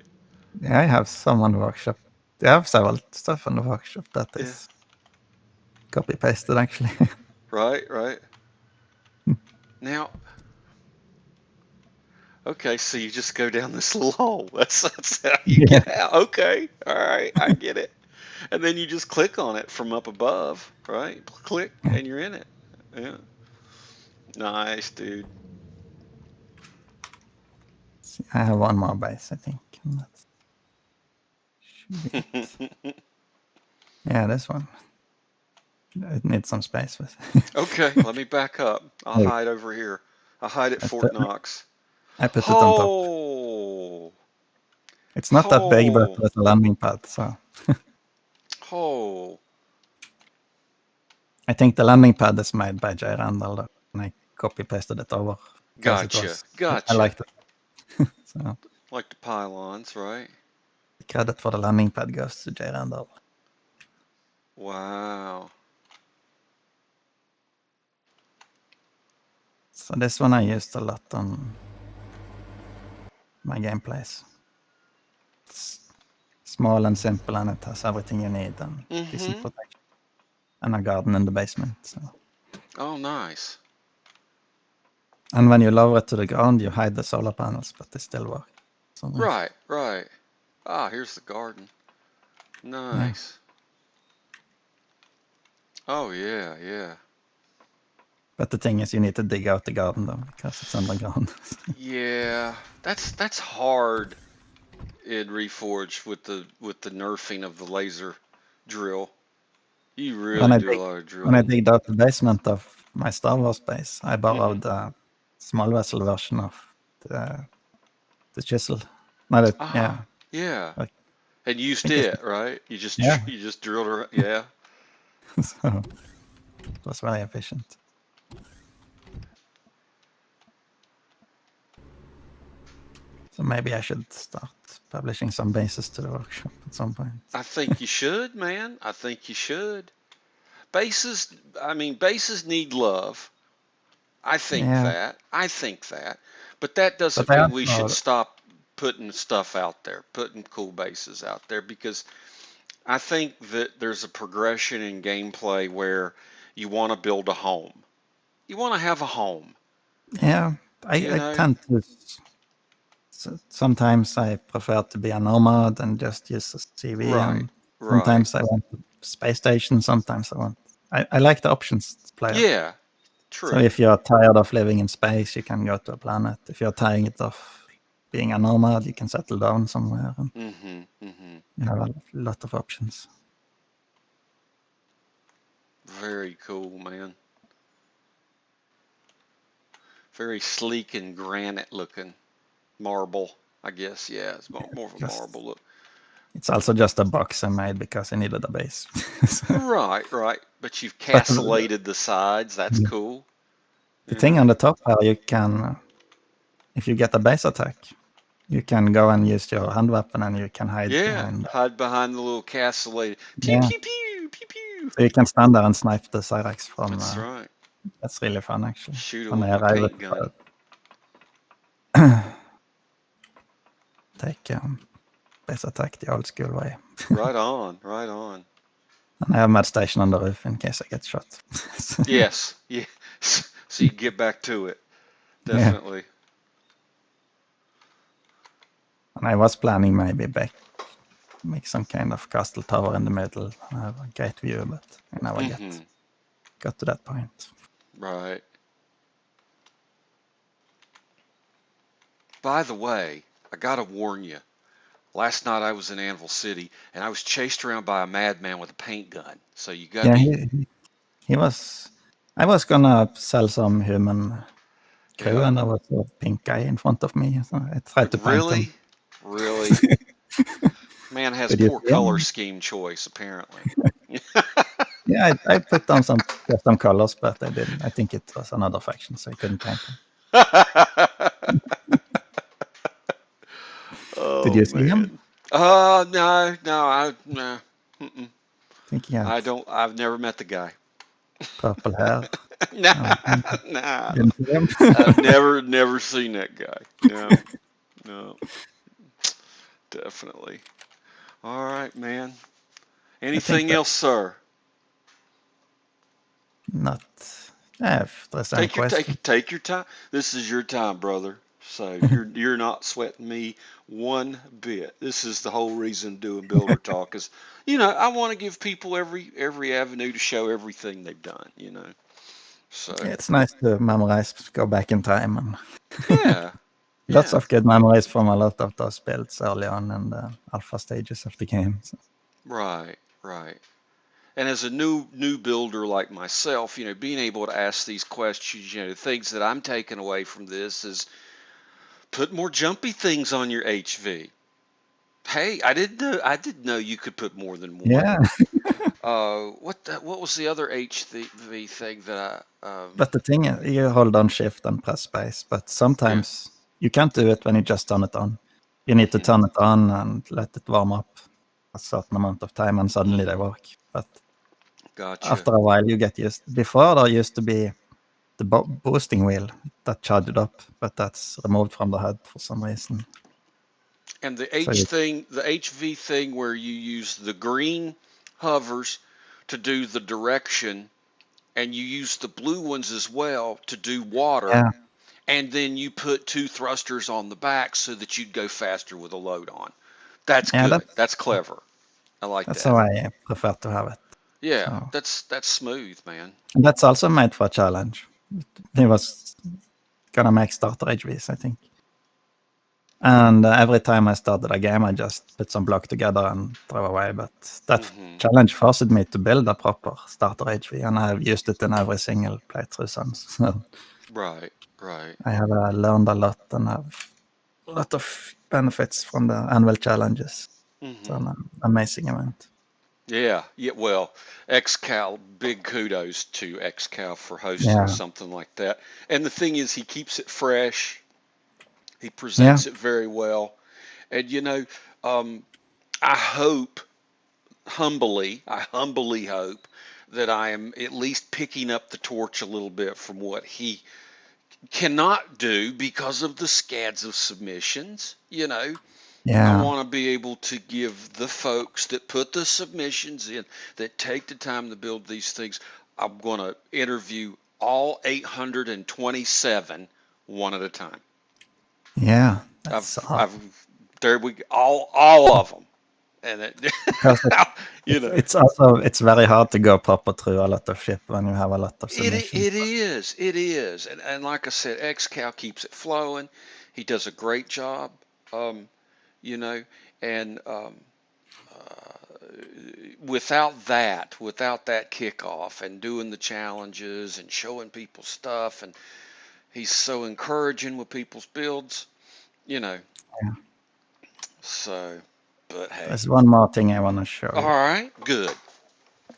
Yeah, I have some on the workshop. I have several stuff on the workshop that is copy pasted actually. Right. Now, okay, so you just go down this little hole. That's how you get out. Okay, all right, I get it. And then you just click on it from up above, right? Click, and you're in it. Yeah. Nice, dude. I have one more base, I think. Yeah, this one. It needs some space with. Okay, let me back up. I'll hide over here. I'll hide at Fort Knox. I put it on top. Oh, It's not that big, but Oh, with a landing pad. So oh, I think the landing pad is made by Jay Randall, and I copy pasted it over because it gotcha, was. I gotcha. liked it. So Like the pylons, right? the credit for the landing pad goes to Jay Randall. Wow. So this one I used a lot on my gameplays. It's small and simple, and it has everything you need and decent Mm-hmm. protection, and a garden in the basement. So. Oh, nice. And when you lower it to the ground, you hide the solar panels, but they still work. So nice. Right, right. Ah, here's the garden. Yeah. Nice. Oh, yeah, yeah. But the thing is, you need to dig out the garden though, because it's underground. Yeah, that's hard in Reforged with the nerfing of the laser drill. You when really I do a dig lot of when I drilling. digged out the basement of my Star Wars base, I Mm-hmm. borrowed the small vessel version of the chisel. Not it, Ah, yeah. yeah. Like, And I used think it's it, right? You just yeah. you just drilled her. Yeah. So it was very efficient. So maybe I should start publishing some bases to the workshop at some point. I think you should, man. I think you should. Bases, I mean, bases need love. I think Yeah, that. I think that. But that but doesn't I mean we should also stop putting stuff out there, putting cool bases out there, because I think that there's a progression in gameplay where you want to build a home. You want to have a home, yeah you I know? tend to sometimes I prefer to be a nomad and just use a CV, Right, and right. sometimes I want a space station, sometimes I like the options player. Yeah, So true. if you're tired of living in space, you can go to a planet. If you're tired of being a nomad, you can settle down somewhere, and Mm-hmm, mm-hmm. you have a lot of options. Very cool, man. Very sleek and granite looking. Marble, I guess. Yeah, it's more of a Just marble look. it's also just a box I made because I needed a base. So, Right, right. But you've but castellated the sides. That's cool. the You thing on know? the top here, you can, if you get a base attack, you can go and use your hand weapon and you can hide Yeah, behind. hide behind the little castellated. Pew Yeah, pew pew pew pew. so you can stand there and snipe the Cyrax from. That's right. That's really fun, actually. Shoot him When with they my arrive paint gun. take base attack the old school way. Right on, right on. And I have med station on the roof in case I get shot. Yes, yeah. So you get back to it. Yeah, Definitely. and I was planning maybe make some kind of castle tower in the middle. I have a great view, but I never Mm-hmm. got to that point. Right. By the way, I gotta warn you. Last night I was in Anvil City and I was chased around by a madman with a paint gun. So you gotta Yeah, be, he was. I was gonna sell some human crew, yeah. and there was a pink guy in front of me. So I tried to paint him. Really? Really? Man has Did you poor see color him? scheme choice, apparently. Yeah, I put down some colors, but I didn't. I think it was another faction, so I couldn't paint him. Did Oh you see him? man. No, no, no. Mm-mm. I think he had I don't. I've never met the guy. purple hair. Nah, And nah. didn't see him. I've never seen that guy. No, no, definitely. All right, man. I think Anything that else, sir? not. Yeah, if there's any question. Take your time. This is your time, brother. So you're not sweating me one bit. This is the whole reason doing Builder Talk is, I want to give people every avenue to show everything they've done. So It's nice to memorize, go back in time, and yeah, lots yeah, of good memories from a lot of those builds early on in the alpha stages of the game. So, right, right. And as a new builder like myself, being able to ask these questions, things that I'm taking away from this is put more jumpy things on your HV. Hey, I didn't know you could put more than one. Yeah, What was the other HV thing that but the thing is, you hold on shift and press space, but yeah. sometimes you can't do it when you just turn it on. You need to Mhm. turn it on and let it warm up a certain amount of time, and suddenly they Mhm. work. But Gotcha. after a while, you get used. Before, there used to be the boosting wheel that charged up, but that's removed from the HUD for some reason. And So you, The HV thing where you use the green hovers to do the direction, and you use the blue ones as well to do water, yeah, and then you put two thrusters on the back so that you'd go faster with a load on. That's yeah, good. That's clever. I like that's how that. I prefer to have it. Yeah, So that's smooth, man. and that's also made for a challenge. He was gonna make starter HVs, I think. And every time I started a game, I just put some block together and throw away. But that Hmm. challenge forced me to build a proper starter HV, and I've used it in every single playthrough since. So Right, right. I have learned a lot and have a lot of benefits from the annual challenges. It's Hmm. an amazing event. Yeah, yeah. Well, XCal, big kudos to XCal for hosting Yeah, something like that. And the thing is, he keeps it fresh. He yeah, presents it very well. And um, I hope, I humbly hope that I am at least picking up the torch a little bit from what he cannot do because of the scads of submissions. I yeah, want to be able to give the folks that put the submissions in, that take the time to build these things. I'm going to interview all 827 one at a time. yeah. That's I've there we all of them, and because you know it's very hard to go proper through a lot of shit when you have a lot of submissions. it is, and like I said, XCal keeps it flowing. He does a great job, um, you know, and without that kickoff and doing the challenges and showing people stuff, and he's so encouraging with people's builds, you know. Yeah. So, but hey, There's one more thing I want to show all you. right, good.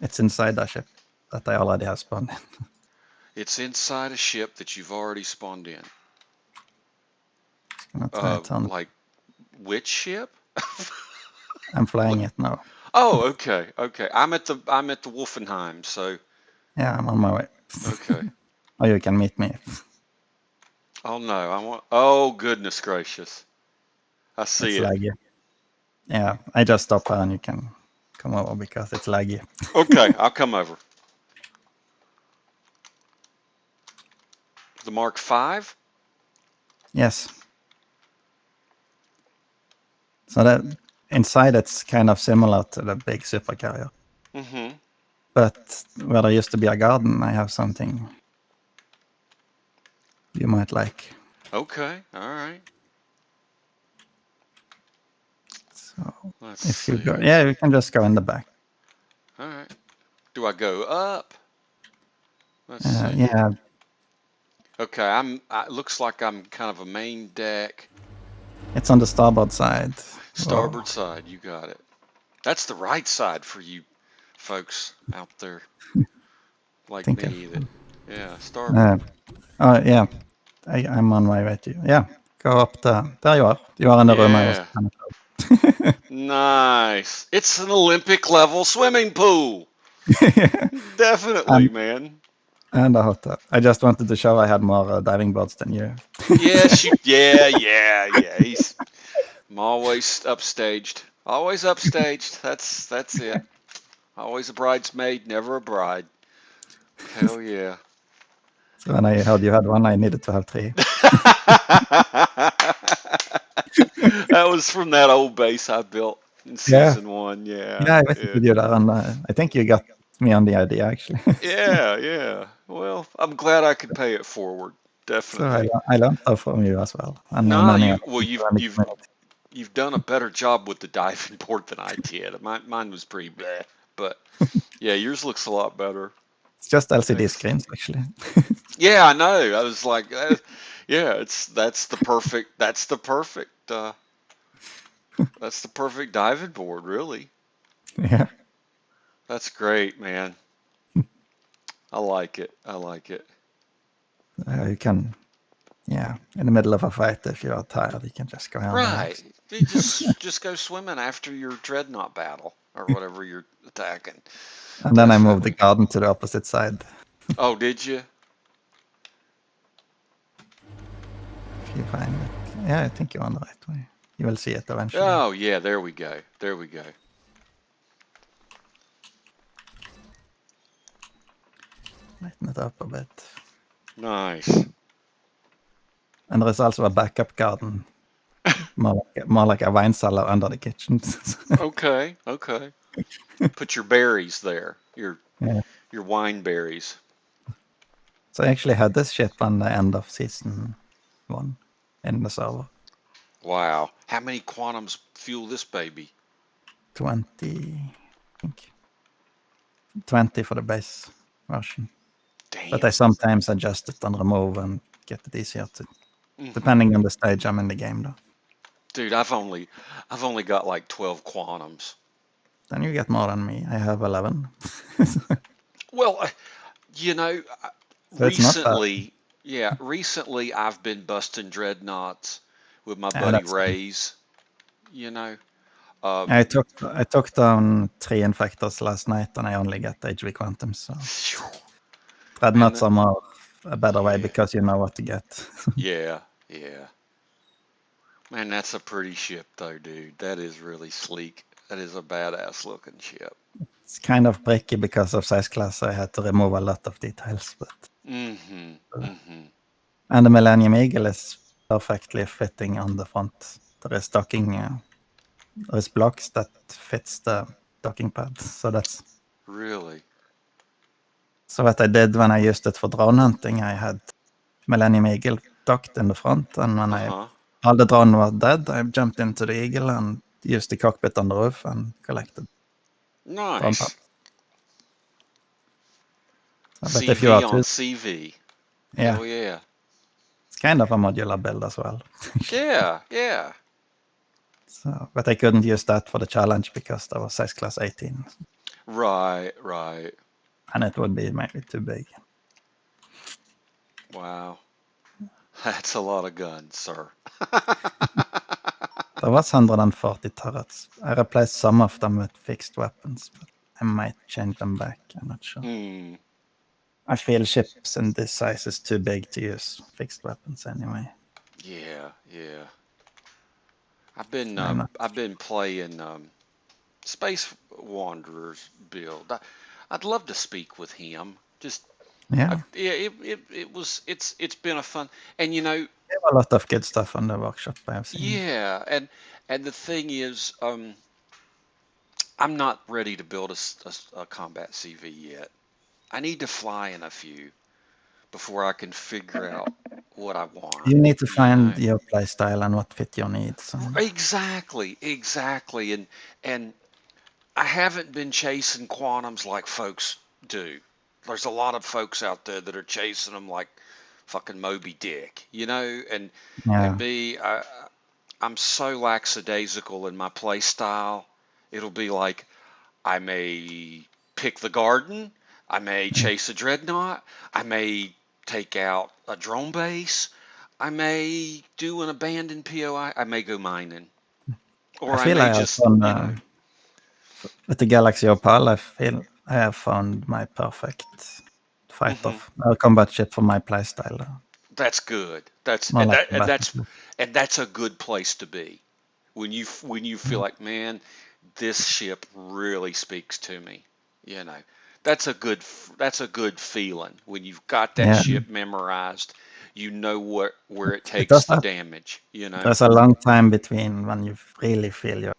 It's inside the ship that I already have spawned in. It's inside a ship that you've already spawned in. Just gonna try to turn it. Like which ship? I'm What? flying it now. Oh, okay, okay. I'm at the Wolfenheim, so Yeah, I'm on my way. okay. Or you can meet me. Oh no, I want. Oh goodness gracious, I It's see it. laggy. Yeah, I just stop here and you can come over because it's laggy. Okay, I'll come over. The Mark V. Yes. So that inside it's kind of similar to the big supercarrier. Mm-hmm. But where there used to be a garden, I have something you might like. Okay, all right. So Let's if you go, see. yeah, you can just go in the back. All right. Do I go up? Let's see. Yeah, Okay, It looks like I'm kind of a main deck, it's on the starboard side. Whoa, starboard side. You got it. That's the right side for you folks out there I like think I've. me. Yeah, Uh, starboard. oh, yeah, I'm on my way to you. Yeah, go up there. There you are. You are in the room I was Yeah, trying to nice. It's an Olympic level swimming pool. Definitely, and, man. and a hot tub. I just wanted to show I had more diving boards than you. Yes, yeah. I'm always upstaged. Always upstaged. That's it. Always a bridesmaid, never a bride. Hell yeah. So when I heard you had one, I needed to have three. That was from that old base I built in Yeah, season one. Yeah, yeah, I yeah, visited you there, and I think you got me on the idea actually. yeah. Well, I'm glad I could pay it forward. So Definitely. I learned stuff from you as well, and No, many other you well, people in the community. you've done a better job with the diving board than I did. Mine was pretty bad, but yeah, yours looks a lot better. It's just LCD Thanks. screens actually. Yeah, I know. I was like, yeah, it's that's the perfect That's the perfect diving board, really. Yeah, That's great, man. I like it. I like it. you can. Yeah, in the middle of a fight, if you are tired, you can just go here and Right. relax. You just go swimming after your dreadnought battle or whatever you're attacking. And then I moved the Definitely. garden to the opposite side. Oh, did you? If you find it, yeah, I think you're on the right way. You will see it eventually. Oh, yeah, there we go. There we go. Lighten it up a bit. Nice. And there is also a backup garden, more like a wine cellar under the kitchen. Okay, okay. Put your berries there. Yeah. Your wine berries. So I actually had this ship on the end of season 1 in the server. Wow. How many quantums fuel this baby? 20, I think. 20 for the base version. But I Damn. sometimes adjust it and remove and get it easier to, Hmm. depending on the stage I'm in the game, though. Dude, I've only got like 12 quantums. Then you get more than me. I have 11. Well, you know, So it's not bad. recently I've been busting dreadnoughts with my Yeah, buddy that's good. Ray's, you know. Um, I took down 3 infectors last night, and I only got HV Quantum, so man, Dreadnoughts are more a better way yeah, because you know what to get. yeah, yeah. Man, that's a pretty ship though, dude. That is really sleek. That is a badass looking ship. It's kind of tricky because of size class, so I had to remove a lot of details. But Mm-hmm. Mm-hmm. and the Millennium Eagle is perfectly fitting on the front. There is docking, there is blocks that fits the docking pad. Really? So what I did when I used it for drone hunting, I had Millennium Eagle docked in the front, and when Uh-huh. all the drone were dead, I jumped into the Eagle and used the cockpit on the roof and collected drone Nice. parts. But if you are CV on too, CV. yeah, Hell yeah. it's kind of a modular build as well. Yeah, yeah. So, but I couldn't use that for the challenge because that was size class 18, Right, right. and it would be maybe too big. Wow. That's a lot of guns, sir. There was 140 turrets. I replaced some of them with fixed weapons, but I might change them back. I'm not sure. Hmm. I feel ships in this size is too big to use fixed weapons anyway. Yeah, yeah. I've been I'm um not. I've been playing Space Wanderers build. I'd love to speak with him. Just Yeah, yeah, it's been a fun and they have a lot of good stuff on the workshop I've seen. yeah, and the thing is, I'm not ready to build a combat CV yet. I need to fly in a few before I can figure out what I want. You need to You find know. your playstyle and what fit your needs. And Exactly, exactly. And I haven't been chasing quantums like folks do. There's a lot of folks out there that are chasing them like fucking Moby Dick, and yeah, me, I'm so lackadaisical in my play style. It'll be like I may pick the garden, I may yeah. chase a dreadnought, I may take out a drone base, I may do an abandoned POI, I may go mining, I or I feel may I have just, found with the Galaxy Opal. I feel I have found my perfect fighter, hmm combat ship for my playstyle. that's good. That's More and like that a and that's battlefield. and that's a good place to be when you feel Yeah, like, man, this ship really speaks to me. You know, that's a good feeling when you've got that yeah. ship memorized. You know where it It takes does the that. damage. There's a long time between when you really feel you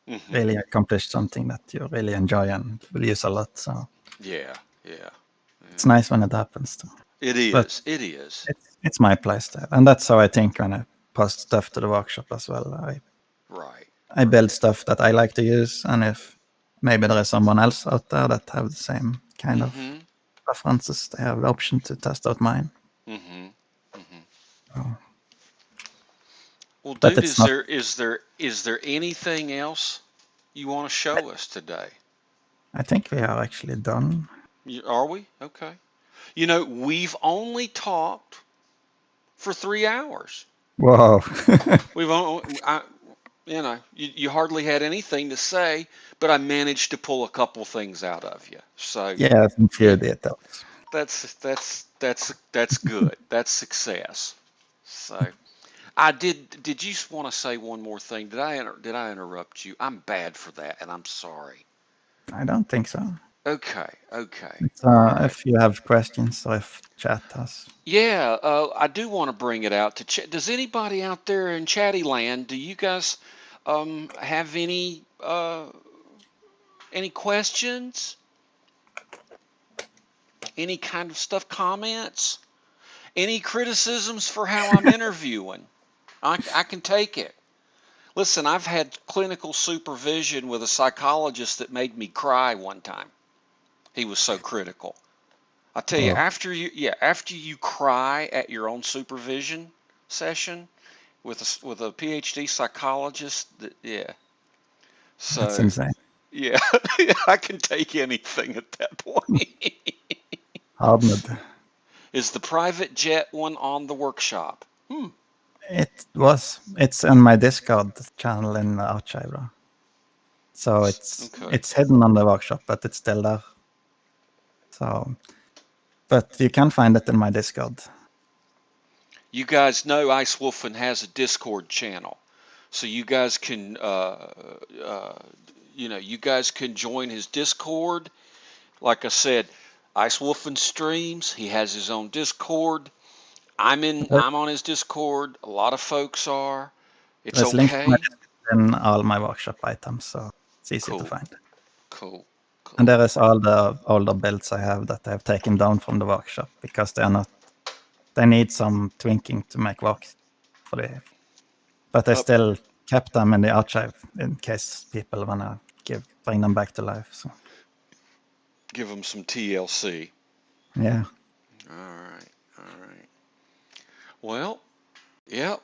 Hmm. really accomplished something that you really enjoy and will use a lot. So Yeah, yeah, it's yeah. nice when it happens too. It But is. It is. it's my playstyle, and that's how I think when I post stuff to the workshop as well. Right, I build right. stuff that I like to use, and if maybe there is someone else out there that have the same kind of Hmm. preferences, they have the option to test out mine. Hmm. Hmm. So, Well, But dude, it's not. is there anything else you want to show us today? I think we are actually done. Are we? Okay. You know, we've only talked for 3 hours. Whoa. We've only, you hardly had anything to say, but I managed to pull a couple things out of you. So, Yeah, some few yeah, details. that's good. That's success. So, I did. Did you want to say one more thing? Did I interrupt you? I'm bad for that, and I'm sorry. I don't think so. Okay, okay, It's, all right. if you have questions or if chat has. Yeah, I do want to bring it out to chat. Does anybody out there in Chatty Land, do you guys have any questions? Any kind of stuff, comments? Any criticisms for how I'm interviewing? I can take it. Listen, I've had clinical supervision with a psychologist that made me cry one time. He was so critical. I tell you, Oh, after you cry at your own supervision session with a PhD psychologist, yeah. that's So insane. yeah, I can take anything at that point. Hardened. Is the private jet one on the workshop? Hmm. It was. It's on my Discord channel in Archive. So Okay. it's hidden on the workshop, but it's still there. So, but you can find it in my Discord. You guys know IceWolfen has a Discord channel, so you guys can, you guys can join his Discord. Like I said, IceWolfen streams. He has his own Discord. There- I'm on his Discord. A lot of folks are. It's There's links to my okay. Discord in all my workshop items, so it's easy to Cool, find. cool, And cool. there is all the older builds I have that I've taken down from the workshop because they are not. They need some tweaking to make work for the. But I Up, still kept them in the archive in case people wanna bring them back to life. So give them some TLC. yeah, All right, all right. Well, yep.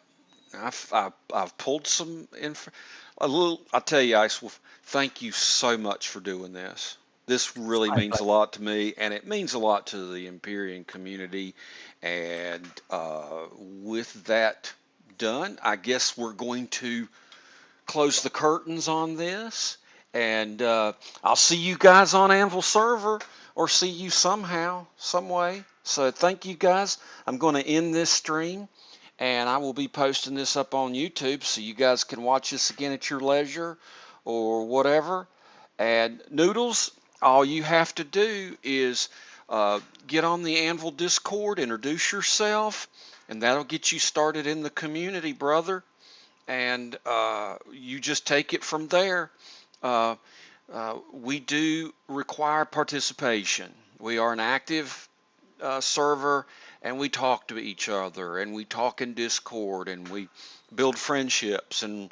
I've pulled some info. A little. I tell you, Ice Wolf. Thank you so much for doing this. This it's really my means a pleasure. lot to me, and it means a lot to the Empyrion community. And with that done, I guess we're going to close the curtains on this. And I'll see you guys on Anvil server or see you somehow, some way. So thank you guys. I'm going to end this stream and I will be posting this up on YouTube so you guys can watch this again at your leisure or whatever. And Noodles, all you have to do is get on the Anvil Discord, introduce yourself, and that'll get you started in the community, brother, and you just take it from there. Uh, we do require participation. We are an active server, and we talk to each other, and we talk in Discord, and we build friendships and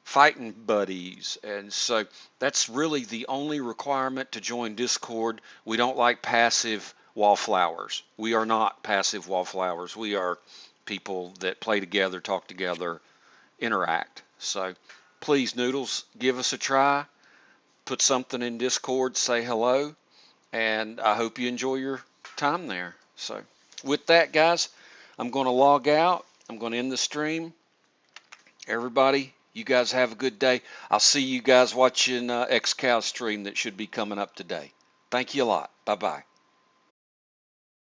fighting buddies. And so that's really the only requirement to join Discord. We don't like passive wallflowers. We are not passive wallflowers. We are people that play together, talk together, interact. So please, Noodles, give us a try. Put something in Discord, say hello, and I hope you enjoy your time there. So with that, guys, I'm going to log out. I'm going to end the stream. Everybody, you guys have a good day. I'll see you guys watching XCOW stream that should be coming up today. Thank you a lot. Bye-bye.